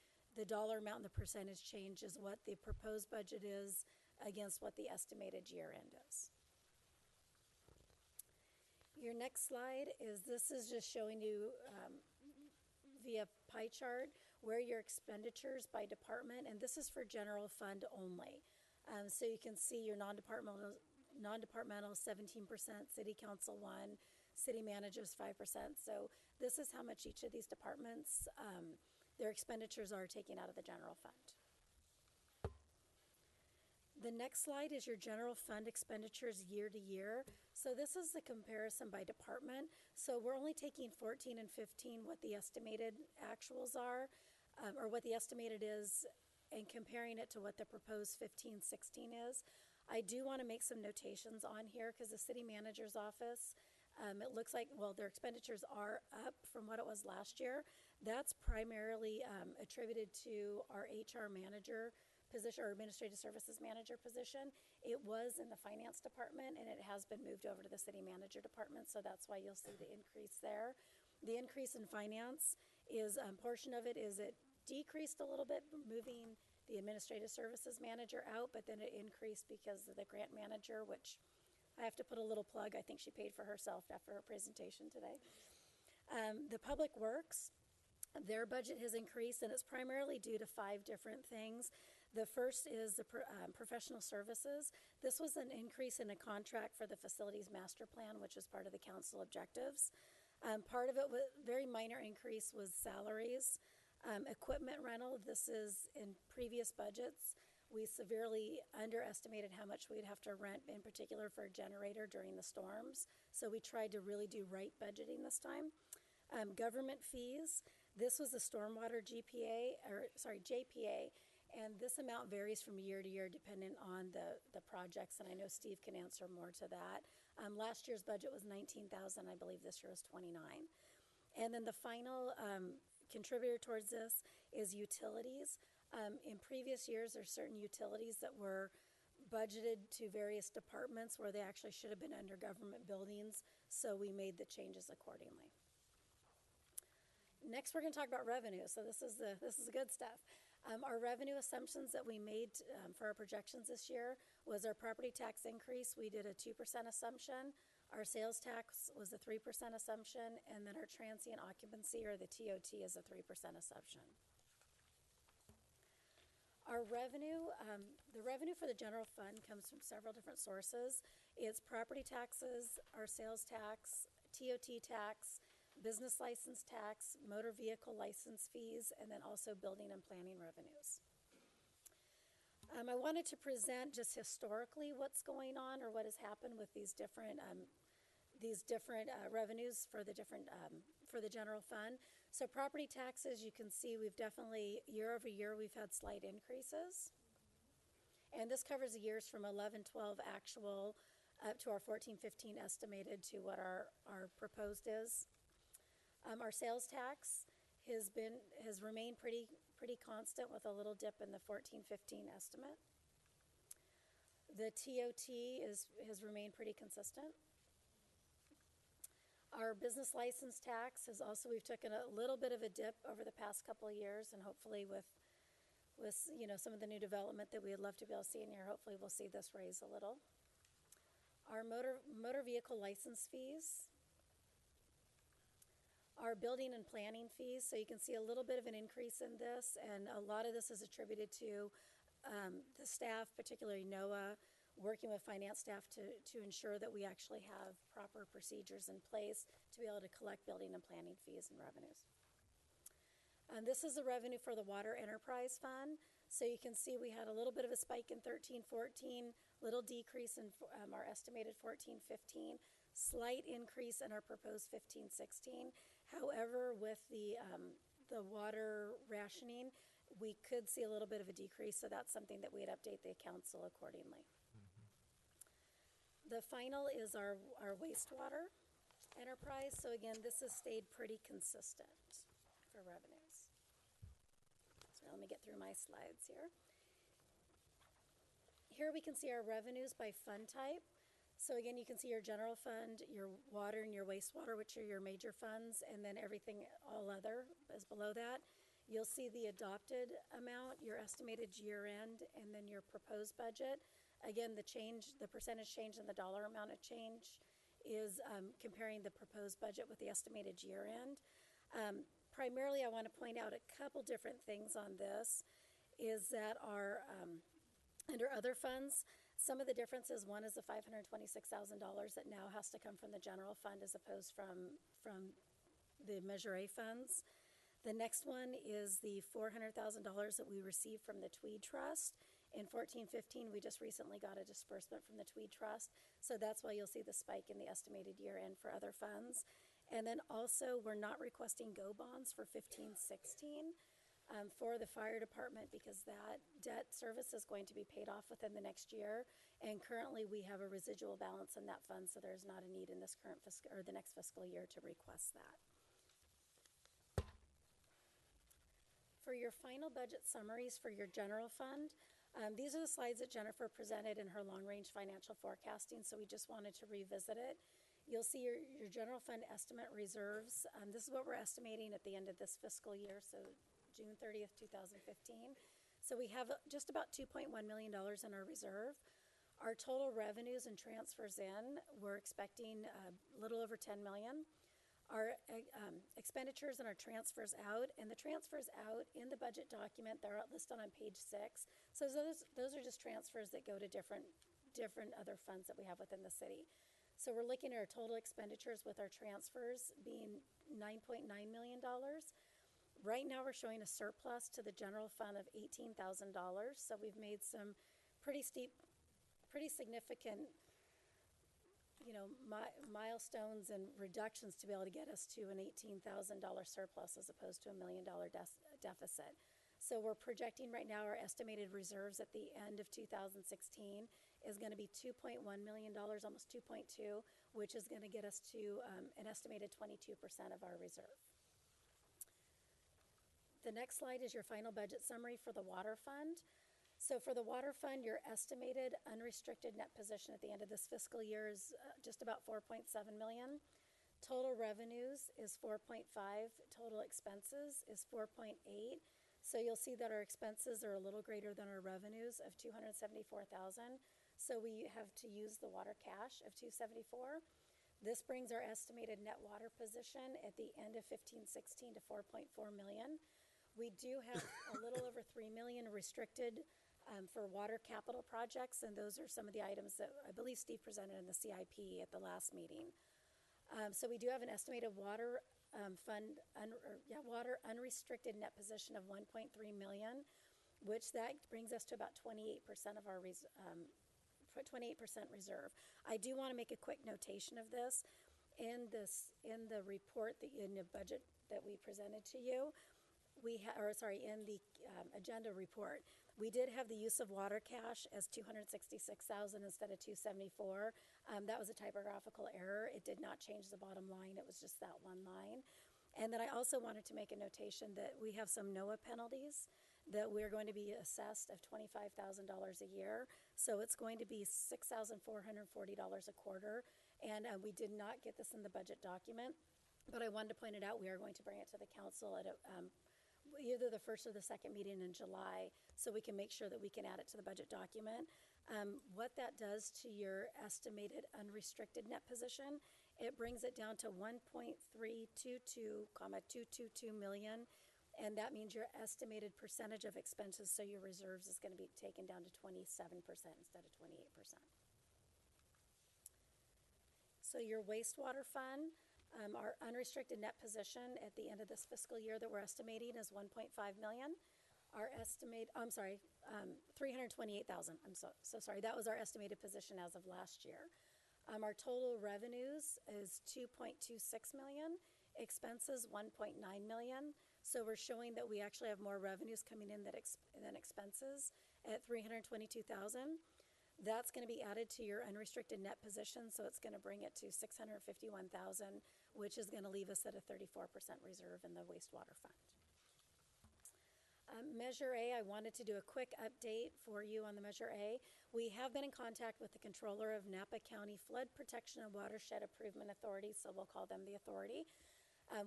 Speaker 11: dollar amount and the percentage change is what the proposed budget is against what the estimated year end is. Your next slide is, this is just showing you via pie chart where your expenditures by department, and this is for general fund only. So you can see your non-departmental 17%, city council 1%, city managers 5%. So this is how much each of these departments, their expenditures are taken out of the general fund. The next slide is your general fund expenditures year to year. So this is the comparison by department. So we're only taking 14 and 15, what the estimated actuals are, or what the estimated is, and comparing it to what the proposed 15-16 is. I do want to make some notations on here because the city manager's office, it looks like, well, their expenditures are up from what it was last year. That's primarily attributed to our HR manager position or administrative services manager position. It was in the finance department and it has been moved over to the city manager department, so that's why you'll see the increase there. The increase in finance is, portion of it is it decreased a little bit, moving the administrative services manager out, but then it increased because of the grant manager, which I have to put a little plug. I think she paid for herself after her presentation today. The public works, their budget has increased, and it's primarily due to 5 different things. The first is the professional services. This was an increase in a contract for the facilities master plan, which was part of the council objectives. Part of it, very minor increase, was salaries. Equipment rental, this is in previous budgets. we severely underestimated how much we'd have to rent, in particular for a generator during the storms. So we tried to really do right budgeting this time. Government fees, this was the stormwater JPA, and this amount varies from year to year depending on the projects, and I know Steve can answer more to that. Last year's budget was $19,000, I believe this year was $29,000. And then the final contributor towards this is utilities. In previous years, there's certain utilities that were budgeted to various departments where they actually should have been under government buildings, so we made the changes accordingly. Next, we're going to talk about revenue. So this is the good stuff. Our revenue assumptions that we made for our projections this year was our property tax increase. We did a 2% assumption. Our sales tax was a 3% assumption, and then our transient occupancy, or the TOT, is a 3% assumption. Our revenue, the revenue for the general fund comes from several different sources. It's property taxes, our sales tax, TOT tax, business license tax, motor vehicle license fees, and then also building and planning revenues. I wanted to present just historically what's going on or what has happened with these different revenues for the general fund. So property taxes, you can see we've definitely, year over year, we've had slight increases. And this covers the years from 11-12 actual up to our 14-15 estimated to what our proposed is. Our sales tax has remained pretty constant with a little dip in the 14-15 estimate. The TOT has remained pretty consistent. Our business license tax has also, we've taken a little bit of a dip over the past couple of years, and hopefully with some of the new development that we would love to be able to see in here, hopefully we'll see this raise a little. Our motor vehicle license fees, our building and planning fees, so you can see a little bit of an increase in this, and a lot of this is attributed to the staff, particularly NOAA, working with finance staff to ensure that we actually have proper procedures in place to be able to collect building and planning fees and revenues. This is the revenue for the Water Enterprise Fund. So you can see we had a little bit of a spike in 13-14, little decrease in our estimated 14-15, slight increase in our proposed 15-16. However, with the water rationing, we could see a little bit of a decrease, so that's something that we'd update the council accordingly. The final is our wastewater enterprise. So again, this has stayed pretty consistent for revenues. So let me get through my slides here. Here we can see our revenues by fund type. So again, you can see your general fund, your water and your wastewater, which are your major funds, and then everything, all other, is below that. You'll see the adopted amount, your estimated year end, and then your proposed budget. Again, the percentage change and the dollar amount of change is comparing the proposed budget with the estimated year end. Primarily, I want to point out a couple different things on this, is that our, under other funds, some of the differences, one is the $526,000 that now has to come from the general fund as opposed from the Measure A funds. The next one is the $400,000 that we received from the Tweed Trust. In 14-15, we just recently got a disbursement from the Tweed Trust, so that's why you'll see the spike in the estimated year end for other funds. And then also, we're not requesting GO bonds for 15-16 for the fire department because that debt service is going to be paid off within the next year. And currently, we have a residual balance in that fund, so there's not a need in this current fiscal or the next fiscal year to request that. For your final budget summaries for your general fund, these are the slides that Jennifer presented in her long-range financial forecasting, so we just wanted to revisit it. You'll see your general fund estimate reserves. This is what we're estimating at the end of this fiscal year, so June 30th, 2015. So we have just about $2.1 million in our reserve. Our total revenues and transfers in, we're expecting a little over $10 million. Our expenditures and our transfers out, and the transfers out in the budget document, they're listed on page 6. So those are just transfers that go to different other funds that we have within the city. So we're looking at our total expenditures with our transfers being $9.9 million, Right now, we're showing a surplus to the general fund of $18,000. So we've made some pretty significant, milestones and reductions to be able to get us to an $18,000 surplus as opposed to $1 million deficit. So we're projecting right now our estimated reserves at the end of 2016 is going to be $2.1 million, almost 2.2, which is going to get us to an estimated 22% of our reserve. The next slide is your final budget summary for the water fund. So for the water fund, your estimated unrestricted net position at the end of this fiscal year is just about $4.7 million. Total revenues is 4.5. Total expenses is 4.8. So you'll see that our expenses are a little greater than our revenues of $274,000. So we have to use the water cash of $274,000. This brings our estimated net water position at the end of 15-16 to $4.4 million. We do have a little over $3 million restricted for water capital projects, and those are some of the items that I believe Steve presented in the CIP at the last meeting. So we do have an estimated water water unrestricted net position of $1.3 million, which that brings us to about 28% of our 28% reserve. I do want to make a quick notation of this. In the report, in the budget that we presented to you, in the agenda report, we did have the use of water cash as $266,000 instead of $274,000. That was a typographical error. It did not change the bottom line. It was just that one line. And then I also wanted to make a notation that we have some NOAA penalties that we're going to be assessed of $25,000 a year. So it's going to be $6,440 a quarter. And we did not get this in the budget document, but I wanted to point it out. We are going to bring it to the council at either the first or the second meeting in July, so we can make sure that we can add it to the budget document. What that does to your estimated unrestricted net position, it brings it down to 1.322,222 million, and that means your estimated percentage of expenses, so your reserves is going to be taken down to 27% instead of 28%. So your wastewater fund, our unrestricted net position at the end of this fiscal year that we're estimating is $1.5 million. Our estimate, $328,000. I'm so sorry. That was our estimated position as of last year. Our total revenues is $2.26 million. Expenses, $1.9 million. So we're showing that we actually have more revenues coming in than expenses at $322,000. That's going to be added to your unrestricted net position, so it's going to bring it to $651,000, which is going to leave us at a 34% reserve in the wastewater fund. Measure A, I wanted to do a quick update for you on the Measure A. We have been in contact with the controller of Napa County Flood Protection and Watershed Improvement Authority, so we'll call them the authority.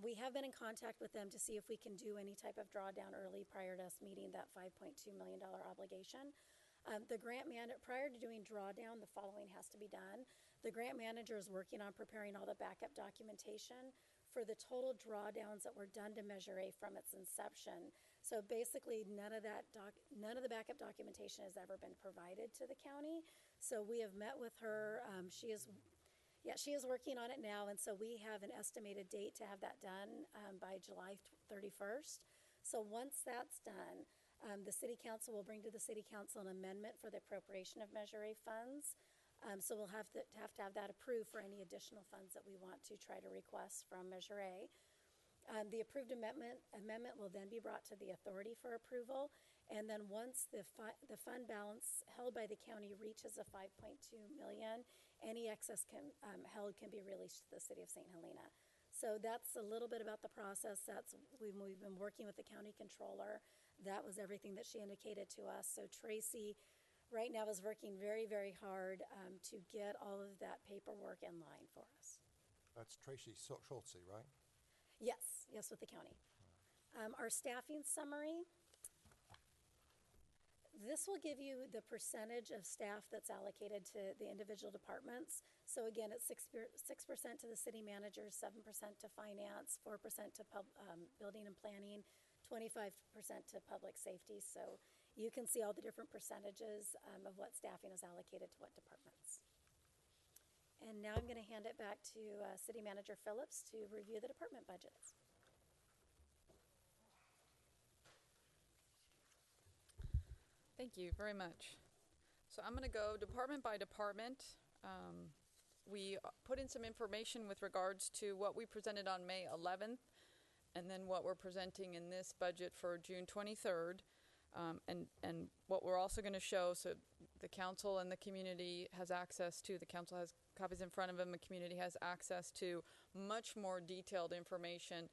Speaker 11: We have been in contact with them to see if we can do any type of drawdown early prior to us meeting that $5.2 million obligation. The grant prior to doing drawdown, the following has to be done. The grant manager is working on preparing all the backup documentation for the total drawdowns that were done to Measure A from its inception. So basically, none of the backup documentation has ever been provided to the county. So we have met with her. She is working on it now, and so we have an estimated date to have that done by July 31st. So once that's done, the City Council will bring to the City Council an amendment for the appropriation of Measure A funds. So we'll have to have that approved for any additional funds that we want to try to request from Measure A. The approved amendment will then be brought to the authority for approval. And then once the fund balance held by the county reaches a $5.2 million, any excess held can be released to the City of St. Helena. So that's a little bit about the process. We've been working with the county controller. That was everything that she indicated to us. So Tracy right now is working very, very hard to get all of that paperwork in line for us.
Speaker 1: That's Tracy Schultze, right?
Speaker 11: Yes, with the county. Our staffing summary. This will give you the percentage of staff that's allocated to the individual departments. So again, it's 6% to the city managers, 7% to finance, 4% to building and planning, 25% to public safety. So you can see all the different percentages of what staffing is allocated to what departments. And now I'm going to hand it back to City Manager Phillips to review the department budgets.
Speaker 10: Thank you very much. So I'm going to go department by department. We put in some information with regards to what we presented on May 11th and then what we're presenting in this budget for June 23rd. And what we're also going to show, so the council and the community has access to, the council has copies in front of them, the community has access to much more detailed information,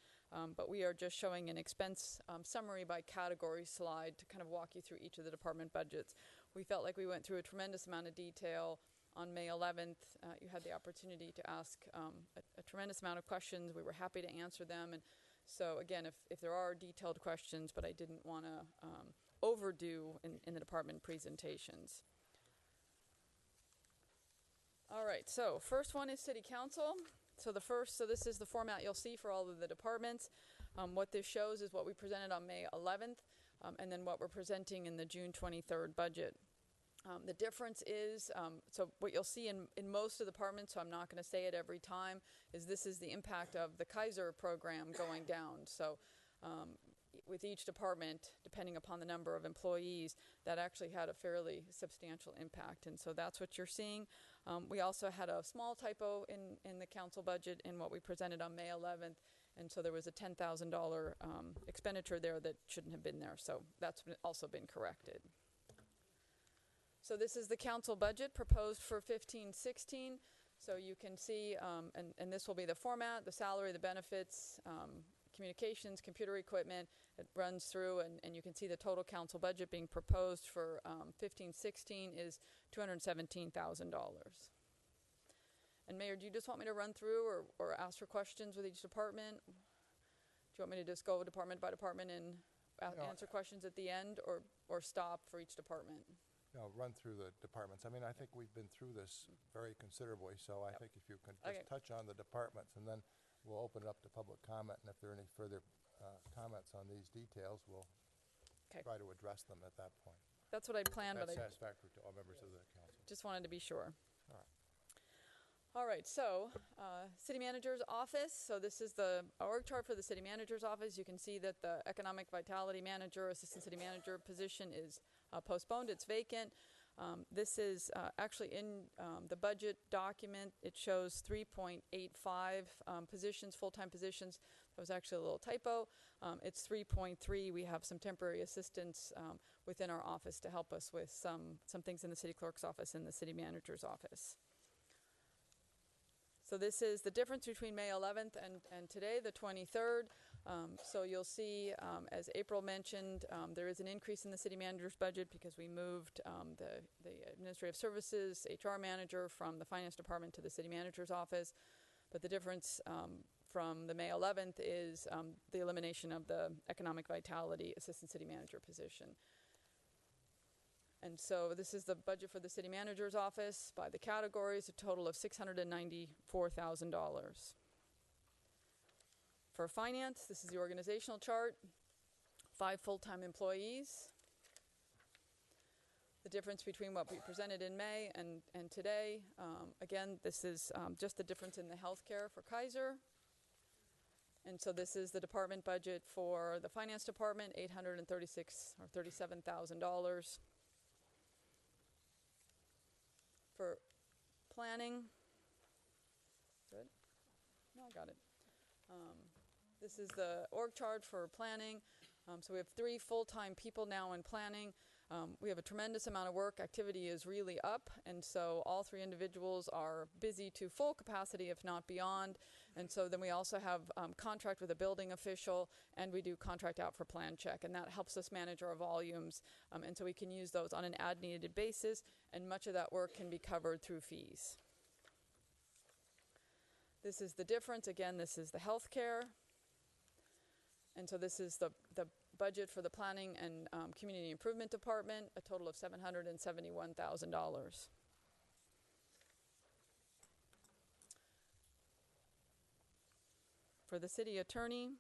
Speaker 10: but we are just showing an expense summary by category slide to kind of walk you through each of the department budgets. We felt like we went through a tremendous amount of detail on May 11th. You had the opportunity to ask a tremendous amount of questions. We were happy to answer them. And so again, if there are detailed questions, but I didn't want to overdo in the department presentations. All right, so first one is City Council. So this is the format you'll see for all of the departments. What this shows is what we presented on May 11th, and then what we're presenting in the June 23rd budget. The difference is, so what you'll see in most of the departments, so I'm not going to say it every time, is this is the impact of the Kaiser program going down. So with each department, depending upon the number of employees, that actually had a fairly substantial impact. And so that's what you're seeing. We also had a small typo in the council budget in what we presented on May 11th. And so there was a $10,000 expenditure there that shouldn't have been there. So that's also been corrected. So this is the council budget proposed for 15-16. So you can see, and this will be the format, the salary, the benefits, communications, computer equipment. It runs through, and you can see the total council budget being proposed for 15-16 is $217,000. And Mayor, do you just want me to run through or ask for questions with each department? Do you want me to just go department by department and answer questions at the end, or stop for each department?
Speaker 1: No, run through the departments. I mean, I think we've been through this very considerably, so I think if you can just touch on the departments, and then we'll open it up to public comment, and if there are any further comments on these details, we'll try to address them at that point.
Speaker 10: That's what I'd planned, but
Speaker 1: that's satisfactory to all members of the council.
Speaker 10: Just wanted to be sure.
Speaker 1: All right.
Speaker 10: All right, so City Manager's Office. So this is the org chart for the City Manager's Office. You can see that the Economic Vitality Manager, Assistant City Manager position is postponed. It's vacant. This is actually in the budget document. It shows 3.85 positions, full-time positions. That was actually a little typo. It's 3.3. We have some temporary assistants within our office to help us with some things in the City Clerk's office and the City Manager's office. So this is the difference between May 11th and today, the 23rd. So you'll see, as April mentioned, there is an increase in the city manager's budget because we moved the administrative services, HR manager from the finance department to the city manager's office. But the difference from the May 11th is the elimination of the economic vitality assistant city manager position. And so this is the budget for the city manager's office by the categories, a total of $694,000. For finance, this is the organizational chart, 5 full-time employees. The difference between what we presented in May and today, again, this is just the difference in the healthcare for Kaiser. And so this is the department budget for the finance department, $837,000. For planning, good? No, I got it. This is the org chart for planning. So we have 3 full-time people now in planning. We have a tremendous amount of work. Activity is really up, and so all 3 individuals are busy to full capacity, if not beyond. And so then we also have contract with a building official, and we do contract out for plan check, and that helps us manage our volumes. And so we can use those on an as-needed basis, and much of that work can be covered through fees. This is the difference. Again, this is the healthcare. And so this is the budget for the planning and community improvement department, a total of $771,000. For the city attorney,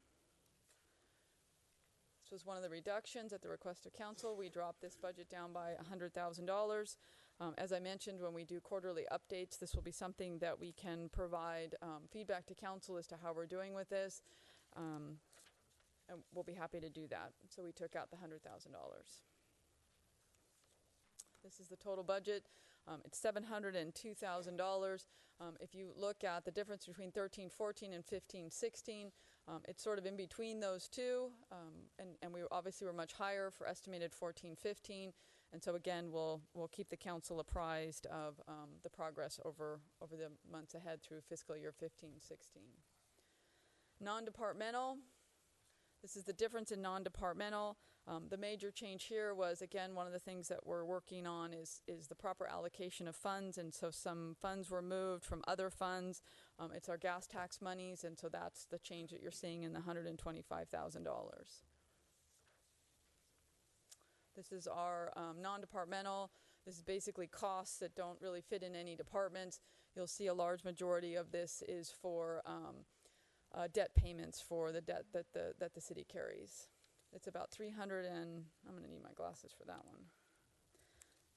Speaker 10: this was one of the reductions at the request of council. We dropped this budget down by $100,000. As I mentioned, when we do quarterly updates, this will be something that we can provide feedback to council as to how we're doing with this. And we'll be happy to do that. So we took out the $100,000. This is the total budget. It's $702,000. If you look at the difference between 13-14 and 15-16, it's sort of in between those two, and we obviously were much higher for estimated 14-15. And so again, we'll keep the council apprised of the progress over the months ahead through fiscal year 15-16. Non-departmental. This is the difference in non-departmental. The major change here was, again, one of the things that we're working on is the proper allocation of funds, and so some funds were moved from other funds. It's our gas tax monies, and so that's the change that you're seeing in the $125,000. This is our non-departmental. This is basically costs that don't really fit in any departments. You'll see a large majority of this is for debt payments for the debt that the city carries. It's about I'm going to need my glasses for that one.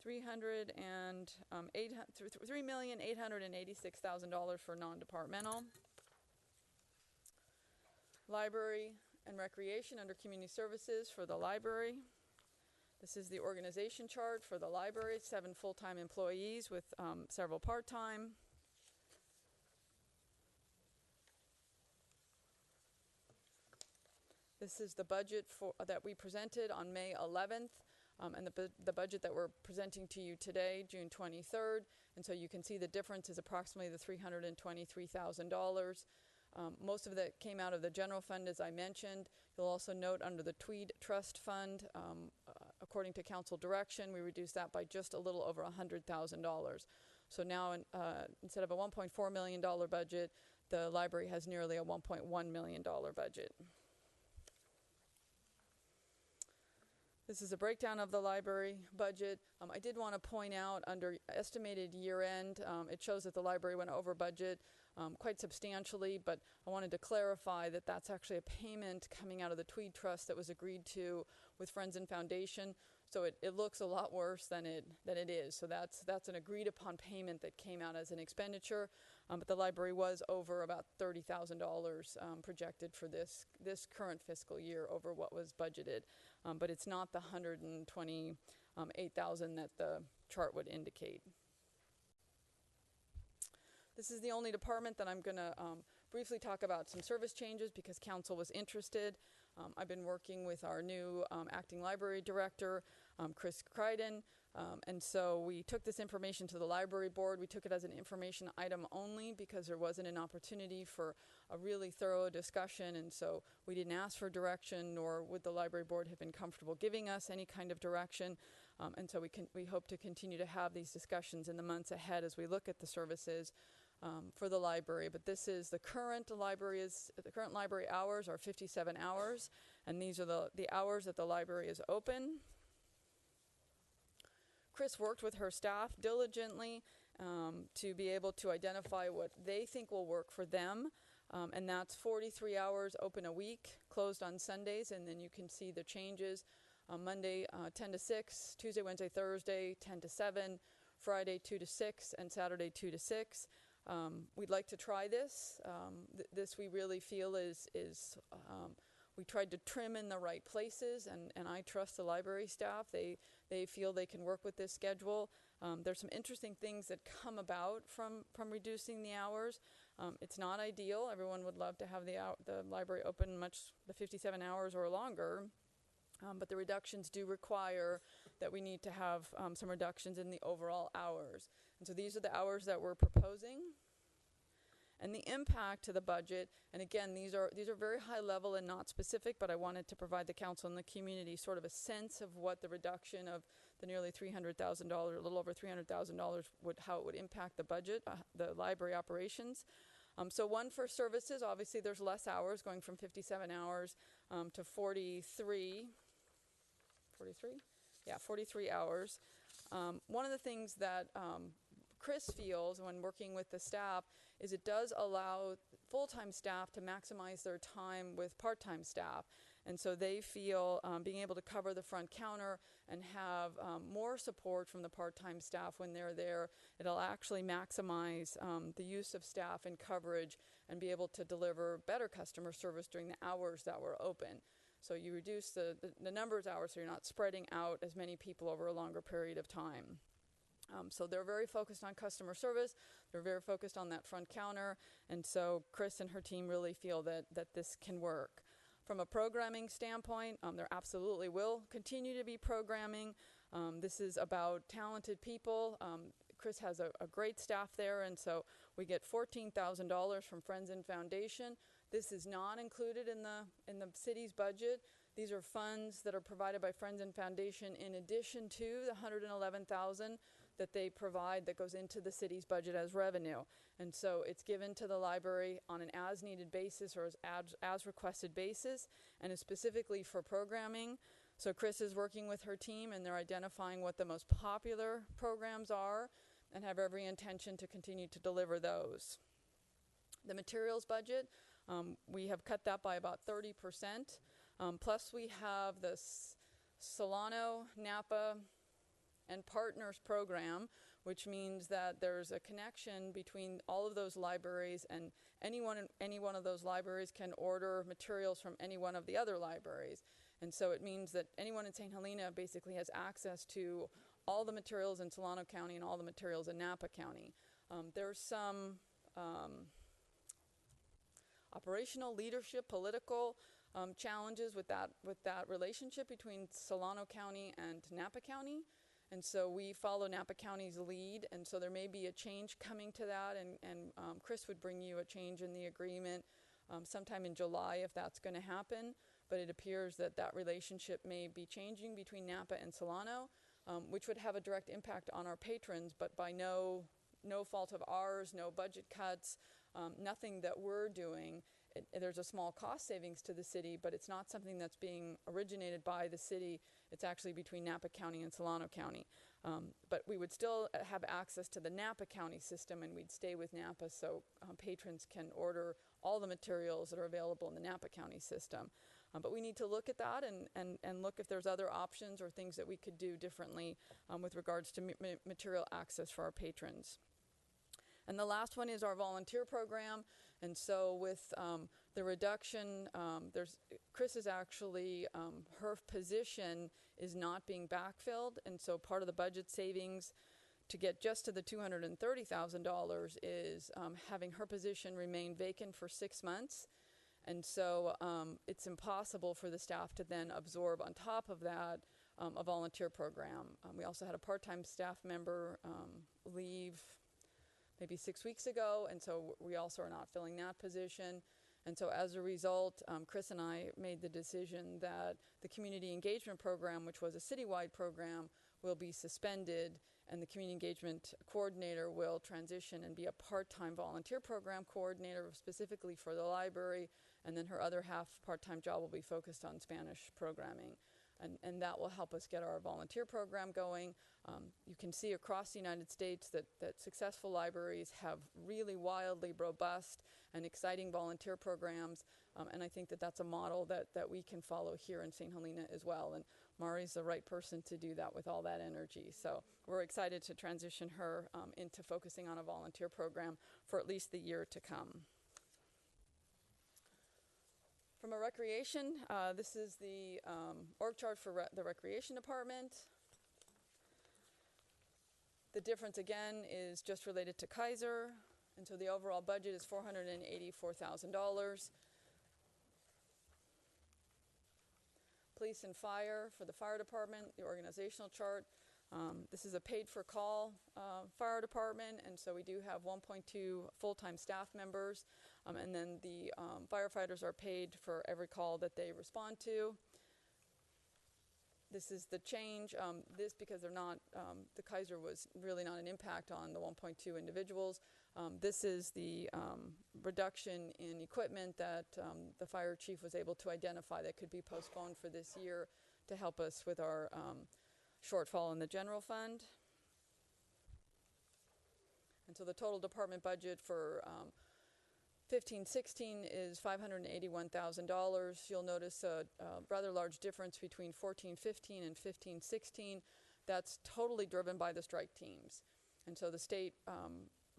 Speaker 10: $3,886,000 for non-departmental. Library and recreation under community services for the library. This is the organization chart for the library, 7 full-time employees with several part-time. This is the budget that we presented on May 11th, and the budget that we're presenting to you today, June 23rd. And so you can see the difference is approximately the $323,000. Most of that came out of the general fund, as I mentioned. You'll also note under the Tweed Trust Fund, according to council direction, we reduced that by just a little over $100,000. So now instead of a $1.4 million budget, the library has nearly a $1.1 million budget. This is a breakdown of the library budget. I did want to point out under estimated year end, it shows that the library went over budget quite substantially, but I wanted to clarify that that's actually a payment coming out of the Tweed Trust that was agreed to with Friends and Foundation. So it looks a lot worse than it is. So that's an agreed upon payment that came out as an expenditure, but the library was over about $30,000 projected for this current fiscal year over what was budgeted. But it's not the $128,000 that the chart would indicate. This is the only department that I'm going to briefly talk about some service changes because council was interested. I've been working with our new acting library director, Chris Crichton, and so we took this information to the library board. We took it as an information item only because there wasn't an opportunity for a really thorough discussion, and so we didn't ask for direction, nor would the library board have been comfortable giving us any kind of direction. And so we hope to continue to have these discussions in the months ahead as we look at the services for the library. But this is the current library hours are 57 hours, and these are the hours that the library is open. Chris worked with her staff diligently to be able to identify what they think will work for them, and that's 43 hours open a week, closed on Sundays, and then you can see the changes. Monday 10 to 6, Tuesday, Wednesday, Thursday 10 to 7, Friday 2 to 6, and Saturday 2 to 6. We'd like to try this. This we really feel is we tried to trim in the right places, and I trust the library staff. They feel they can work with this schedule. There's some interesting things that come about from reducing the hours. It's not ideal. Everyone would love to have the library open the 57 hours or longer. But the reductions do require that we need to have some reductions in the overall hours. And so these are the hours that we're proposing. And the impact to the budget, and again, these are very high level and not specific, but I wanted to provide the council and the community sort of a sense of what the reduction of the nearly $300,000, a little over $300,000, how it would impact the budget, the library operations. So one for services, obviously there's less hours, going from 57 hours to 43 hours. One of the things that Chris feels when working with the staff is it does allow full-time staff to maximize their time with part-time staff. And so they feel being able to cover the front counter and have more support from the part-time staff when they're there, it'll actually maximize the use of staff and coverage and be able to deliver better customer service during the hours that we're open. So you reduce the number of hours so you're not spreading out as many people over a longer period of time. So they're very focused on customer service. They're very focused on that front counter. And so Chris and her team really feel that this can work. From a programming standpoint, there absolutely will continue to be programming. This is about talented people. Chris has a great staff there, and so we get $14,000 from Friends and Foundation. This is not included in the city's budget. These are funds that are provided by Friends and Foundation in addition to the $111,000 that they provide that goes into the city's budget as revenue. And so it's given to the library on an as-needed basis or as requested basis, and is specifically for programming. So Chris is working with her team, and they're identifying what the most popular programs are and have every intention to continue to deliver those. The materials budget, we have cut that by about 30%. Plus we have the Solano, Napa, and Partners program, which means that there's a connection between all of those libraries, and any one of those libraries can order materials from any one of the other libraries. And so it means that anyone in St. Helena basically has access to all the materials in Solano County and all the materials in Napa County. There's some operational, leadership, political challenges with that relationship between Solano County and Napa County. And so we follow Napa County's lead, and so there may be a change coming to that, and Chris would bring you a change in the agreement sometime in July if that's going to happen. But it appears that relationship may be changing between Napa and Solano, which would have a direct impact on our patrons, but by no fault of ours, no budget cuts, nothing that we're doing. There's a small cost savings to the city, but it's not something that's being originated by the city. It's actually between Napa County and Solano County. But we would still have access to the Napa County system, and we'd stay with Napa so patrons can order all the materials that are available in the Napa County system. But we need to look at that and look if there's other options or things that we could do differently with regards to material access for our patrons. And the last one is our volunteer program. And so with the reduction, Chris is actually, her position is not being backfilled. And so part of the budget savings to get just to the $230,000 is having her position remain vacant for 6 months. And so it's impossible for the staff to then absorb on top of that a volunteer program. We also had a part-time staff member leave maybe 6 weeks ago, and so we also are not filling that position. And so as a result, Chris and I made the decision that the community engagement program, which was a citywide program, will be suspended, and the community engagement coordinator will transition and be a part-time volunteer program coordinator specifically for the library, and then her other half part-time job will be focused on Spanish programming. And that will help us get our volunteer program going. You can see across the United States that successful libraries have really wildly robust and exciting volunteer programs. And I think that's a model that we can follow here in St. Helena as well. And Mari's the right person to do that with all that energy. So we're excited to transition her into focusing on a volunteer program for at least the year to come. From a recreation, this is the org chart for the recreation department. The difference again is just related to Kaiser, and so the overall budget is $484,000. Police and fire, for the fire department, the organizational chart. This is a paid-for-call fire department, and so we do have 1.2 full-time staff members, and then the firefighters are paid for every call that they respond to. This is the change. This because they're not, the Kaiser was really not an impact on the 1.2 individuals. This is the reduction in equipment that the fire chief was able to identify that could be postponed for this year to help us with our shortfall in the general fund. And so the total department budget for 15-16 is $581,000. You'll notice a rather large difference between 14-15 and 15-16. That's totally driven by the strike teams. And so the state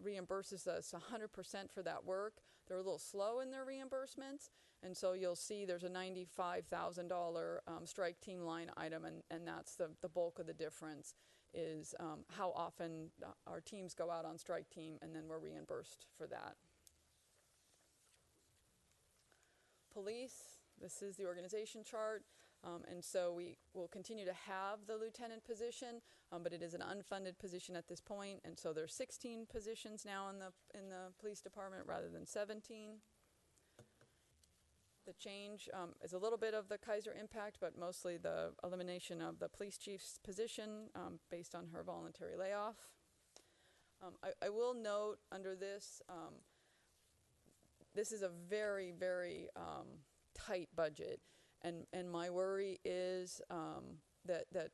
Speaker 10: reimburses us 100% for that work. They're a little slow in their reimbursements, and so you'll see there's a $95,000 strike team line item, and that's the bulk of the difference is how often our teams go out on strike team, and then we're reimbursed for that. Police, this is the organization chart. And so we will continue to have the lieutenant position, but it is an unfunded position at this point. And so there's 16 positions now in the police department rather than 17. The change is a little bit of the Kaiser impact, but mostly the elimination of the police chief's position based on her voluntary layoff. I will note under this, this is a very, very tight budget. And my worry is that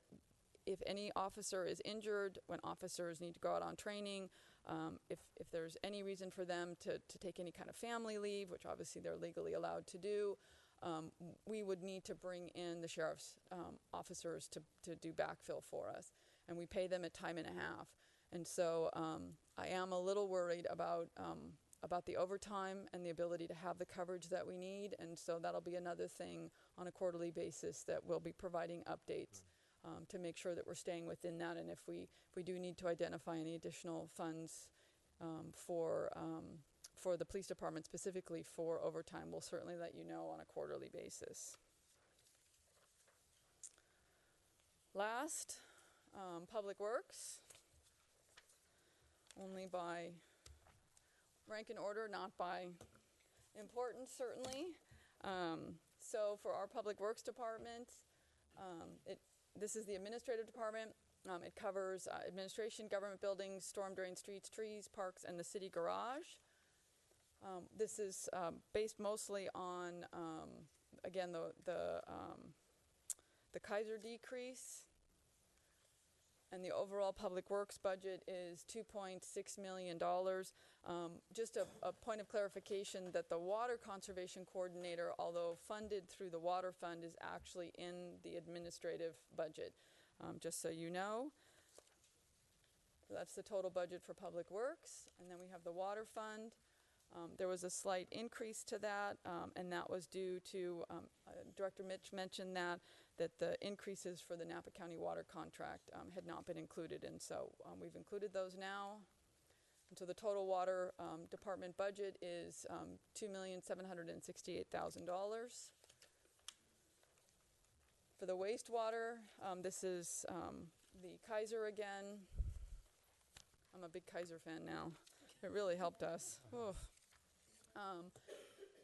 Speaker 10: if any officer is injured, when officers need to go out on training, if there's any reason for them to take any kind of family leave, which obviously they're legally allowed to do, we would need to bring in the sheriff's officers to do backfill for us. And we pay them at time and a half. And so I am a little worried about the overtime and the ability to have the coverage that we need. And so that'll be another thing on a quarterly basis that we'll be providing updates to make sure that we're staying within that. And if we do need to identify any additional funds for the police department, specifically for overtime, we'll certainly let you know on a quarterly basis. Last, Public Works, only by rank and order, not by importance, certainly. So for our Public Works Department, this is the administrative department. It covers administration, government buildings, storm drain, streets, trees, parks, and the city garage. This is based mostly on, again, the Kaiser decrease. And the overall Public Works budget is $2.6 million. Just a point of clarification that the Water Conservation Coordinator, although funded through the Water Fund, is actually in the administrative budget, just so you know. That's the total budget for Public Works. And then we have the Water Fund. There was a slight increase to that, and that was due to, Director Mitch mentioned that the increases for the Napa County water contract had not been included, and so we've included those now. And so the total water department budget is $2,768,000. For the wastewater, this is the Kaiser again. I'm a big Kaiser fan now. It really helped us.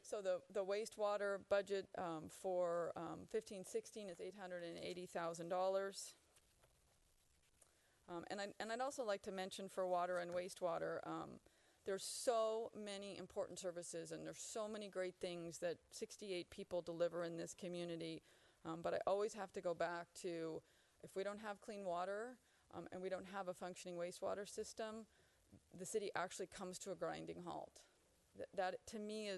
Speaker 10: So the wastewater budget for 15-16 is $880,000. And I'd also like to mention for water and wastewater, there's so many important services and there's so many great things that 68 people deliver in this community. But I always have to go back to, if we don't have clean water and we don't have a functioning wastewater system, the city actually comes to a grinding halt. That to me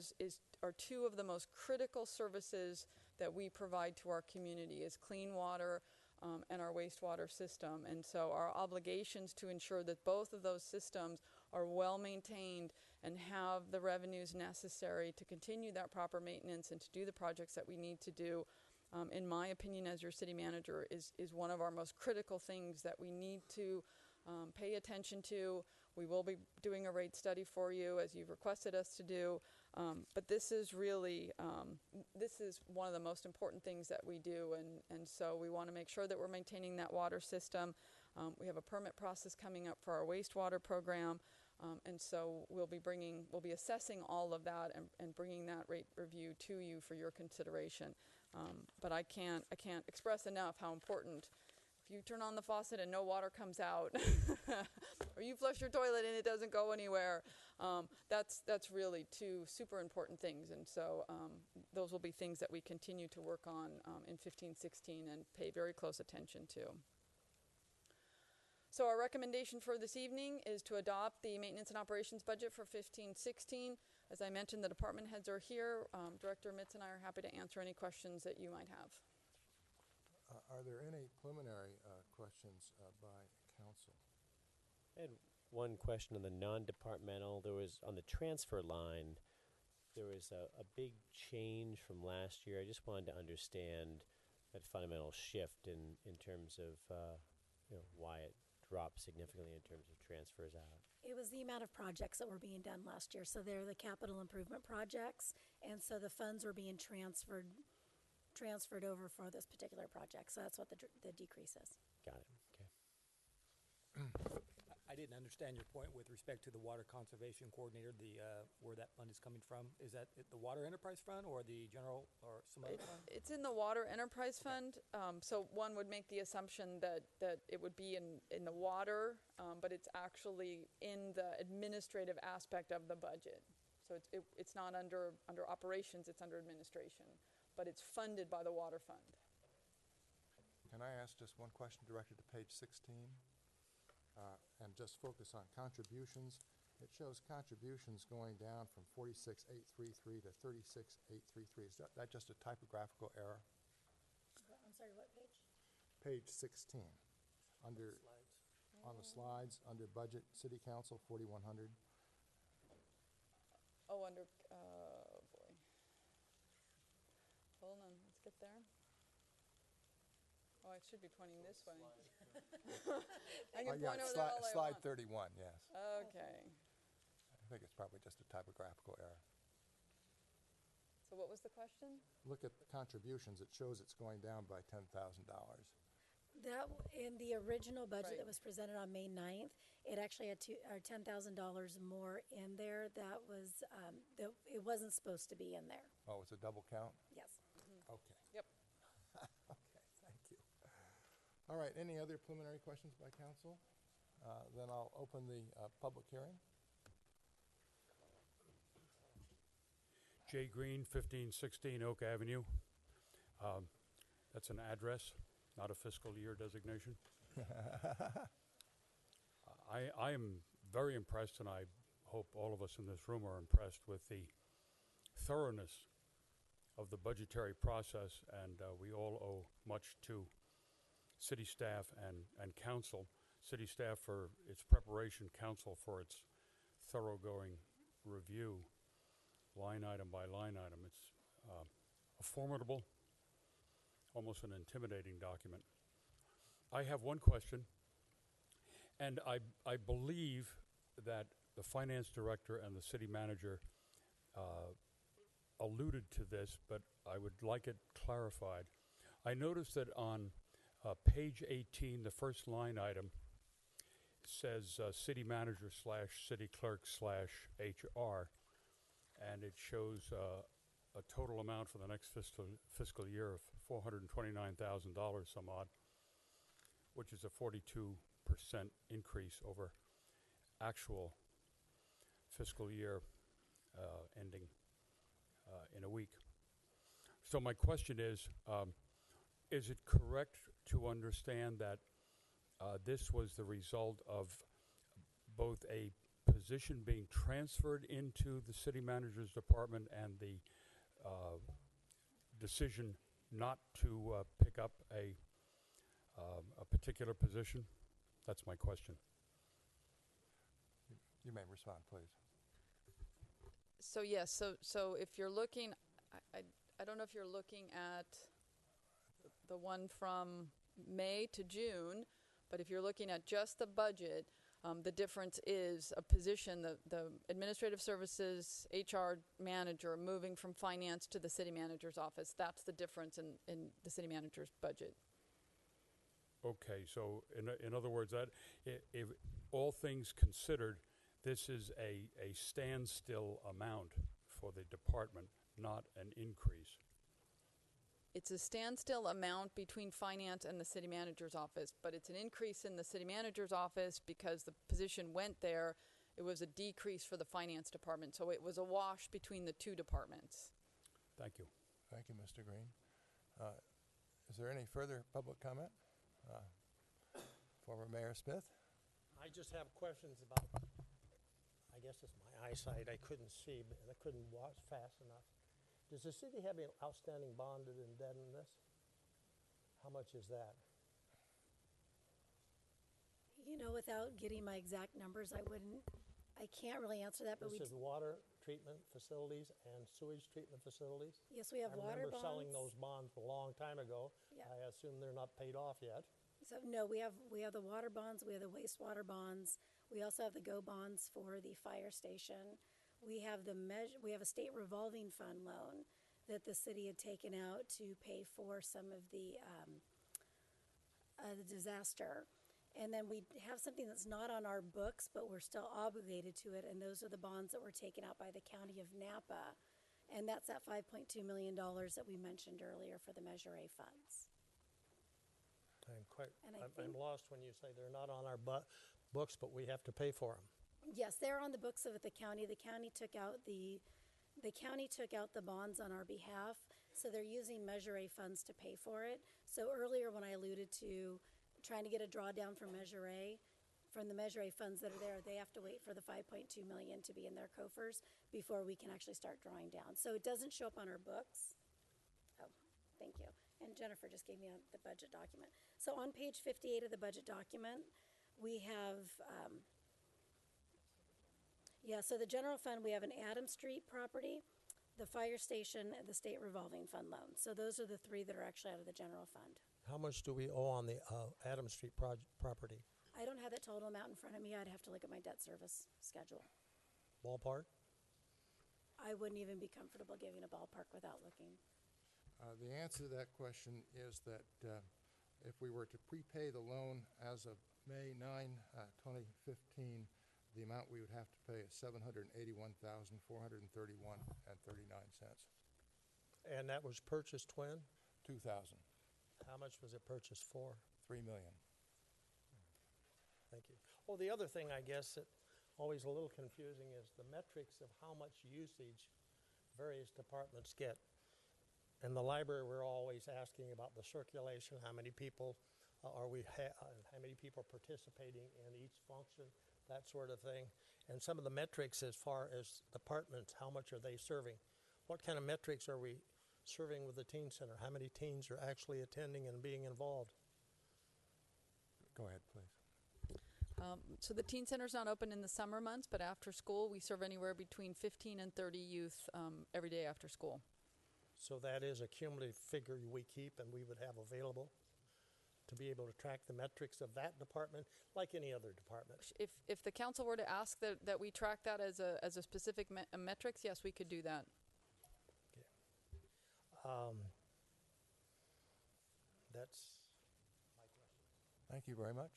Speaker 10: are two of the most critical services that we provide to our community is clean water and our wastewater system. And so our obligations to ensure that both of those systems are well maintained and have the revenues necessary to continue that proper maintenance and to do the projects that we need to do, in my opinion as your city manager, is one of our most critical things that we need to pay attention to. We will be doing a rate study for you as you've requested us to do, but this is really, this is one of the most important things that we do, and so we want to make sure that we're maintaining that water system. We have a permit process coming up for our wastewater program, and so we'll be assessing all of that and bringing that rate review to you for your consideration. But I can't express enough how important. If you turn on the faucet and no water comes out, or you flush your toilet and it doesn't go anywhere, that's really two super important things. And so those will be things that we continue to work on in 15-16 and pay very close attention to. So our recommendation for this evening is to adopt the maintenance and operations budget for 15-16. As I mentioned, the department heads are here. Director Mitz and I are happy to answer any questions that you might have.
Speaker 1: Are there any preliminary questions by council?
Speaker 13: I had one question on the non-departmental. There was, on the transfer line, there was a big change from last year. I just wanted to understand that fundamental shift in terms of, why it dropped significantly in terms of transfers out.
Speaker 11: It was the amount of projects that were being done last year. So they're the capital improvement projects, and so the funds were being transferred over for this particular project. So that's what the decrease is.
Speaker 13: Got it. Okay.
Speaker 12: I didn't understand your point with respect to the water conservation coordinator, where that fund is coming from. Is that the water enterprise fund or the general or some other fund?
Speaker 10: It's in the water enterprise fund. So one would make the assumption that it would be in the water, but it's actually in the administrative aspect of the budget. So it's not under operations, it's under administration, but it's funded by the water fund.
Speaker 1: Can I ask just one question directed to page 16? And just focus on contributions. It shows contributions going down from 46,833 to 36,833. Is that just a typographical error?
Speaker 11: I'm sorry, what page?
Speaker 1: Page 16. On the slides, under budget, city council, 4,100.
Speaker 10: Oh, under, boy. Hold on, let's get there. Oh, I should be pointing this way. I can point over there all I
Speaker 1: Slide
Speaker 10: want.
Speaker 1: 31, yes.
Speaker 10: Okay.
Speaker 1: I think it's probably just a typographical error.
Speaker 10: So what was the question?
Speaker 1: Look at the contributions. It shows it's going down by $10,000.
Speaker 11: That, in the original budget
Speaker 10: Right.
Speaker 11: that was presented on May 9th, it actually had $10,000 more in there. That was, it wasn't supposed to be in there.
Speaker 1: Oh, it's a double count?
Speaker 11: Yes.
Speaker 1: Okay.
Speaker 10: Yep.
Speaker 1: Okay, thank you. All right, any other preliminary questions by council? Then I'll open the public hearing.
Speaker 8: Jay Green, 1516 Oak Avenue. That's an address, not a fiscal year designation. I am very impressed, and I hope all of us in this room are impressed with the thoroughness of the budgetary process, and we all owe much to city staff and council. City staff for its preparation, council for its thoroughgoing review, line item by line item. It's a formidable, almost an intimidating document. I have one question, and I believe that the finance director and the city manager alluded to this, but I would like it clarified. I noticed that on page 18, the first line item says city manager / city clerk / HR, and it shows a total amount for the next fiscal year of $429,000 some odd, which is a 42% increase over actual fiscal year ending in a week. So my question is it correct to understand that this was the result of both a position being transferred into the city manager's department and the decision not to pick up a particular position? That's my question.
Speaker 1: You may respond, please.
Speaker 10: So yes, so if you're looking, I don't know if you're looking at the one from May to June, but if you're looking at just the budget, the difference is a position, the administrative services HR manager moving from finance to the city manager's office. That's the difference in the city manager's budget.
Speaker 8: Okay, so in other words, that if all things considered, this is a standstill amount for the department, not an increase.
Speaker 10: It's a standstill amount between finance and the city manager's office, but it's an increase in the city manager's office because the position went there. It was a decrease for the finance department, so it was a wash between the two departments.
Speaker 8: Thank you.
Speaker 1: Thank you, Mr. Green. Is there any further public comment? Former Mayor Smith?
Speaker 5: I just have questions about, I guess it's my eyesight. I couldn't see, but I couldn't watch fast enough. Does the city have an outstanding bonded indebtedness? How much is that?
Speaker 11: You know, without getting my exact numbers, I can't really answer that, but
Speaker 5: This is water treatment facilities and sewage treatment facilities?
Speaker 11: Yes, we have
Speaker 5: I
Speaker 11: water
Speaker 5: remember selling
Speaker 11: bonds.
Speaker 5: those bonds a long time ago.
Speaker 11: Yeah.
Speaker 5: I assume they're not paid off yet.
Speaker 11: So no, we have the water bonds, we have the wastewater bonds, we also have the GO bonds for the fire station. We have we have a state revolving fund loan that the city had taken out to pay for some of the disaster. And then we have something that's not on our books, but we're still obligated to it, and those are the bonds that were taken out by the county of Napa. And that's that $5.2 million that we mentioned earlier for the Measure A funds.
Speaker 5: I'm lost when you say they're not on our books, but we have to pay for them.
Speaker 11: Yes, they're on the books of the county. The county took out the bonds on our behalf, so they're using Measure A funds to pay for it. So earlier when I alluded to trying to get a drawdown from Measure A, from the Measure A funds that are there, they have to wait for the $5.2 million to be in their coffers before we can actually start drawing down. So it doesn't show up on our books. Oh, thank you. And Jennifer just gave me the budget document. So on page 58 of the budget document, we have, so the general fund, we have an Adams Street property, the fire station, and the state revolving fund loan. So those are the three that are actually out of the general fund.
Speaker 5: How much do we owe on the Adams Street property?
Speaker 11: I don't have that total amount in front of me. I'd have to look at my debt service schedule.
Speaker 5: Ballpark?
Speaker 11: I wouldn't even be comfortable giving a ballpark without looking.
Speaker 1: The answer to that question is that if we were to prepay the loan as of May 9, 2015, the amount we would have to pay is $781,431.39.
Speaker 5: And that was purchased when?
Speaker 1: 2000.
Speaker 5: How much was it purchased for?
Speaker 1: $3 million.
Speaker 5: Thank you. Well, the other thing I guess that always a little confusing is the metrics of how much usage various departments get. In the library, we're always asking about the circulation, how many people how many people are participating in each function, that sort of thing. And some of the metrics as far as departments, how much are they serving? What kind of metrics are we serving with the teen center? How many teens are actually attending and being involved?
Speaker 1: Go ahead, please.
Speaker 10: So the teen center's not open in the summer months, but after school, we serve anywhere between 15 and 30 youth every day after school.
Speaker 5: So that is a cumulative figure we keep and we would have available to be able to track the metrics of that department like any other department.
Speaker 10: If the council were to ask that we track that as a specific metrics, yes, we could do that.
Speaker 5: That's my question.
Speaker 1: Thank you very much.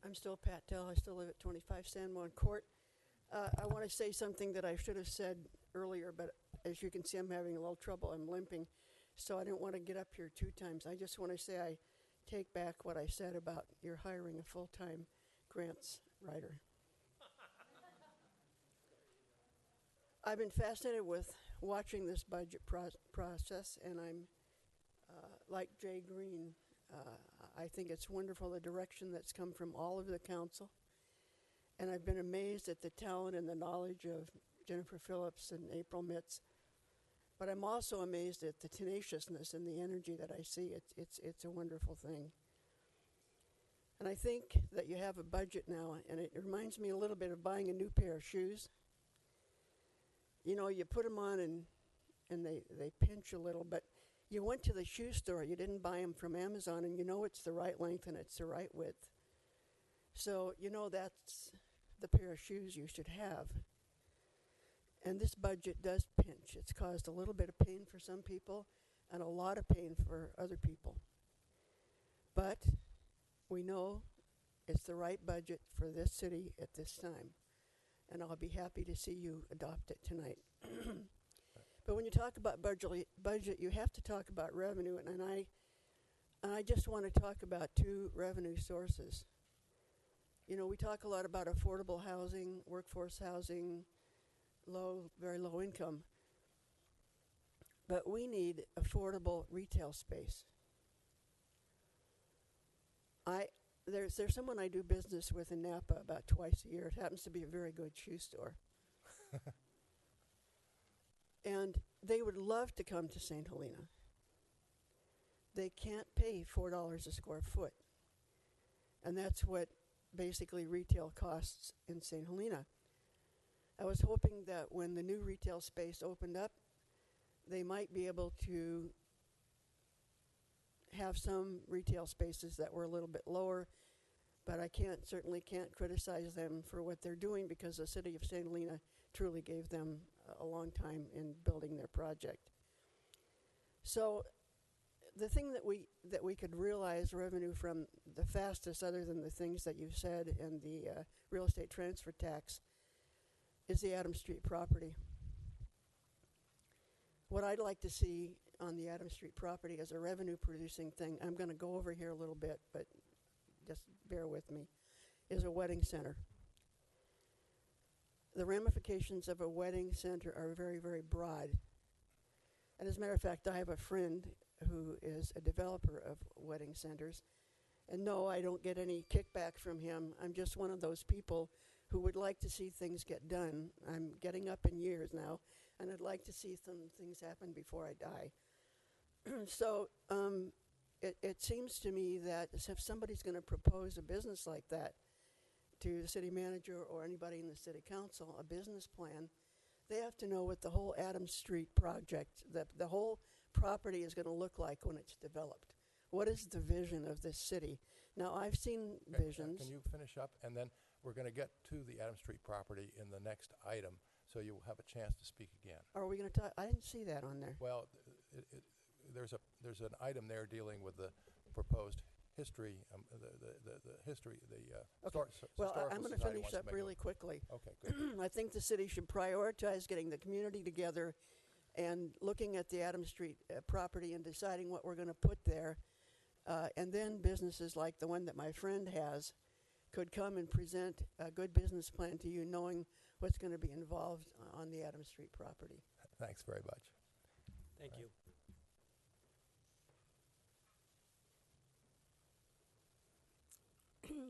Speaker 23: I'm still Pat Dell. I still live at 25 San Juan Court. I want to say something that I should have said earlier, but as you can see, I'm having a little trouble. I'm limping, so I didn't want to get up here 2 times. I just want to say I take back what I said about you're hiring a full-time grants writer. I've been fascinated with watching this budget process, and I'm like Jay Green. I think it's wonderful the direction that's come from all of the council. And I've been amazed at the talent and the knowledge of Jennifer Phillips and April Mitz. But I'm also amazed at the tenaciousness and the energy that I see. It's a wonderful thing. And I think that you have a budget now, and it reminds me a little bit of buying a new pair of shoes. You know, you put them on and they pinch a little, but you went to the shoe store. You didn't buy them from Amazon, and you know it's the right length and it's the right width. So, you know, that's the pair of shoes you should have. And this budget does pinch. It's caused a little bit of pain for some people and a lot of pain for other people. But we know it's the right budget for this city at this time. And I'll be happy to see you adopt it tonight. But when you talk about budget, you have to talk about revenue. And I just want to talk about 2 revenue sources. You know, we talk a lot about affordable housing, workforce housing, very low income. But we need affordable retail space. There's someone I do business with in Napa about twice a year. It happens to be a very good shoe store. And they would love to come to St. Helena. They can't pay $4 a square foot. And that's what basically retail costs in St. Helena. I was hoping that when the new retail space opened up, they might be able to have some retail spaces that were a little bit lower, but I certainly can't criticize them for what they're doing, because the city of St. Helena truly gave them a long time in building their project. So the thing that we could realize revenue from the fastest, other than the things that you said, and the real estate transfer tax, is the Adams Street property. What I'd like to see on the Adams Street property as a revenue producing thing, I'm going to go over here a little bit, but just bear with me, is a wedding center. The ramifications of a wedding center are very, very broad. And as a matter of fact, I have a friend who is a developer of wedding centers. And no, I don't get any kickback from him. I'm just one of those people who would like to see things get done. I'm getting up in years now, and I'd like to see some things happen before I die. So it seems to me that if somebody's going to propose a business like that to the city manager or anybody in the city council, a business plan, they have to know what the whole Adams Street project, the whole property is going to look like when it's developed. What is the vision of this city? Now, I've seen visions.
Speaker 1: Can you finish up? And then we're going to get to the Adams Street property in the next item, so you'll have a chance to speak again.
Speaker 23: Are we going to talk? I didn't see that on there.
Speaker 1: Well, there's an item there dealing with the proposed history,
Speaker 23: I'm going to finish up really quickly.
Speaker 1: Okay, good.
Speaker 23: I think the city should prioritize getting the community together and looking at the Adams Street property and deciding what we're going to put there. And then businesses like the one that my friend has could come and present a good business plan to you, knowing what's going to be involved on the Adams Street property.
Speaker 1: Thanks very much.
Speaker 5: Thank you.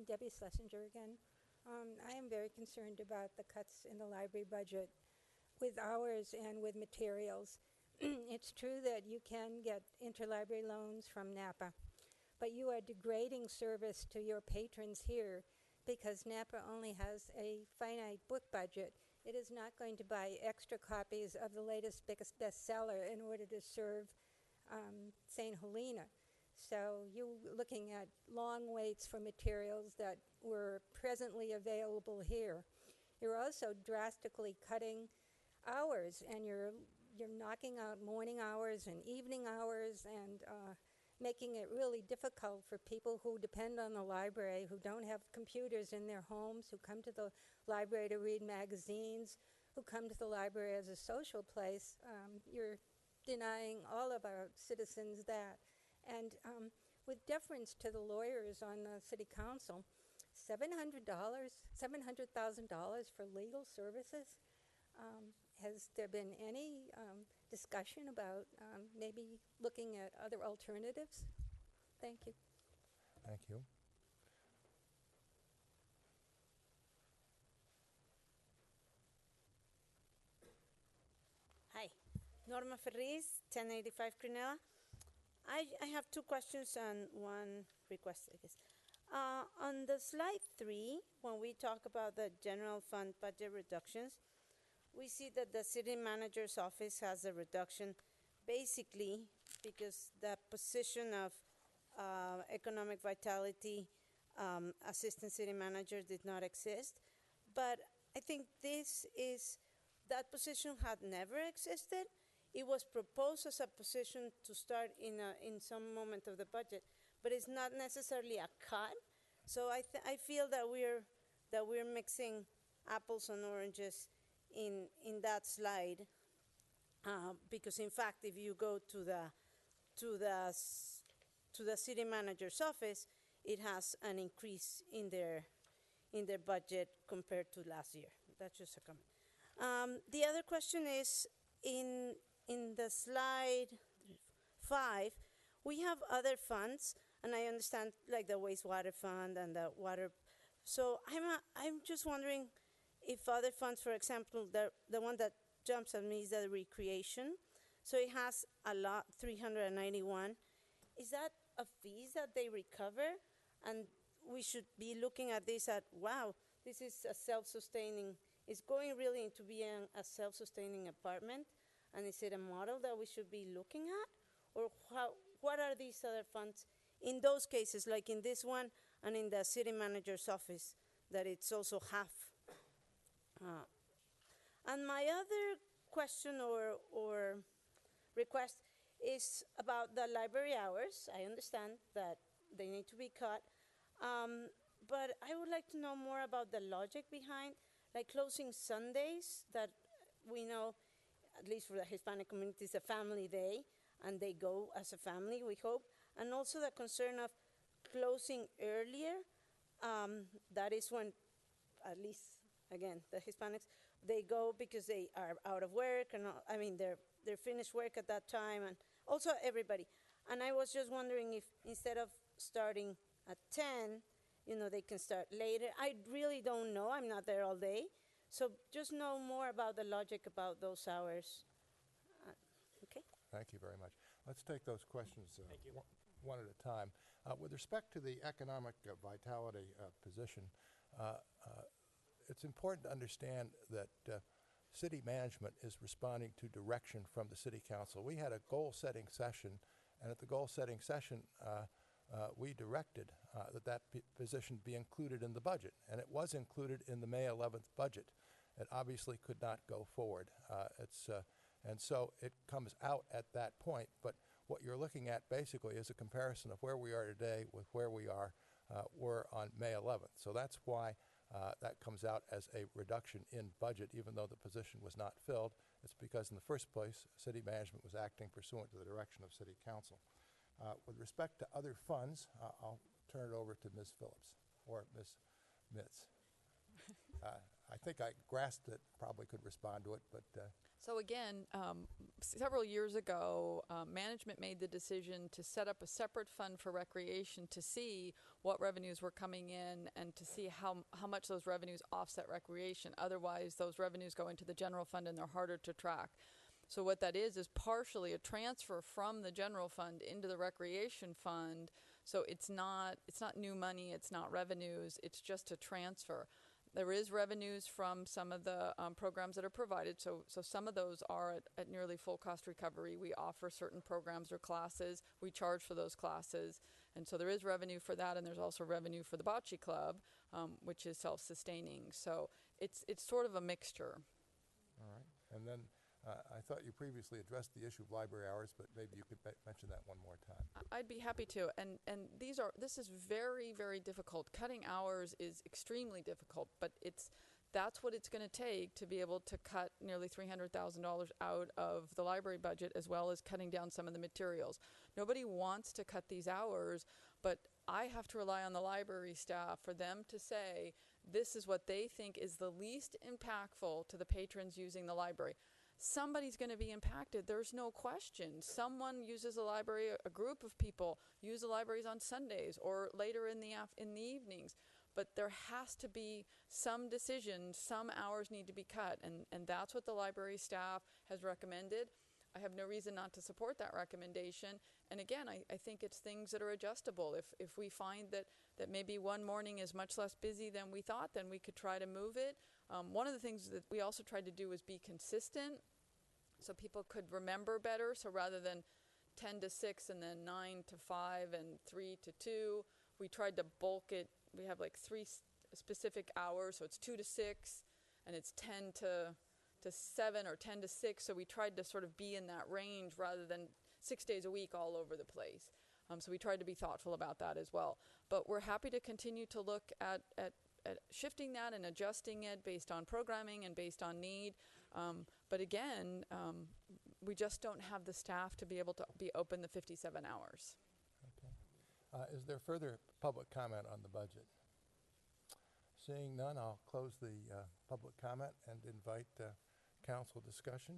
Speaker 9: Debbie Schlesinger again. I am very concerned about the cuts in the library budget with hours and with materials. It's true that you can get interlibrary loans from Napa, but you are degrading service to your patrons here because Napa only has a finite book budget. It is not going to buy extra copies of the latest biggest bestseller in order to serve St. Helena. So you're looking at long waits for materials that were presently available here. You're also drastically cutting hours, and you're knocking out morning hours and evening hours, and making it really difficult for people who depend on the library, who don't have computers in their homes, who come to the library to read magazines, who come to the library as a social place. You're denying all of our citizens that. And with deference to the lawyers on the city council, $700,000 for legal services? Has there been any discussion about maybe looking at other alternatives? Thank you.
Speaker 1: Thank you.
Speaker 14: Hi, Norma Ferriz, 1085 Prunella. I have two questions and one request, I guess. On the slide 3, when we talk about the general fund budget reductions, we see that the city manager's office has a reduction basically because the position of economic vitality assistant city manager did not exist. But I think that position had never existed. It was proposed as a position to start in some moment of the budget, but it's not necessarily a cut. So I feel that we're mixing apples and oranges in that slide, because in fact, if you go to the city manager's office, it has an increase in their budget compared to last year. That's just a comment. The other question is in the slide 5, we have other funds, and I understand like the wastewater fund and the water. So I'm just wondering if other funds, for example, the one that jumps at me is the recreation. So it has a lot, 391. Is that a fees that they recover? And we should be looking at this at, wow, this is a self-sustaining, it's going really into being a self-sustaining apartment. And is it a model that we should be looking at? Or what are these other funds in those cases, like in this one and in the city manager's office, that it's also half? And my other question or request is about the library hours. I understand that they need to be cut, but I would like to know more about the logic behind, like closing Sundays, that we know, at least for the Hispanic community, is a family day, and they go as a family, we hope. And also the concern of closing earlier. That is when, at least, again, the Hispanics, they go because they are out of work, and I mean, they're finished work at that time, and also everybody. And I was just wondering if instead of starting at 10, they can start later. I really don't know. I'm not there all day. So just know more about the logic about those hours. Okay.
Speaker 1: Thank you very much. Let's take those questions one at a time. With respect to the economic vitality position, it's important to understand that city management is responding to direction from the city council. We had a goal-setting session, and at the goal-setting session, we directed that position be included in the budget, and it was included in the May 11th budget. It obviously could not go forward. And so it comes out at that point, but what you're looking at basically is a comparison of where we are today with where we were on May 11th. So that's why that comes out as a reduction in budget, even though the position was not filled. It's because in the first place, city management was acting pursuant to the direction of city council. With respect to other funds, I'll turn it over to Ms. Phillips or Ms. Mitz. I think I grasped it, probably could respond to it, but...
Speaker 10: So again, several years ago, management made the decision to set up a separate fund for recreation to see what revenues were coming in and to see how much those revenues offset recreation. Otherwise, those revenues go into the general fund and they're harder to track. So what that is partially a transfer from the general fund into the recreation fund. So it's not new money, it's not revenues, it's just a transfer. There is revenues from some of the programs that are provided. So some of those are at nearly full cost recovery. We offer certain programs or classes. We charge for those classes. And so there is revenue for that, and there's also revenue for the Bocce Club, which is self-sustaining. So it's sort of a mixture.
Speaker 1: All right. And then I thought you previously addressed the issue of library hours, but maybe you could mention that one more time.
Speaker 10: I'd be happy to. And this is very, very difficult. Cutting hours is extremely difficult, but that's what it's going to take to be able to cut nearly $300,000 out of the library budget, as well as cutting down some of the materials. Nobody wants to cut these hours, but I have to rely on the library staff for them to say this is what they think is the least impactful to the patrons using the library. Somebody's going to be impacted. There's no question. Someone uses a library, a group of people use the libraries on Sundays or later in the evenings. But there has to be some decision, some hours need to be cut, and that's what the library staff has recommended. I have no reason not to support that recommendation. And again, I think it's things that are adjustable. If we find that maybe one morning is much less busy than we thought, then we could try to move it. One of the things that we also tried to do was be consistent so people could remember better. So rather than 10 to 6 and then 9 to 5 and 3 to 2, we tried to bulk it. We have like 3 specific hours, so it's 2 to 6 and it's 10 to 7 or 10 to 6. So we tried to sort of be in that range rather than 6 days a week all over the place. So we tried to be thoughtful about that as well. But we're happy to continue to look at shifting that and adjusting it based on programming and based on need. But again, we just don't have the staff to be able to be open the 57 hours.
Speaker 1: Okay. Is there further public comment on the budget? Seeing none, I'll close the public comment and invite council discussion.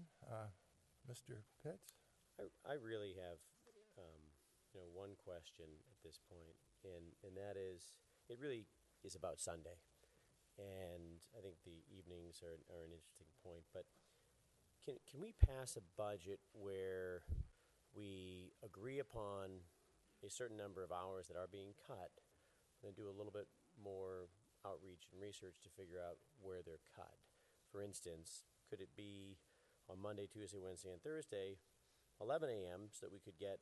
Speaker 1: Mr. Pitts?
Speaker 13: I really have one question at this point, and that is, it really is about Sunday. And I think the evenings are an interesting point, but can we pass a budget where we agree upon a certain number of hours that are being cut, and then do a little bit more outreach and research to figure out where they're cut? For instance, could it be on Monday, Tuesday, Wednesday, and Thursday, 11 a.m., so that we could get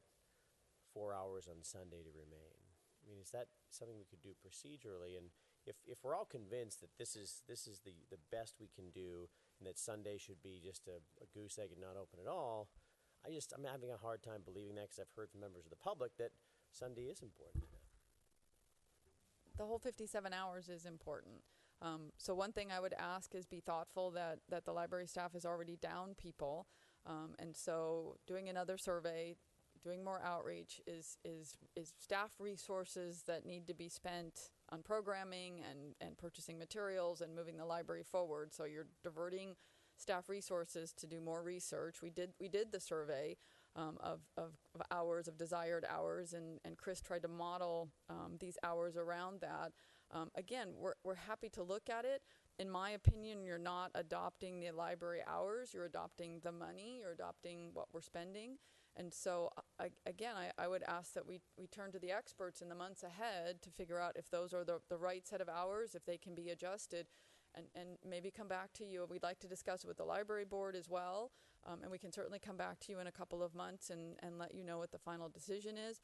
Speaker 13: 4 hours on Sunday to remain? I mean, is that something we could do procedurally? And if we're all convinced that this is the best we can do, and that Sunday should be just a goose egg and not open at all, I'm having a hard time believing that, because I've heard from members of the public that Sunday is important to them.
Speaker 10: The whole 57 hours is important. So one thing I would ask is be thoughtful that the library staff is already down people. And so doing another survey, doing more outreach is staff resources that need to be spent on programming and purchasing materials and moving the library forward. So you're diverting staff resources to do more research. We did the survey of hours, of desired hours, and Chris tried to model these hours around that. Again, we're happy to look at it. In my opinion, you're not adopting the library hours, you're adopting the money, you're adopting what we're spending. And so, again, I would ask that we turn to the experts in the months ahead to figure out if those are the right set of hours, if they can be adjusted, and maybe come back to you. We'd like to discuss it with the library board as well, and we can certainly come back to you in a couple of months and let you know what the final decision is.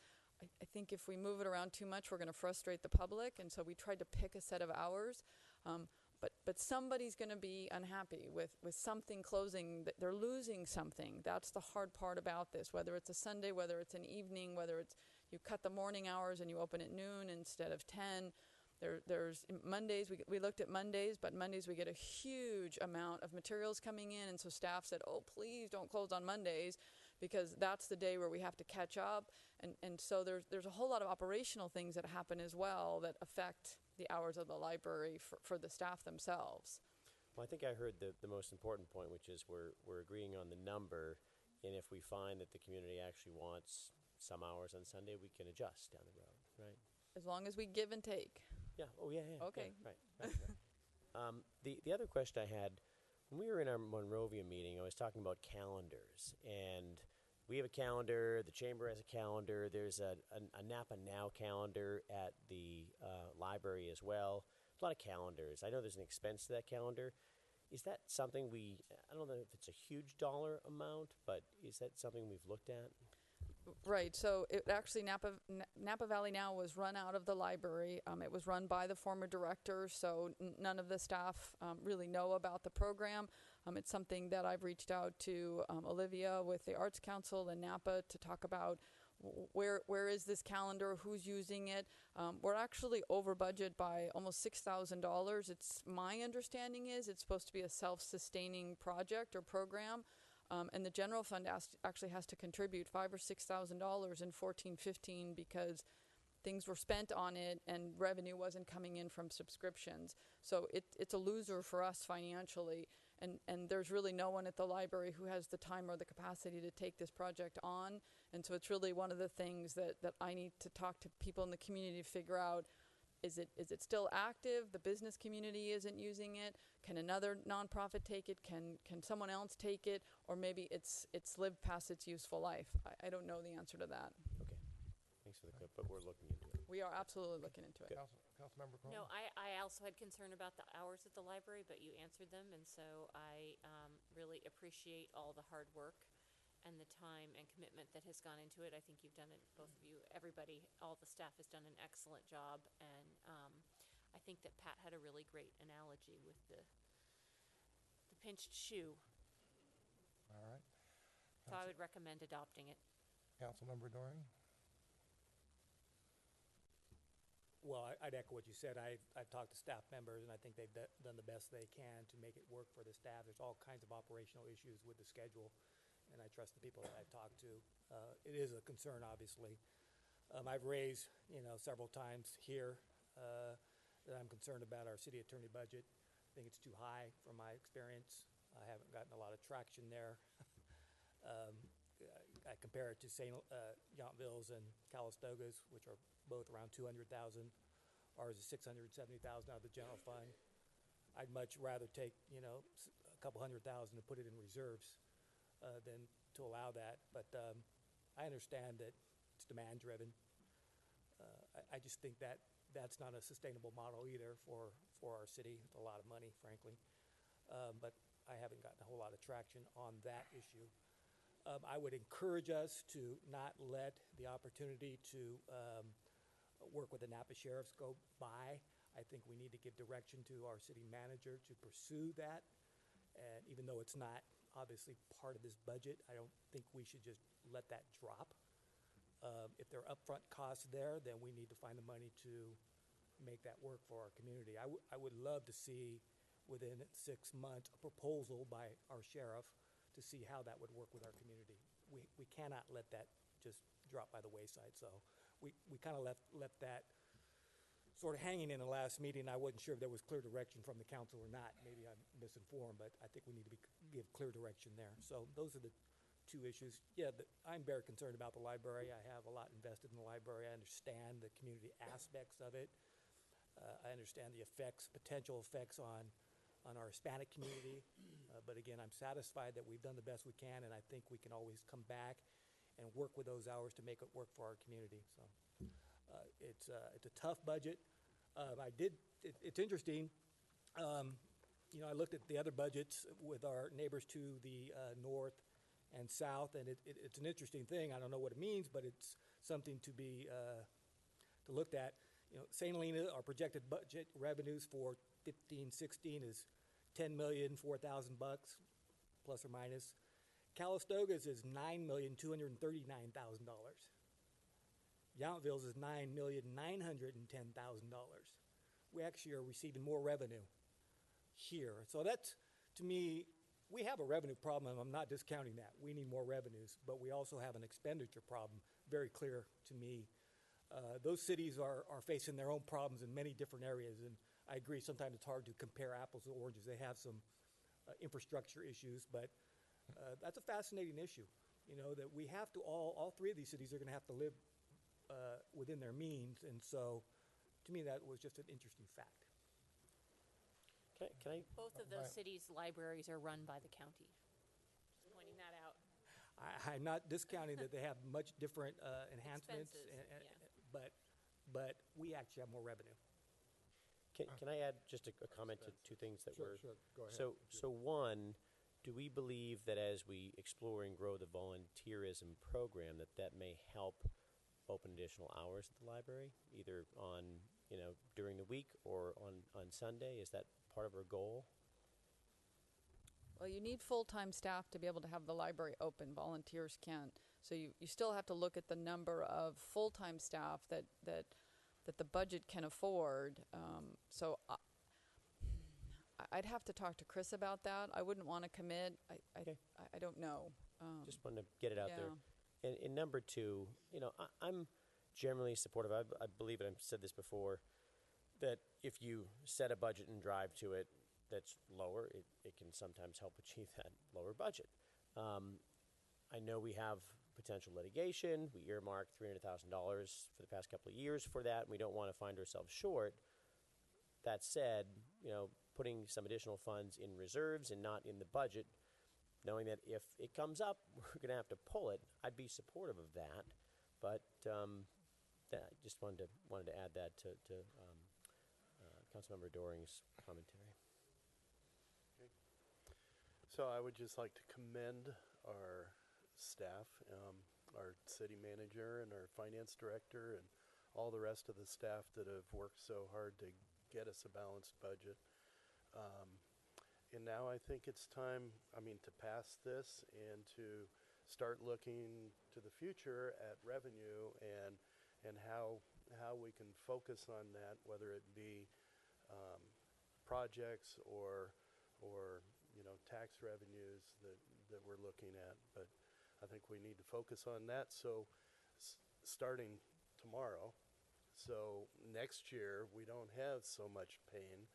Speaker 10: I think if we move it around too much, we're going to frustrate the public, and so we tried to pick a set of hours. But somebody's going to be unhappy with something closing. They're losing something. That's the hard part about this, whether it's a Sunday, whether it's an evening, whether it's you cut the morning hours and you open at noon instead of 10. There's Mondays, we looked at Mondays, but Mondays we get a huge amount of materials coming in, and so staff said, oh, please don't close on Mondays, because that's the day where we have to catch up. And so there's a whole lot of operational things that happen as well that affect the hours of the library for the staff themselves.
Speaker 13: Well, I think I heard the most important point, which is we're agreeing on the number, and if we find that the community actually wants some hours on Sunday, we can adjust down the road, right?
Speaker 10: As long as we give and take.
Speaker 13: Yeah. Oh, yeah.
Speaker 10: Okay.
Speaker 13: Yeah, right. The other question I had, when we were in our Monrovia meeting, I was talking about calendars, and we have a calendar. The chamber has a calendar. There's a Napa Now calendar at the library as well. A lot of calendars. I know there's an expense to that calendar. Is that something I don't know if it's a huge dollar amount, but is that something we've looked at?
Speaker 10: Right. So it actually, Napa Valley Now was run out of the library. It was run by the former director, so none of the staff really know about the program. It's something that I've reached out to Olivia with the Arts Council and Napa to talk about where is this calendar, who's using it. We're actually over budget by almost $6,000. It's my understanding is it's supposed to be a self-sustaining project or program. And the general fund actually has to contribute $5,000 or $6,000 in 14-15 because things were spent on it and revenue wasn't coming in from subscriptions. So it's a loser for us financially. And there's really no one at the library who has the time or the capacity to take this project on. And so it's really one of the things that I need to talk to people in the community to figure out. Is it still active? The business community isn't using it. Can another nonprofit take it? Can someone else take it? Or maybe it's lived past its useful life. I don't know the answer to that.
Speaker 13: Okay. Thanks for the clip, but we're looking into it.
Speaker 10: We are absolutely looking into it.
Speaker 1: Councilmember Coleman?
Speaker 4: No, I also had concern about the hours at the library, but you answered them, and so I really appreciate all the hard work and the time and commitment that has gone into it. I think you've done it, both of you, everybody, all the staff has done an excellent job, and I think that Pat had a really great analogy with the pinched shoe.
Speaker 1: All right.
Speaker 4: So I would recommend adopting it.
Speaker 1: Councilmember Doring?
Speaker 12: Well, I'd echo what you said. I've talked to staff members, and I think they've done the best they can to make it work for the staff. There's all kinds of operational issues with the schedule, and I trust the people that I've talked to. It is a concern, obviously. I've raised, several times here that I'm concerned about our city attorney budget. I think it's too high from my experience. I haven't gotten a lot of traction there. I compare it to Yountville's and Calistoga's, which are both around 200,000. Ours is 670,000 out of the general fund. I'd much rather take, a couple $100,000 to put it in reserves than to allow that. But I understand that it's demand-driven. I just think that that's not a sustainable model either for our city. It's a lot of money, frankly. But I haven't gotten a whole lot of traction on that issue. I would encourage us to not let the opportunity to work with the Napa Sheriffs go by. I think we need to give direction to our city manager to pursue that. And even though it's not obviously part of this budget, I don't think we should just let that drop. If there are upfront costs there, then we need to find the money to make that work for our community. I would love to see within 6 months a proposal by our sheriff to see how that would work with our community. We cannot let that just drop by the wayside. So we kind of left that sort of hanging in the last meeting. I wasn't sure if there was clear direction from the council or not. Maybe I'm misinformed, but I think we need to give clear direction there. So those are the two issues. Yeah, I'm very concerned about the library. I have a lot invested in the library. I understand the community aspects of it. I understand the potential effects on our Hispanic community. But again, I'm satisfied that we've done the best we can, and I think we can always come back and work with those hours to make it work for our community. So it's a tough budget. It's interesting. I looked at the other budgets with our neighbors to the north and south, and it's an interesting thing. I don't know what it means, but it's something to be to looked at. St. Helena, our projected budget revenues for 15-16 is $10,004,000 plus or minus. Calistoga's is $9,239,000. Yountville's is $9,910,000. We actually are receiving more revenue here. So that's, to me, we have a revenue problem. I'm not discounting that. We need more revenues, but we also have an expenditure problem, very clear to me. Those cities are facing their own problems in many different areas, and I agree sometimes it's hard to compare apples to oranges. They have some infrastructure issues, but that's a fascinating issue, that we have to all three of these cities are going to have to live within their means, and so to me that was just an interesting fact.
Speaker 13: Can I?
Speaker 4: Both of those cities' libraries are run by the county. Just pointing that out.
Speaker 12: I'm not discounting that they have much different enhancements, but we actually have more revenue.
Speaker 13: Can I add just a comment to two things that were?
Speaker 1: Sure. Go ahead.
Speaker 13: So one, do we believe that as we explore and grow the volunteerism program, that may help open additional hours at the library, either on during the week or on Sunday? Is that part of our goal?
Speaker 10: Well, you need full-time staff to be able to have the library open. Volunteers can't. So you still have to look at the number of full-time staff that the budget can afford. So I'd have to talk to Chris about that. I wouldn't want to commit. I don't know.
Speaker 13: Just wanted to get it out there. And number two, I'm generally supportive. I believe it. I've said this before, that if you set a budget and drive to it that's lower, it can sometimes help achieve that lower budget. I know we have potential litigation. We earmarked $300,000 for the past couple of years for that, and we don't want to find ourselves short. That said, putting some additional funds in reserves and not in the budget, knowing that if it comes up, we're going to have to pull it, I'd be supportive of that. But I just wanted to add that to Councilmember Doring's commentary.
Speaker 21: Okay. So I would just like to commend our staff, our city manager and our finance director and all the rest of the staff that have worked so hard to get us a balanced budget. And now I think it's time, to pass this and to start looking to the future at revenue and how we can focus on that, whether it be projects or tax revenues that we're looking at. But I think we need to focus on that. So starting tomorrow, so next year we don't have so much pain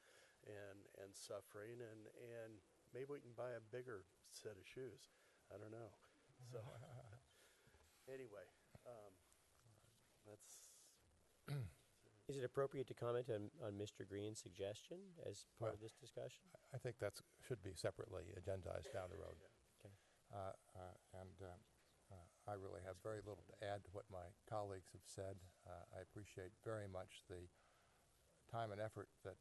Speaker 21: and suffering, and maybe we can buy a bigger set of shoes. I don't know. So anyway, that's.
Speaker 13: Is it appropriate to comment on Mr. Green's suggestion as part of this discussion?
Speaker 1: I think that should be separately agendized down the road.
Speaker 13: Okay.
Speaker 1: I really have very little to add to what my colleagues have said. I appreciate very much the time and effort that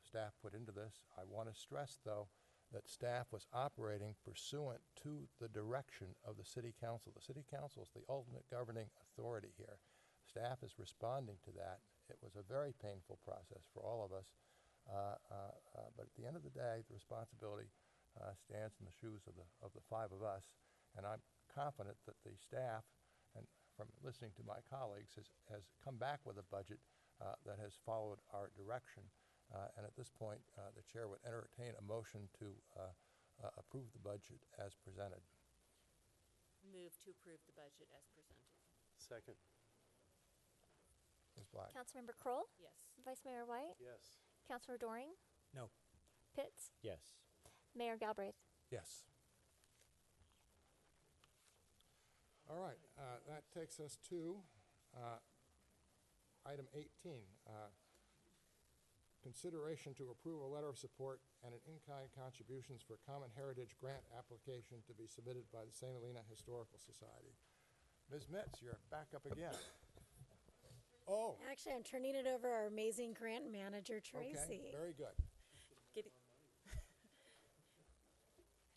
Speaker 1: staff put into this. I want to stress, though, that staff was operating pursuant to the direction of the City Council. The City Council is the ultimate governing authority here. Staff is responding to that. It was a very painful process for all of us, but at the end of the day, the responsibility stands in the shoes of the five of us, and I'm confident that the staff, and from listening to my colleagues, has come back with a budget that has followed our direction. And at this point, the chair would entertain a motion to approve the budget as presented.
Speaker 4: Move to approve the budget as presented.
Speaker 21: Second.
Speaker 1: Ms. Black?
Speaker 2: Councilmember Kroll?
Speaker 4: Yes.
Speaker 2: Vice Mayor White?
Speaker 21: Yes.
Speaker 2: Councilor Doring?
Speaker 12: No.
Speaker 2: Pitts?
Speaker 13: Yes.
Speaker 2: Mayor Galbraith?
Speaker 1: Yes. All right, that takes us to item 18. Consideration to approve a letter of support and an in-kind contributions for Common Heritage Grant application to be submitted by the St. Helena Historical Society. Ms. Metz, you're back up again. Oh,
Speaker 11: Actually, I'm turning it over to our amazing grant manager, Tracy.
Speaker 1: okay, very good.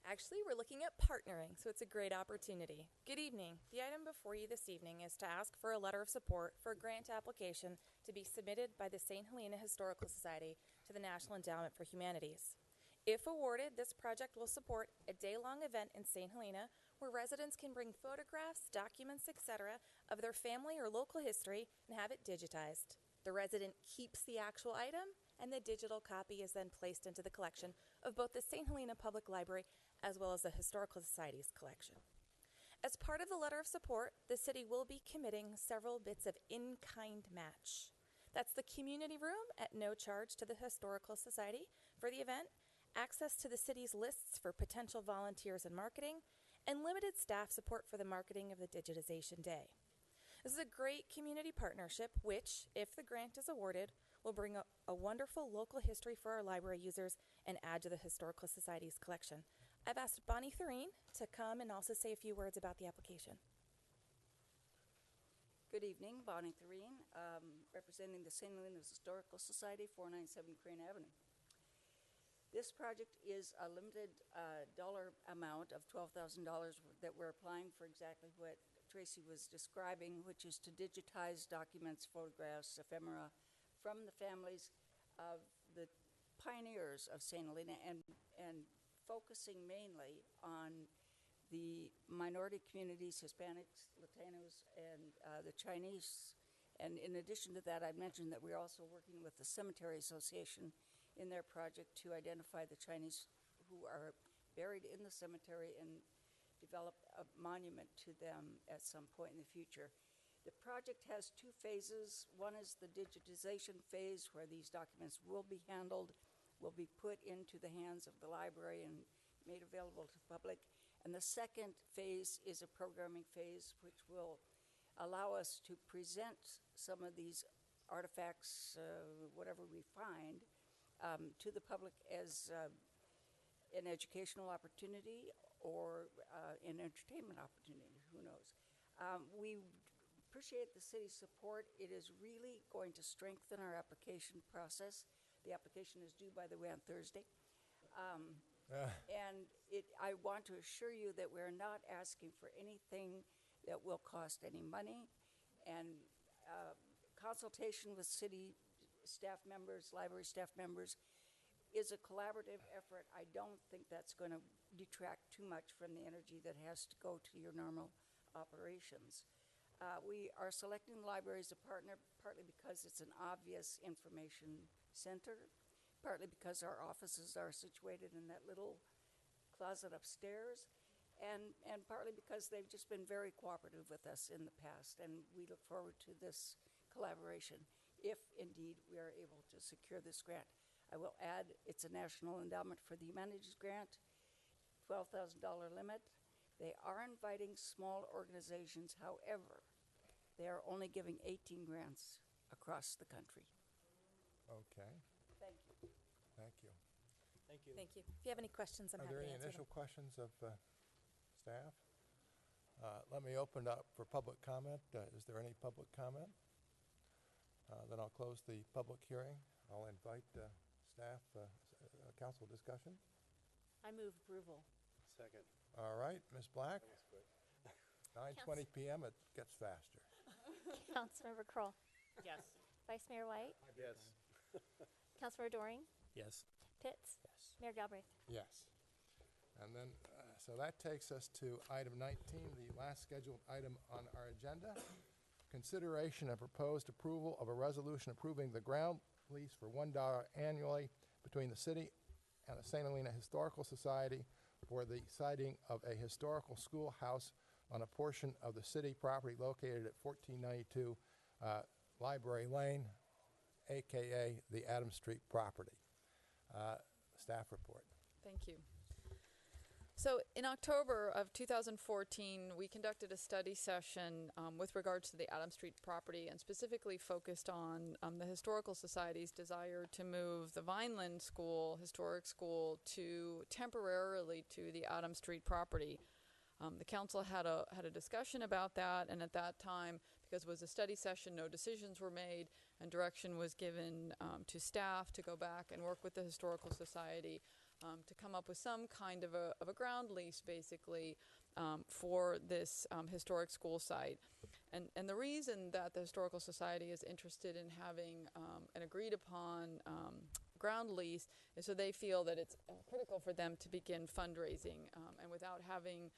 Speaker 6: Actually, we're looking at partnering, so it's a great opportunity. Good evening. The item before you this evening is to ask for a letter of support for a grant application to be submitted by the St. Helena Historical Society to the National Endowment for Humanities. If awarded, this project will support a day-long event in St. Helena where residents can bring photographs, documents, etc. of their family or local history and have it digitized. The resident keeps the actual item, and the digital copy is then placed into the collection of both the St. Helena Public Library as well as the Historical Society's collection. As part of the letter of support, the city will be committing several bits of in-kind match. That's the community room at no charge to the Historical Society for the event, access to the city's lists for potential volunteers and marketing, and limited staff support for the marketing of the Digitization Day. This is a great community partnership which, if the grant is awarded, will bring a wonderful local history for our library users and add to the Historical Society's collection. I've asked Bonnie Thurine to come and also say a few words about the application.
Speaker 15: Good evening, Bonnie Thurine, representing the St. Helena Historical Society, 497 Crane Avenue. This project is a limited dollar amount of $12,000 that we're applying for exactly what Tracy was describing, which is to digitize documents, photographs, ephemera from the families of the pioneers of St. Helena and focusing mainly on the minority communities, Hispanics, Latinos, and the Chinese. And in addition to that, I mentioned that we're also working with the Cemetery Association in their project to identify the Chinese who are buried in the cemetery and develop a monument to them at some point in the future. The project has two phases. One is the digitization phase, where these documents will be handled, will be put into the hands of the library and made available to the public. And the second phase is a programming phase, which will allow us to present some of these artifacts, whatever we find, to the public as an educational opportunity or an entertainment opportunity, who knows. We appreciate the city's support. It is really going to strengthen our application process. The application is due, by the way, on Thursday. And I want to assure you that we're not asking for anything that will cost any money. And consultation with city staff members, library staff members, is a collaborative effort. I don't think that's going to detract too much from the energy that has to go to your normal operations. We are selecting the library as a partner, partly because it's an obvious information center, partly because our offices are situated in that little closet upstairs, and partly because they've just been very cooperative with us in the past, and we look forward to this collaboration if indeed we are able to secure this grant. I will add, it's a National Endowment for the Humanities grant, $12,000 limit. They are inviting small organizations, however, they are only giving 18 grants across the country.
Speaker 1: Okay.
Speaker 15: Thank you.
Speaker 1: Thank you.
Speaker 5: Thank you.
Speaker 6: Thank you. If you have any questions, I'm
Speaker 1: Are
Speaker 6: happy
Speaker 1: there
Speaker 6: to
Speaker 1: any
Speaker 6: answer
Speaker 1: initial
Speaker 6: them.
Speaker 1: questions of staff? let me open up for public comment. Is there any public comment? Then I'll close the public hearing. I'll invite staff, council discussion.
Speaker 4: I move approval.
Speaker 21: Second.
Speaker 1: All right, Ms. Black?
Speaker 21: That was quick.
Speaker 1: 9:20 p.m., it gets faster.
Speaker 2: Councilmember Kroll.
Speaker 4: Yes.
Speaker 2: Vice Mayor White.
Speaker 21: Yes.
Speaker 2: Councilmember Doring.
Speaker 12: Yes.
Speaker 2: Pitts.
Speaker 19: Yes.
Speaker 2: Mayor Galbraith.
Speaker 1: Yes. And then, so that takes us to item 19, the last scheduled item on our agenda. Consideration and proposed approval of a resolution approving the ground lease for $1 annually between the city and the St. Helena Historical Society for the siting of a historical schoolhouse on a portion of the city property located at 1492 Library Lane, AKA the Adams Street property. Staff report.
Speaker 10: Thank you. So in October of 2014, we conducted a study session with regards to the Adams Street property and specifically focused on the Historical Society's desire to move the Vineland School, Historic School, temporarily to the Adams Street property. The council had a discussion about that, and at that time, because it was a study session, no decisions were made, and direction was given to staff to go back and work with the Historical Society to come up with some kind of a ground lease, basically, for this historic school site. And the reason that the Historical Society is interested in having an agreed upon ground lease is so they feel that it's critical for them to begin fundraising. And without having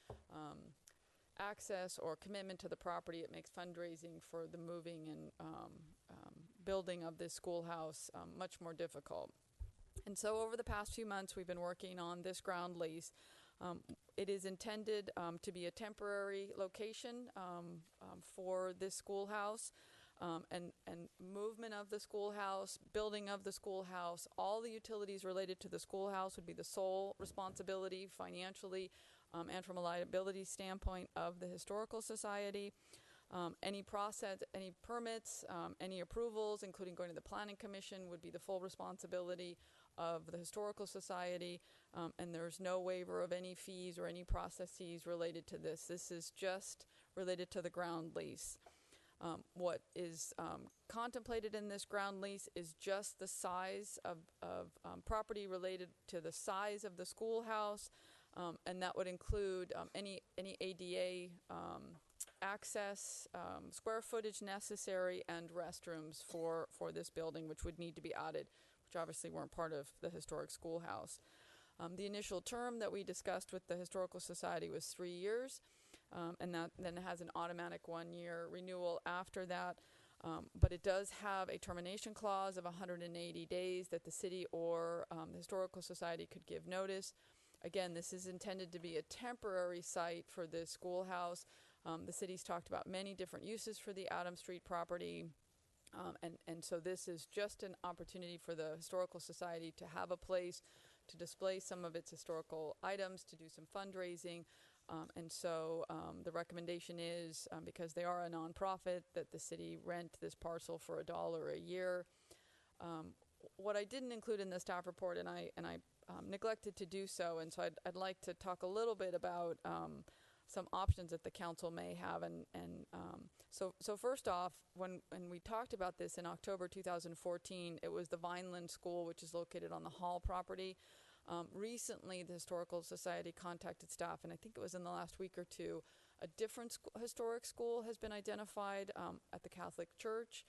Speaker 10: access or commitment to the property, it makes fundraising for the moving and building of this schoolhouse much more difficult. And so over the past few months, we've been working on this ground lease. It is intended to be a temporary location for this schoolhouse, and movement of the schoolhouse, building of the schoolhouse, all the utilities related to the schoolhouse would be the sole responsibility financially and from a liability standpoint of the Historical Society. Any process, any permits, any approvals, including going to the Planning Commission, would be the full responsibility of the Historical Society, and there's no waiver of any fees or any processes related to this. This is just related to the ground lease. What is contemplated in this ground lease is just the size of property related to the size of the schoolhouse, and that would include any ADA access, square footage necessary, and restrooms for this building, which would need to be added, which obviously weren't part of the historic schoolhouse. The initial term that we discussed with the Historical Society was 3 years, and that then has an automatic 1-year renewal after that. But it does have a termination clause of 180 days that the city or the Historical Society could give notice. Again, this is intended to be a temporary site for this schoolhouse. The city's talked about many different uses for the Adams Street property. And so this is just an opportunity for the Historical Society to have a place to display some of its historical items, to do some fundraising. And so the recommendation is, because they are a nonprofit, that the city rent this parcel for $1 a year. What I didn't include in the staff report, and I neglected to do so, and so I'd like to talk a little bit about some options that the council may have. So first off, when we talked about this in October 2014, it was the Vineland School, which is located on the Hall property. Recently, the Historical Society contacted staff, and I think it was in the last week or two, a different historic school has been identified at the Catholic Church.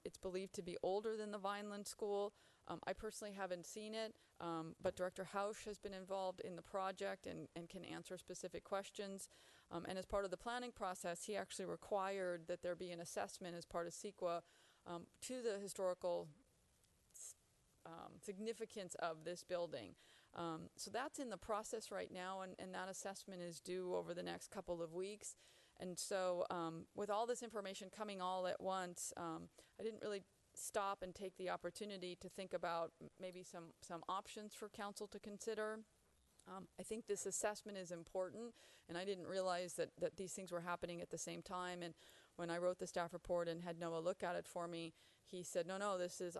Speaker 10: It's believed to be older than the Vineland School. I personally haven't seen it, but Director Hausch has been involved in the project and can answer specific questions. And as part of the planning process, he actually required that there be an assessment as part of CEQA to the historical significance of this building. So that's in the process right now, and that assessment is due over the next couple of weeks. And so with all this information coming all at once, I didn't really stop and take the opportunity to think about maybe some options for council to consider. I think this assessment is important, and I didn't realize that these things were happening at the same time. And when I wrote the staff report and had Noah look at it for me, he said, no,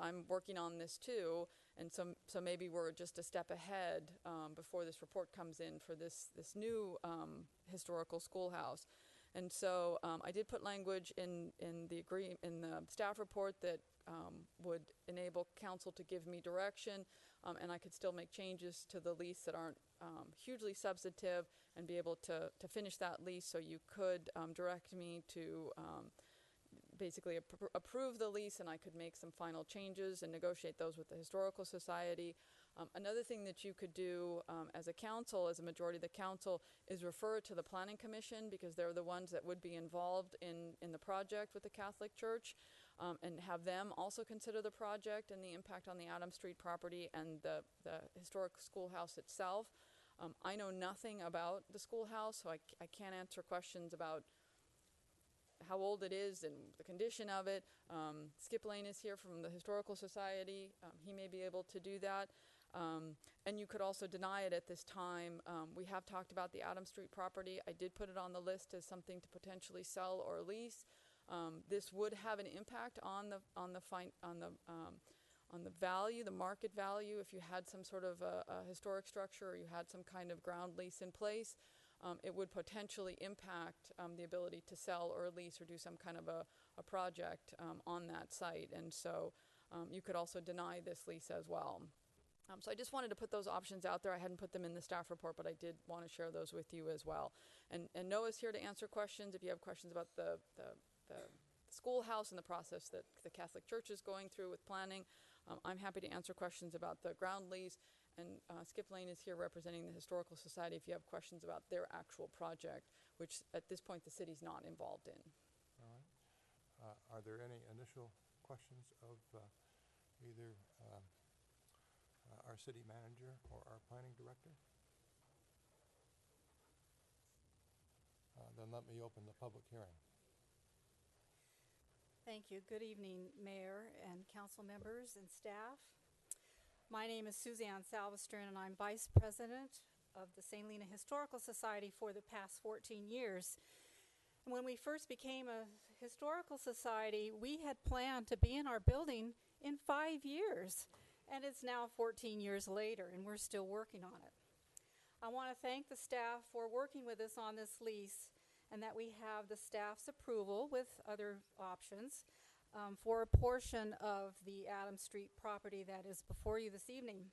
Speaker 10: I'm working on this too. And so maybe we're just a step ahead before this report comes in for this new historical schoolhouse. And so I did put language in the staff report that would enable council to give me direction, and I could still make changes to the lease that aren't hugely substantive and be able to finish that lease. So you could direct me to basically approve the lease, and I could make some final changes and negotiate those with the Historical Society. Another thing that you could do as a council, as a majority of the council, is refer it to the Planning Commission, because they're the ones that would be involved in the project with the Catholic Church, and have them also consider the project and the impact on the Adams Street property and the historic schoolhouse itself. I know nothing about the schoolhouse, so I can't answer questions about how old it is and the condition of it. Skip Lane is here from the Historical Society. He may be able to do that. And you could also deny it at this time. We have talked about the Adams Street property. I did put it on the list as something to potentially sell or lease. This would have an impact on the value, the market value. If you had some sort of a historic structure, or you had some kind of ground lease in place, it would potentially impact the ability to sell or lease or do some kind of a project on that site. And so you could also deny this lease as well. So I just wanted to put those options out there. I hadn't put them in the staff report, but I did want to share those with you as well. And Noah's here to answer questions. If you have questions about the schoolhouse and the process that the Catholic Church is going through with planning, I'm happy to answer questions about the ground lease. And Skip Lane is here representing the Historical Society if you have questions about their actual project, which at this point the city's not involved in.
Speaker 1: All right. Are there any initial questions of either our city manager or our planning director? Then let me open the public hearing.
Speaker 16: Thank you. Good evening, Mayor and council members and staff. My name is Suzanne Salvestern, and I'm Vice President of the St. Helena Historical Society for the past 14 years. And when we first became a historical society, we had planned to be in our building in 5 years, and it's now 14 years later, and we're still working on it. I want to thank the staff for working with us on this lease, and that we have the staff's approval with other options for a portion of the Adams Street property that is before you this evening.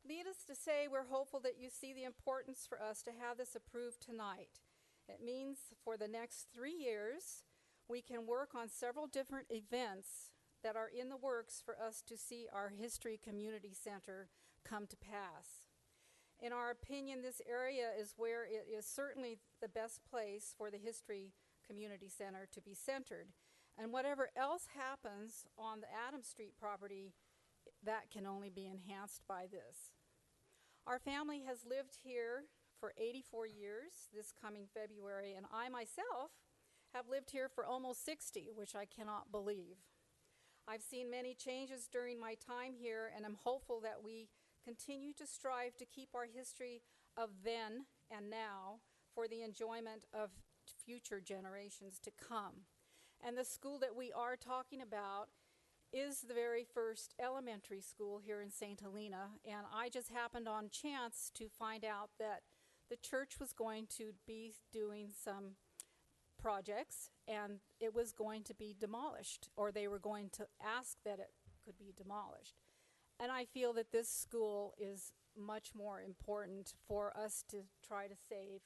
Speaker 16: Needless to say, we're hopeful that you see the importance for us to have this approved tonight. It means for the next 3 years, we can work on several different events that are in the works for us to see our History Community Center come to pass. In our opinion, this area is where it is certainly the best place for the History Community Center to be centered. And whatever else happens on the Adams Street property, that can only be enhanced by this. Our family has lived here for 84 years this coming February, and I myself have lived here for almost 60, which I cannot believe. I've seen many changes during my time here, and I'm hopeful that we continue to strive to keep our history of then and now for the enjoyment of future generations to come. And the school that we are talking about is the very first elementary school here in St. Helena, and I just happened on chance to find out that the church was going to be doing some projects, and it was going to be demolished, or they were going to ask that it could be demolished. And I feel that this school is much more important for us to try to save.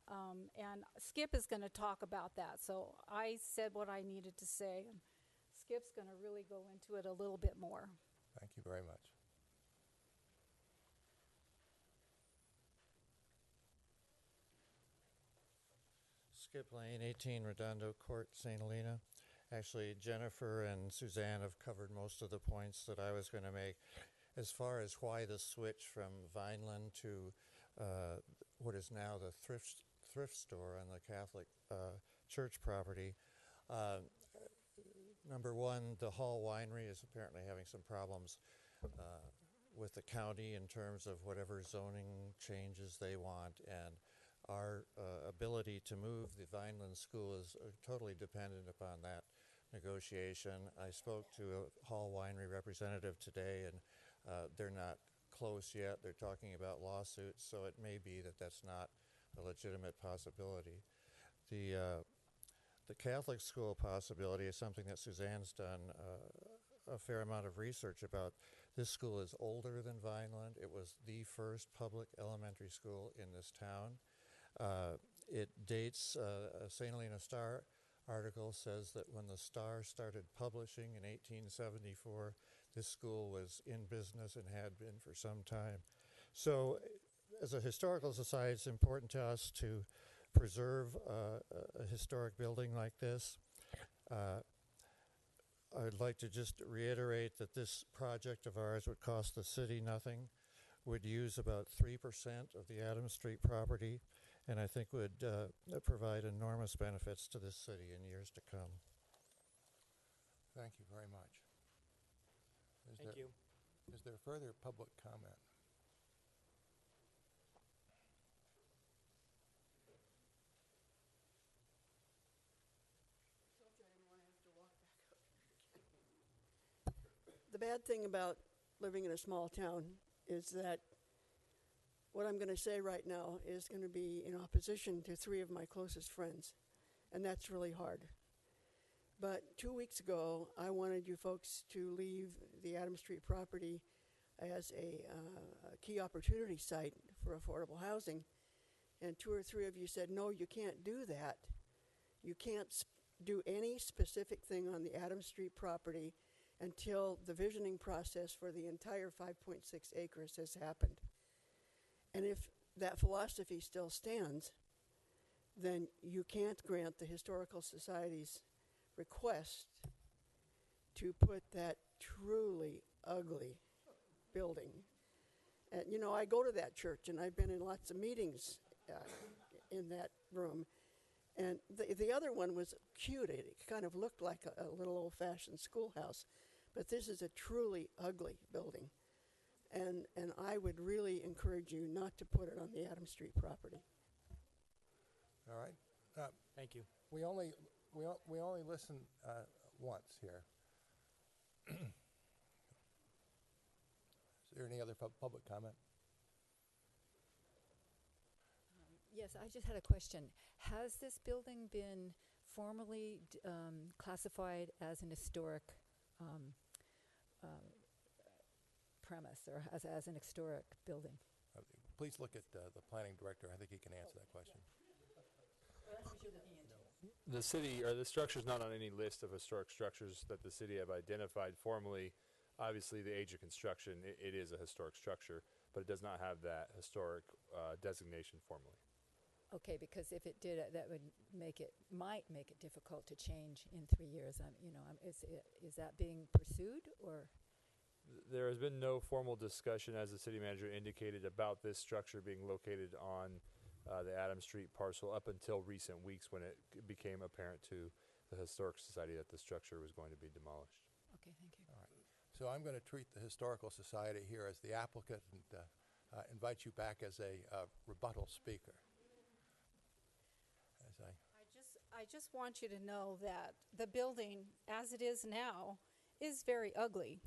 Speaker 16: And Skip is going to talk about that. So I said what I needed to say. And Skip's going to really go into it a little bit more.
Speaker 1: Thank you very much.
Speaker 17: Skip Lane, 18 Redondo Court, St. Helena. Actually, Jennifer and Suzanne have covered most of the points that I was going to make. As far as why the switch from Vineland to what is now the thrift store on the Catholic Church property, number one, the Hall Winery is apparently having some problems with the county in terms of whatever zoning changes they want, and our ability to move the Vineland School is totally dependent upon that negotiation. I spoke to a Hall Winery representative today, and they're not close yet. They're talking about lawsuits, so it may be that that's not a legitimate possibility. The Catholic school possibility is something that Suzanne's done a fair amount of research about. This school is older than Vineland. It was the first public elementary school in this town. It dates, a St. Helena Star article says that when the Star started publishing in 1874, this school was in business and had been for some time. So as a historical society, it's important to us to preserve a historic building like this. I'd like to just reiterate that this project of ours would cost the city nothing, would use about 3% of the Adams Street property, and I think would provide enormous benefits to this city in years to come.
Speaker 1: Thank you very much.
Speaker 12: Thank you.
Speaker 1: Is there further public comment?
Speaker 23: The bad thing about living in a small town is that what I'm going to say right now is going to be in opposition to 3 of my closest friends, and that's really hard. But 2 weeks ago, I wanted you folks to leave the Adams Street property as a key opportunity site for affordable housing, and 2 or 3 of you said, no, you can't do that. You can't do any specific thing on the Adams Street property until the visioning process for the entire 5.6 acres has happened. And if that philosophy still stands, then you can't grant the Historical Society's request to put that truly ugly building. And you know, I go to that church, and I've been in lots of meetings in that room. And the other one was cute. It kind of looked like a little old-fashioned schoolhouse. But this is a truly ugly building. And I would really encourage you not to put it on the Adams Street property.
Speaker 1: All right.
Speaker 12: Thank you.
Speaker 1: We only listen once here. Is there any other public comment?
Speaker 3: Yes, I just had a question. Has this building been formally classified as an historic premise, or as an historic building?
Speaker 1: Please look at the planning director. I think he can answer that question.
Speaker 18: The city, or the structure is not on any list of historic structures that the city have identified formally. Obviously, the age of construction, it is a historic structure, but it does not have that historic designation formally.
Speaker 3: Okay, because if it did, that might make it difficult to change in 3 years. Is that being pursued, or?
Speaker 18: There has been no formal discussion, as the city manager indicated, about this structure being located on the Adams Street parcel up until recent weeks, when it became apparent to the Historic Society that the structure was going to be demolished.
Speaker 3: Okay, thank you.
Speaker 1: All right. So I'm going to treat the Historical Society here as the applicant and invite you back as a rebuttal speaker.
Speaker 16: I just want you to know that the building, as it is now, is very ugly.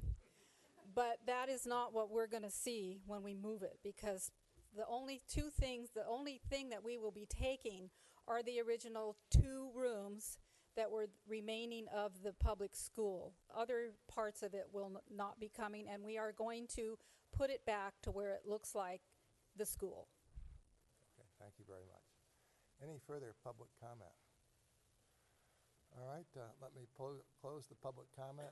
Speaker 16: But that is not what we're going to see when we move it, because the only thing that we will be taking are the original 2 rooms that were remaining of the public school. Other parts of it will not be coming, and we are going to put it back to where it looks like the school.
Speaker 1: Okay, thank you very much. Any further public comment? All right, let me close the public comment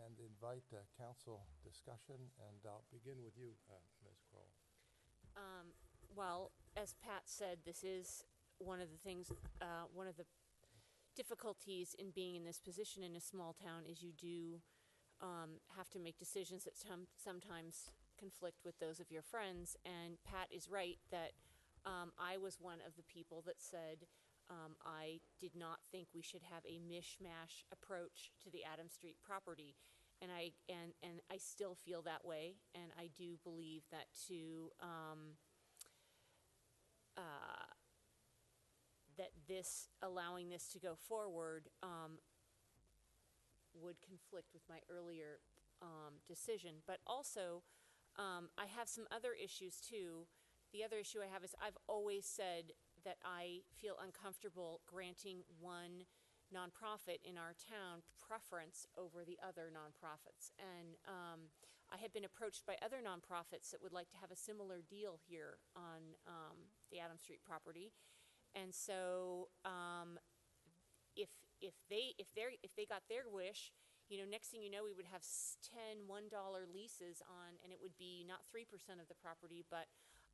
Speaker 1: and invite council discussion, and I'll begin with you, Ms. Kroll.
Speaker 4: Well, as Pat said, this is one of the things, one of the difficulties in being in this position in a small town is you do have to make decisions that sometimes conflict with those of your friends. And Pat is right that I was one of the people that said I did not think we should have a mishmash approach to the Adams Street property. And I still feel that way, and I do believe that allowing this to go forward would conflict with my earlier decision. But also, I have some other issues too. The other issue I have is I've always said that I feel uncomfortable granting one nonprofit in our town preference over the other nonprofits. And I have been approached by other nonprofits that would like to have a similar deal here on the Adams Street property. And so if they got their wish, next thing you know, we would have 10 $1 leases on, and it would be not 3% of the property, but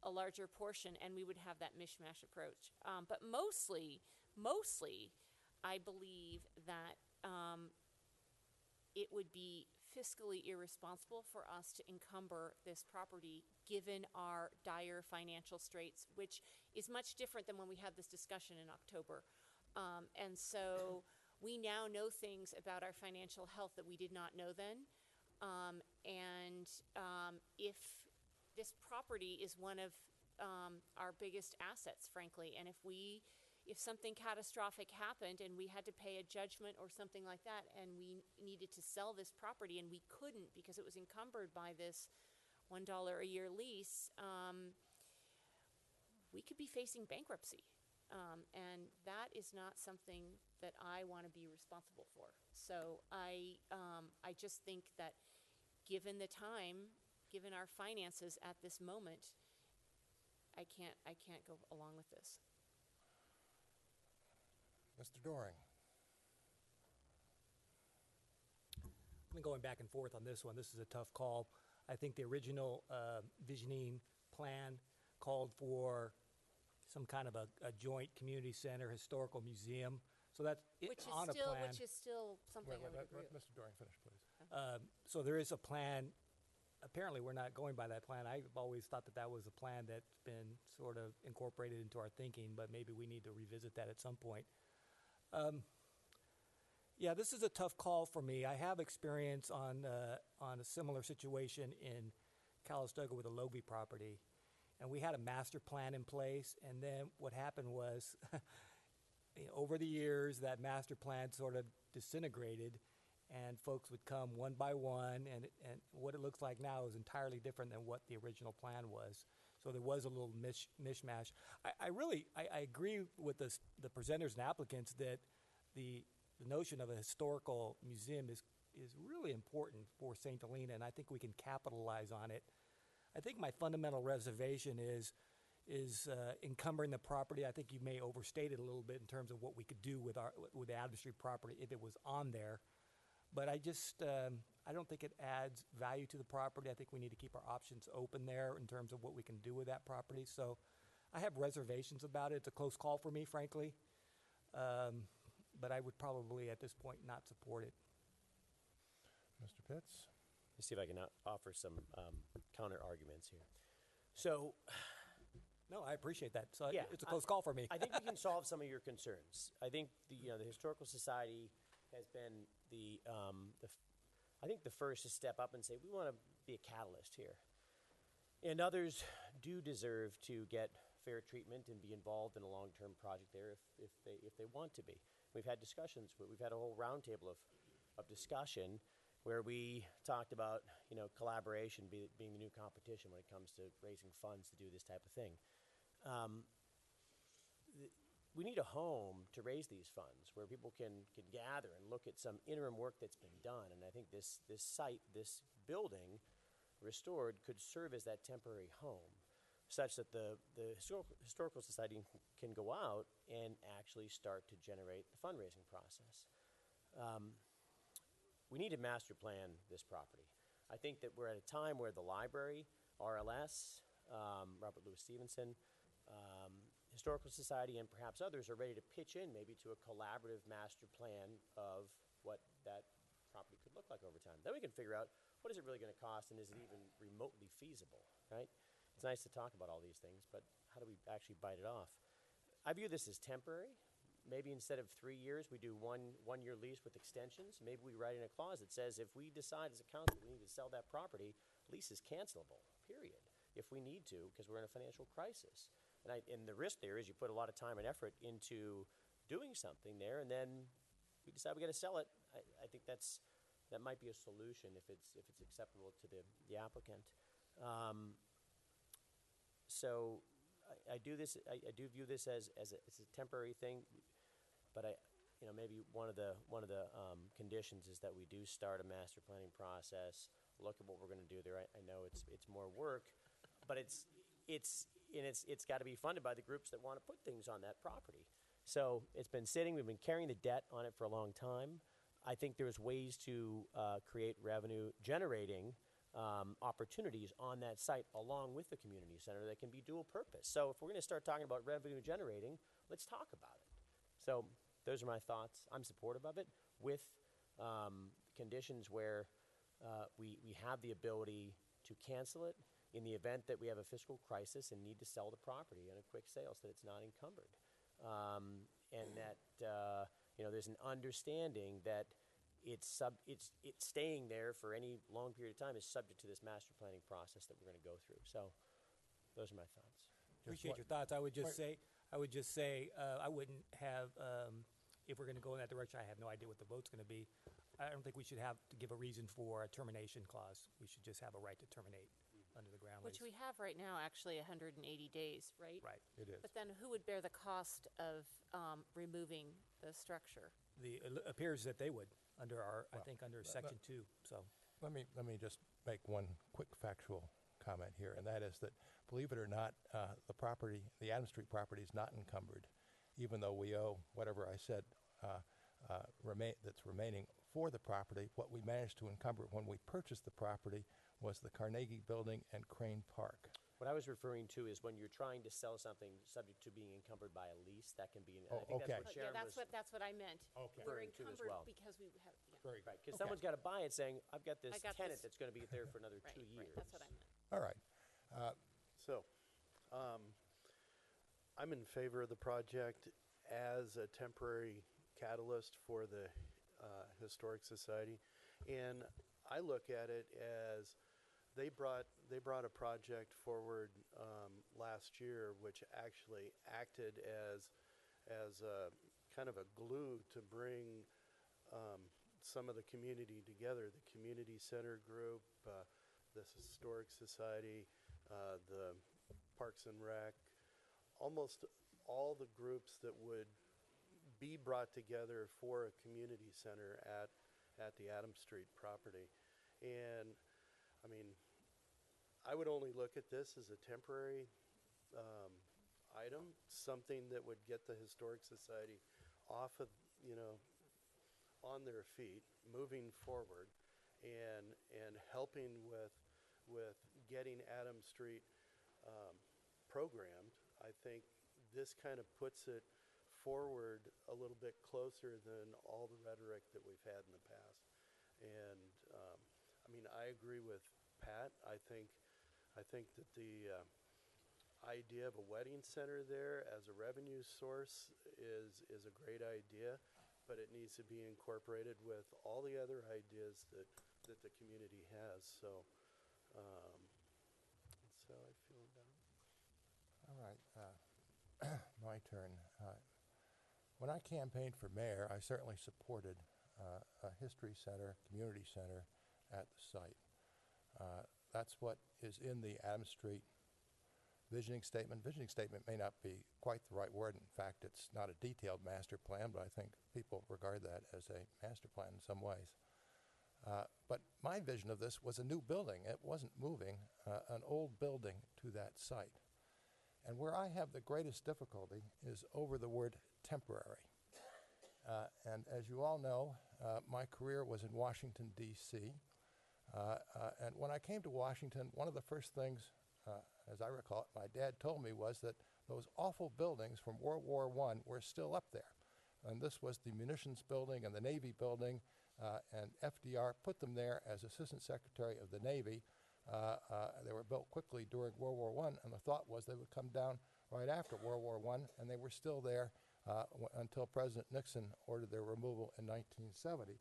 Speaker 4: a larger portion, and we would have that mishmash approach. But mostly, I believe that it would be fiscally irresponsible for us to encumber this property given our dire financial straits, which is much different than when we had this discussion in October. And so we now know things about our financial health that we did not know then. If this property is one of our biggest assets, frankly, and if something catastrophic happened and we had to pay a judgment or something like that, and we needed to sell this property and we couldn't because it was encumbered by this $1 a year lease, we could be facing bankruptcy. And that is not something that I want to be responsible for. So I just think that given the time, given our finances at this moment, I can't go along with this.
Speaker 1: Mr. Doring.
Speaker 12: I've been going back and forth on this one. This is a tough call. I think the original visioning plan called for some kind of a joint community center, historical museum. So that's on a plan.
Speaker 4: Which is still something I would agree with.
Speaker 1: Mr. Doring, finish, please.
Speaker 12: So there is a plan. Apparently, we're not going by that plan. I've always thought that was a plan that's been sort of incorporated into our thinking, but maybe we need to revisit that at some point. Yeah, this is a tough call for me. I have experience on a similar situation in Calistoga with the Logie property, and we had a master plan in place. And then what happened was, over the years, that master plan sort of disintegrated, and folks would come one by one, and what it looks like now is entirely different than what the original plan was. So there was a little mishmash. I agree with the presenters and applicants that the notion of a historical museum is really important for St. Helena, and I think we can capitalize on it. I think my fundamental reservation is encumbering the property. I think you may overstate it a little bit in terms of what we could do with the Adams Street property if it was on there. But I don't think it adds value to the property. I think we need to keep our options open there in terms of what we can do with that property. So I have reservations about it. It's a close call for me, frankly. But I would probably, at this point, not support it.
Speaker 1: Mr. Pitts?
Speaker 13: Let's see if I can offer some counter arguments here. So,
Speaker 12: no, I appreciate that. So
Speaker 13: yeah,
Speaker 12: it's a close call for me.
Speaker 13: I think we can solve some of your concerns. I think the Historical Society has been I think the first to step up and say we want to be a catalyst here, and others do deserve to get fair treatment and be involved in a long-term project there if they want to be. We've had discussions. We've had a whole roundtable of discussion where we talked about collaboration being the new competition when it comes to raising funds to do this type of thing. We need a home to raise these funds where people can gather and look at some interim work that's been done. And I think this site, this building restored, could serve as that temporary home, such that the Historical Society can go out and actually start to generate the fundraising process. We need to master plan this property. I think that we're at a time where the library, RLS, Robert Louis Stevenson, Historical Society, and perhaps others are ready to pitch in maybe to a collaborative master plan of what that property could look like over time. Then we can figure out what is it really going to cost, and is it even remotely feasible, right? It's nice to talk about all these things, but how do we actually bite it off? I view this as temporary. Maybe instead of 3 years, we do one-year lease with extensions. Maybe we write in a clause that says if we decide as a council we need to sell that property, lease is cancelable, period, if we need to, because we're in a financial crisis. And the risk there is you put a lot of time and effort into doing something there, and then we decide we got to sell it. I think that might be a solution if it's acceptable to the applicant. So I do this. I do view this as a temporary thing, but maybe one of the conditions is that we do start a master planning process. Look at what we're going to do there. I know it's more work, but it's got to be funded by the groups that want to put things on that property. So it's been sitting. We've been carrying the debt on it for a long time. I think there's ways to create revenue generating opportunities on that site along with the community center that can be dual purpose. So if we're going to start talking about revenue generating, let's talk about it. So those are my thoughts. I'm supportive of it with conditions where we have the ability to cancel it in the event that we have a fiscal crisis and need to sell the property in a quick sale so that it's not encumbered. And that there's an understanding that it's staying there for any long period of time is subject to this master planning process that we're going to go through. So those are my thoughts.
Speaker 12: Appreciate your thoughts. I would just say I wouldn't have if we're going to go in that direction. I have no idea what the vote's going to be. I don't think we should have to give a reason for a termination clause. We should just have a right to terminate under the ground
Speaker 4: Which
Speaker 12: lease.
Speaker 4: we have right now, actually 180 days, right?
Speaker 12: Right.
Speaker 1: It is.
Speaker 4: But then who would bear the cost of removing the structure?
Speaker 12: It appears that they would under I think under Section 2. So
Speaker 1: Let me just make one quick factual comment here, and that is that, believe it or not, the Adams Street property is not encumbered, even though we owe whatever I said that's remaining for the property. What we managed to encumber when we purchased the property was the Carnegie Building and Crane Park.
Speaker 13: What I was referring to is when you're trying to sell something subject to being encumbered by a lease, that can be.
Speaker 1: Oh,
Speaker 13: I think
Speaker 1: okay.
Speaker 13: that's what Sharon was
Speaker 4: That's what I meant.
Speaker 1: Okay.
Speaker 4: We're
Speaker 13: referring to as
Speaker 4: encumbered
Speaker 13: well.
Speaker 4: because we have. Yeah.
Speaker 1: Very
Speaker 13: Right, because
Speaker 1: Okay.
Speaker 13: someone's got to buy it saying, I've got this
Speaker 4: I got
Speaker 13: tenant
Speaker 4: this.
Speaker 13: that's going to be there for another 2 years.
Speaker 4: Right, that's what I meant.
Speaker 1: All right.
Speaker 21: So, I'm in favor of the project as a temporary catalyst for the Historic Society, and I look at it as they brought a project forward last year, which actually acted as a kind of a glue to bring some of the community together. The community center group, the Historic Society, the Parks and Rec, almost all the groups that would be brought together for a community center at the Adams Street property. And I mean, I would only look at this as a temporary item, something that would get the Historic Society off of, on their feet, moving forward, and helping with getting Adams Street programmed. I think this kind of puts it forward a little bit closer than all the rhetoric that we've had in the past. And I mean, I agree with Pat. I think that the idea of a wedding center there as a revenue source is a great idea, but it needs to be incorporated with all the other ideas that the community has. So that's how I feel about it.
Speaker 1: All right. My turn. When I campaigned for mayor, I certainly supported a history center, community center at the site. That's what is in the Adams Street visioning statement. Visioning statement may not be quite the right word. In fact, it's not a detailed master plan, but I think people regard that as a master plan in some ways. But my vision of this was a new building. It wasn't moving an old building to that site. And where I have the greatest difficulty is over the word temporary. And as you all know, my career was in Washington, D.C. And when I came to Washington, one of the first things, as I recall it, my dad told me was that those awful buildings from World War I were still up there. And this was the munitions building and the Navy building, and FDR put them there as Assistant Secretary of the Navy. They were built quickly during World War I, and the thought was they would come down right after World War I, and they were still there until President Nixon ordered their removal in 1970.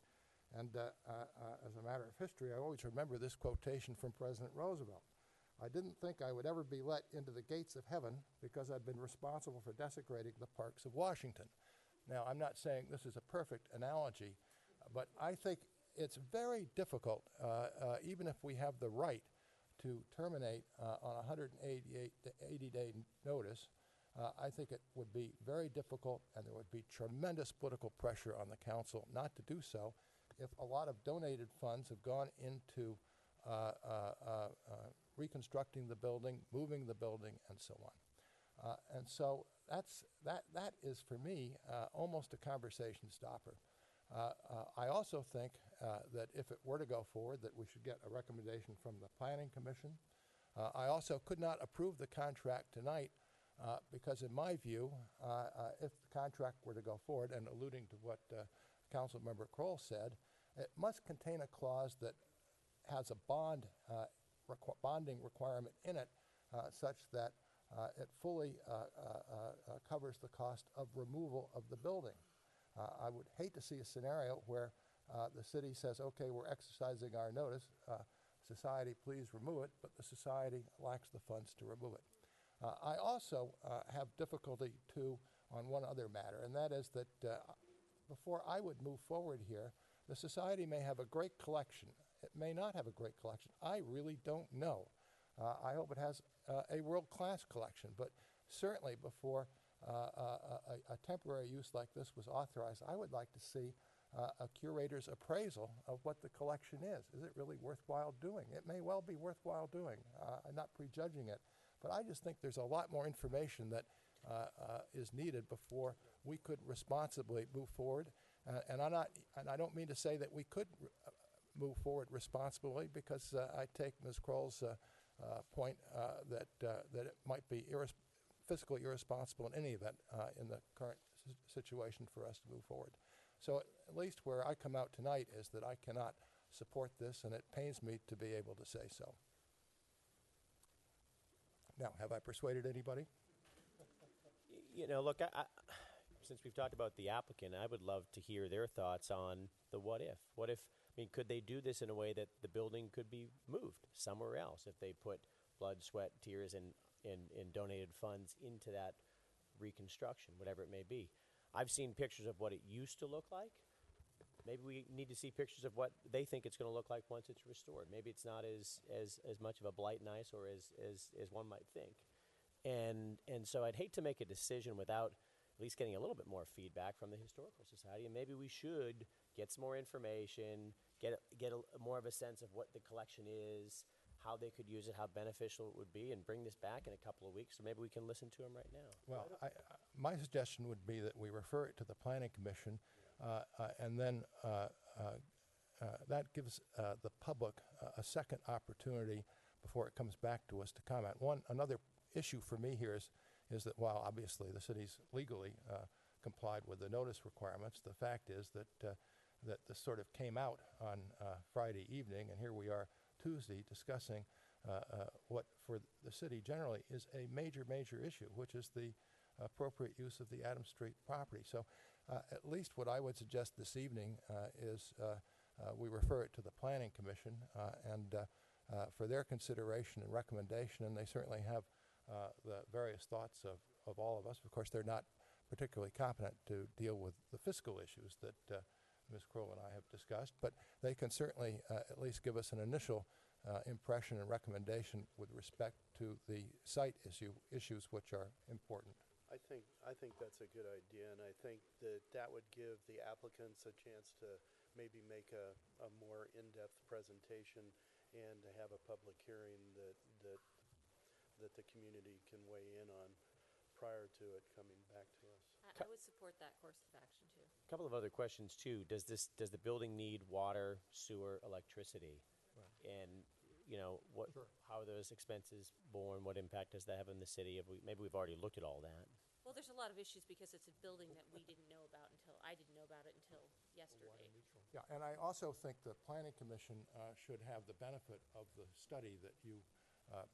Speaker 1: And as a matter of history, I always remember this quotation from President Roosevelt. I didn't think I would ever be let into the gates of heaven because I'd been responsible for desecrating the parks of Washington. Now, I'm not saying this is a perfect analogy, but I think it's very difficult, even if we have the right to terminate on a 180-day notice, I think it would be very difficult, and there would be tremendous political pressure on the council not to do so if a lot of donated funds have gone into reconstructing the building, moving the building, and so on. And so that is, for me, almost a conversation stopper. I also think that if it were to go forward, that we should get a recommendation from the Planning Commission. I also could not approve the contract tonight because, in my view, if the contract were to go forward, and alluding to what Councilmember Kroll said, it must contain a clause that has a bonding requirement in it such that it fully covers the cost of removal of the building. I would hate to see a scenario where the city says, okay, we're exercising our notice, society, please remove it, but the society lacks the funds to remove it. I also have difficulty, too, on one other matter, and that is that before I would move forward here, the society may have a great collection. It may not have a great collection. I really don't know. I hope it has a world-class collection, but certainly before a temporary use like this was authorized, I would like to see a curator's appraisal of what the collection is. Is it really worthwhile doing? It may well be worthwhile doing. I'm not prejudging it, but I just think there's a lot more information that is needed before we could responsibly move forward. And I don't mean to say that we could move forward responsibly, because I take Ms. Kroll's point that it might be fiscally irresponsible in any event in the current situation for us to move forward. So at least where I come out tonight is that I cannot support this, and it pains me to be able to say so. Now, have I persuaded anybody?
Speaker 13: You know, look, since we've talked about the applicant, I would love to hear their thoughts on the what if. What if, I mean, could they do this in a way that the building could be moved somewhere else if they put blood, sweat, tears, and donated funds into that reconstruction, whatever it may be? I've seen pictures of what it used to look like. Maybe we need to see pictures of what they think it's going to look like once it's restored. Maybe it's not as much of a blight and eyesore as one might think. And so I'd hate to make a decision without at least getting a little bit more feedback from the Historical Society, and maybe we should get some more information, get more of a sense of what the collection is, how they could use it, how beneficial it would be, and bring this back in a couple of weeks, so maybe we can listen to them right now.
Speaker 1: Well, my suggestion would be that we refer it to the Planning Commission, and then that gives the public a second opportunity before it comes back to us to comment. Another issue for me here is that while obviously the city's legally complied with the notice requirements, the fact is that this sort of came out on Friday evening, and here we are Tuesday discussing what for the city generally is a major issue, which is the appropriate use of the Adams Street property. So at least what I would suggest this evening is we refer it to the Planning Commission and for their consideration and recommendation, and they certainly have the various thoughts of all of us. Of course, they're not particularly competent to deal with the fiscal issues that Ms. Kroll and I have discussed, but they can certainly at least give us an initial impression and recommendation with respect to the site issues which are important.
Speaker 21: I think that's a good idea, and I think that would give the applicants a chance to maybe make a more in-depth presentation and to have a public hearing that the community can weigh in on prior to it coming back to us.
Speaker 4: I would support that course of action too.
Speaker 13: A couple of other questions too. Does the building need water, sewer, electricity? Right. And how are those expenses borne? What impact does that have on the city? Maybe we've already looked at all that.
Speaker 4: Well, there's a lot of issues because it's a building that I didn't know about until yesterday.
Speaker 1: Yeah, and I also think the Planning Commission should have the benefit of the study that you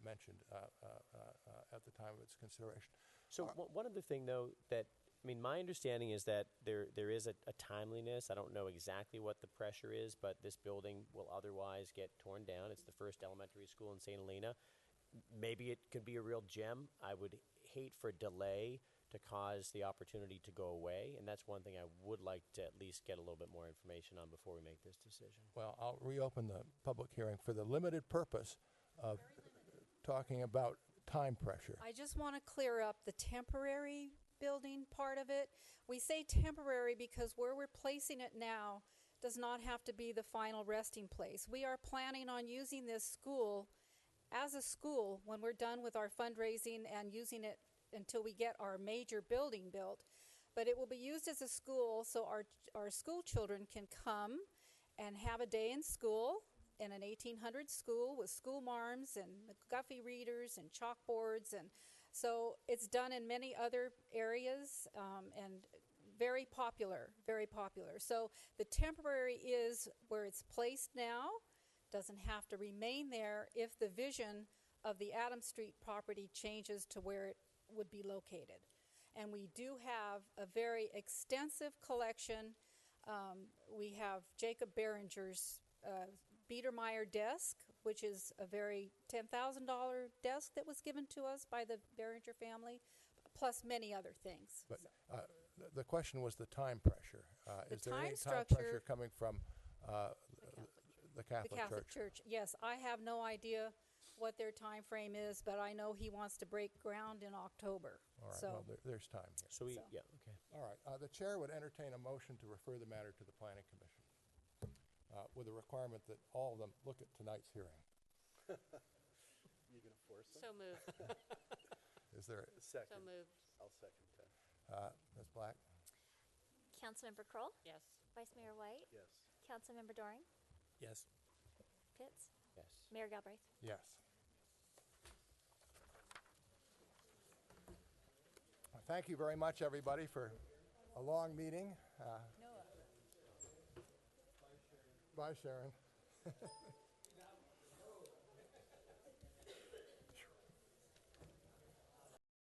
Speaker 1: mentioned at the time of its consideration.
Speaker 13: So one other thing, though, my understanding is that there is a timeliness. I don't know exactly what the pressure is, but this building will otherwise get torn down. It's the first elementary school in St. Helena. Maybe it could be a real gem. I would hate for delay to cause the opportunity to go away, and that's one thing I would like to at least get a little bit more information on before we make this decision.
Speaker 1: Well, I'll reopen the public hearing for the limited purpose of talking about time pressure.
Speaker 16: I just want to clear up the temporary building part of it. We say temporary because where we're placing it now does not have to be the final resting place. We are planning on using this school as a school when we're done with our fundraising and using it until we get our major building built. But it will be used as a school so our school children can come and have a day in school in an 1800 school with school marms and McGuffey readers and chalkboards. And so it's done in many other areas and very popular, very popular. So the temporary is where it's placed now, doesn't have to remain there if the vision of the Adams Street property changes to where it would be located. And we do have a very extensive collection. We have Jacob Behringer's Biedermeier desk, which is a very $10,000 desk that was given to us by the Behringer family, plus many other things.
Speaker 1: But the question was the time pressure. Is there any time
Speaker 16: structure-
Speaker 1: pressure coming from the Catholic
Speaker 16: The Catholic
Speaker 1: Church?
Speaker 16: Church, yes. I have no idea what their time frame is, but I know he wants to break ground in October.
Speaker 1: All right,
Speaker 16: So,
Speaker 1: well, there's time here.
Speaker 13: So we,
Speaker 16: So-
Speaker 13: yeah, okay.
Speaker 1: All right, the chair would entertain a motion to refer the matter to the Planning Commission with a requirement that all of them look at tonight's hearing.
Speaker 21: You gonna force them?
Speaker 4: So moved.
Speaker 1: Is there,
Speaker 21: Second.
Speaker 4: So moved.
Speaker 21: I'll second that.
Speaker 1: Ms. Black?
Speaker 2: Councilmember Kroll,
Speaker 4: Yes.
Speaker 2: Vice Mayor White,
Speaker 21: Yes.
Speaker 2: Councilmember Doring,
Speaker 12: Yes.
Speaker 2: Pitts,
Speaker 13: Yes.
Speaker 2: Mayor Galbraith.
Speaker 1: Yes. Thank you very much, everybody, for a long meeting. Bye, Sharon.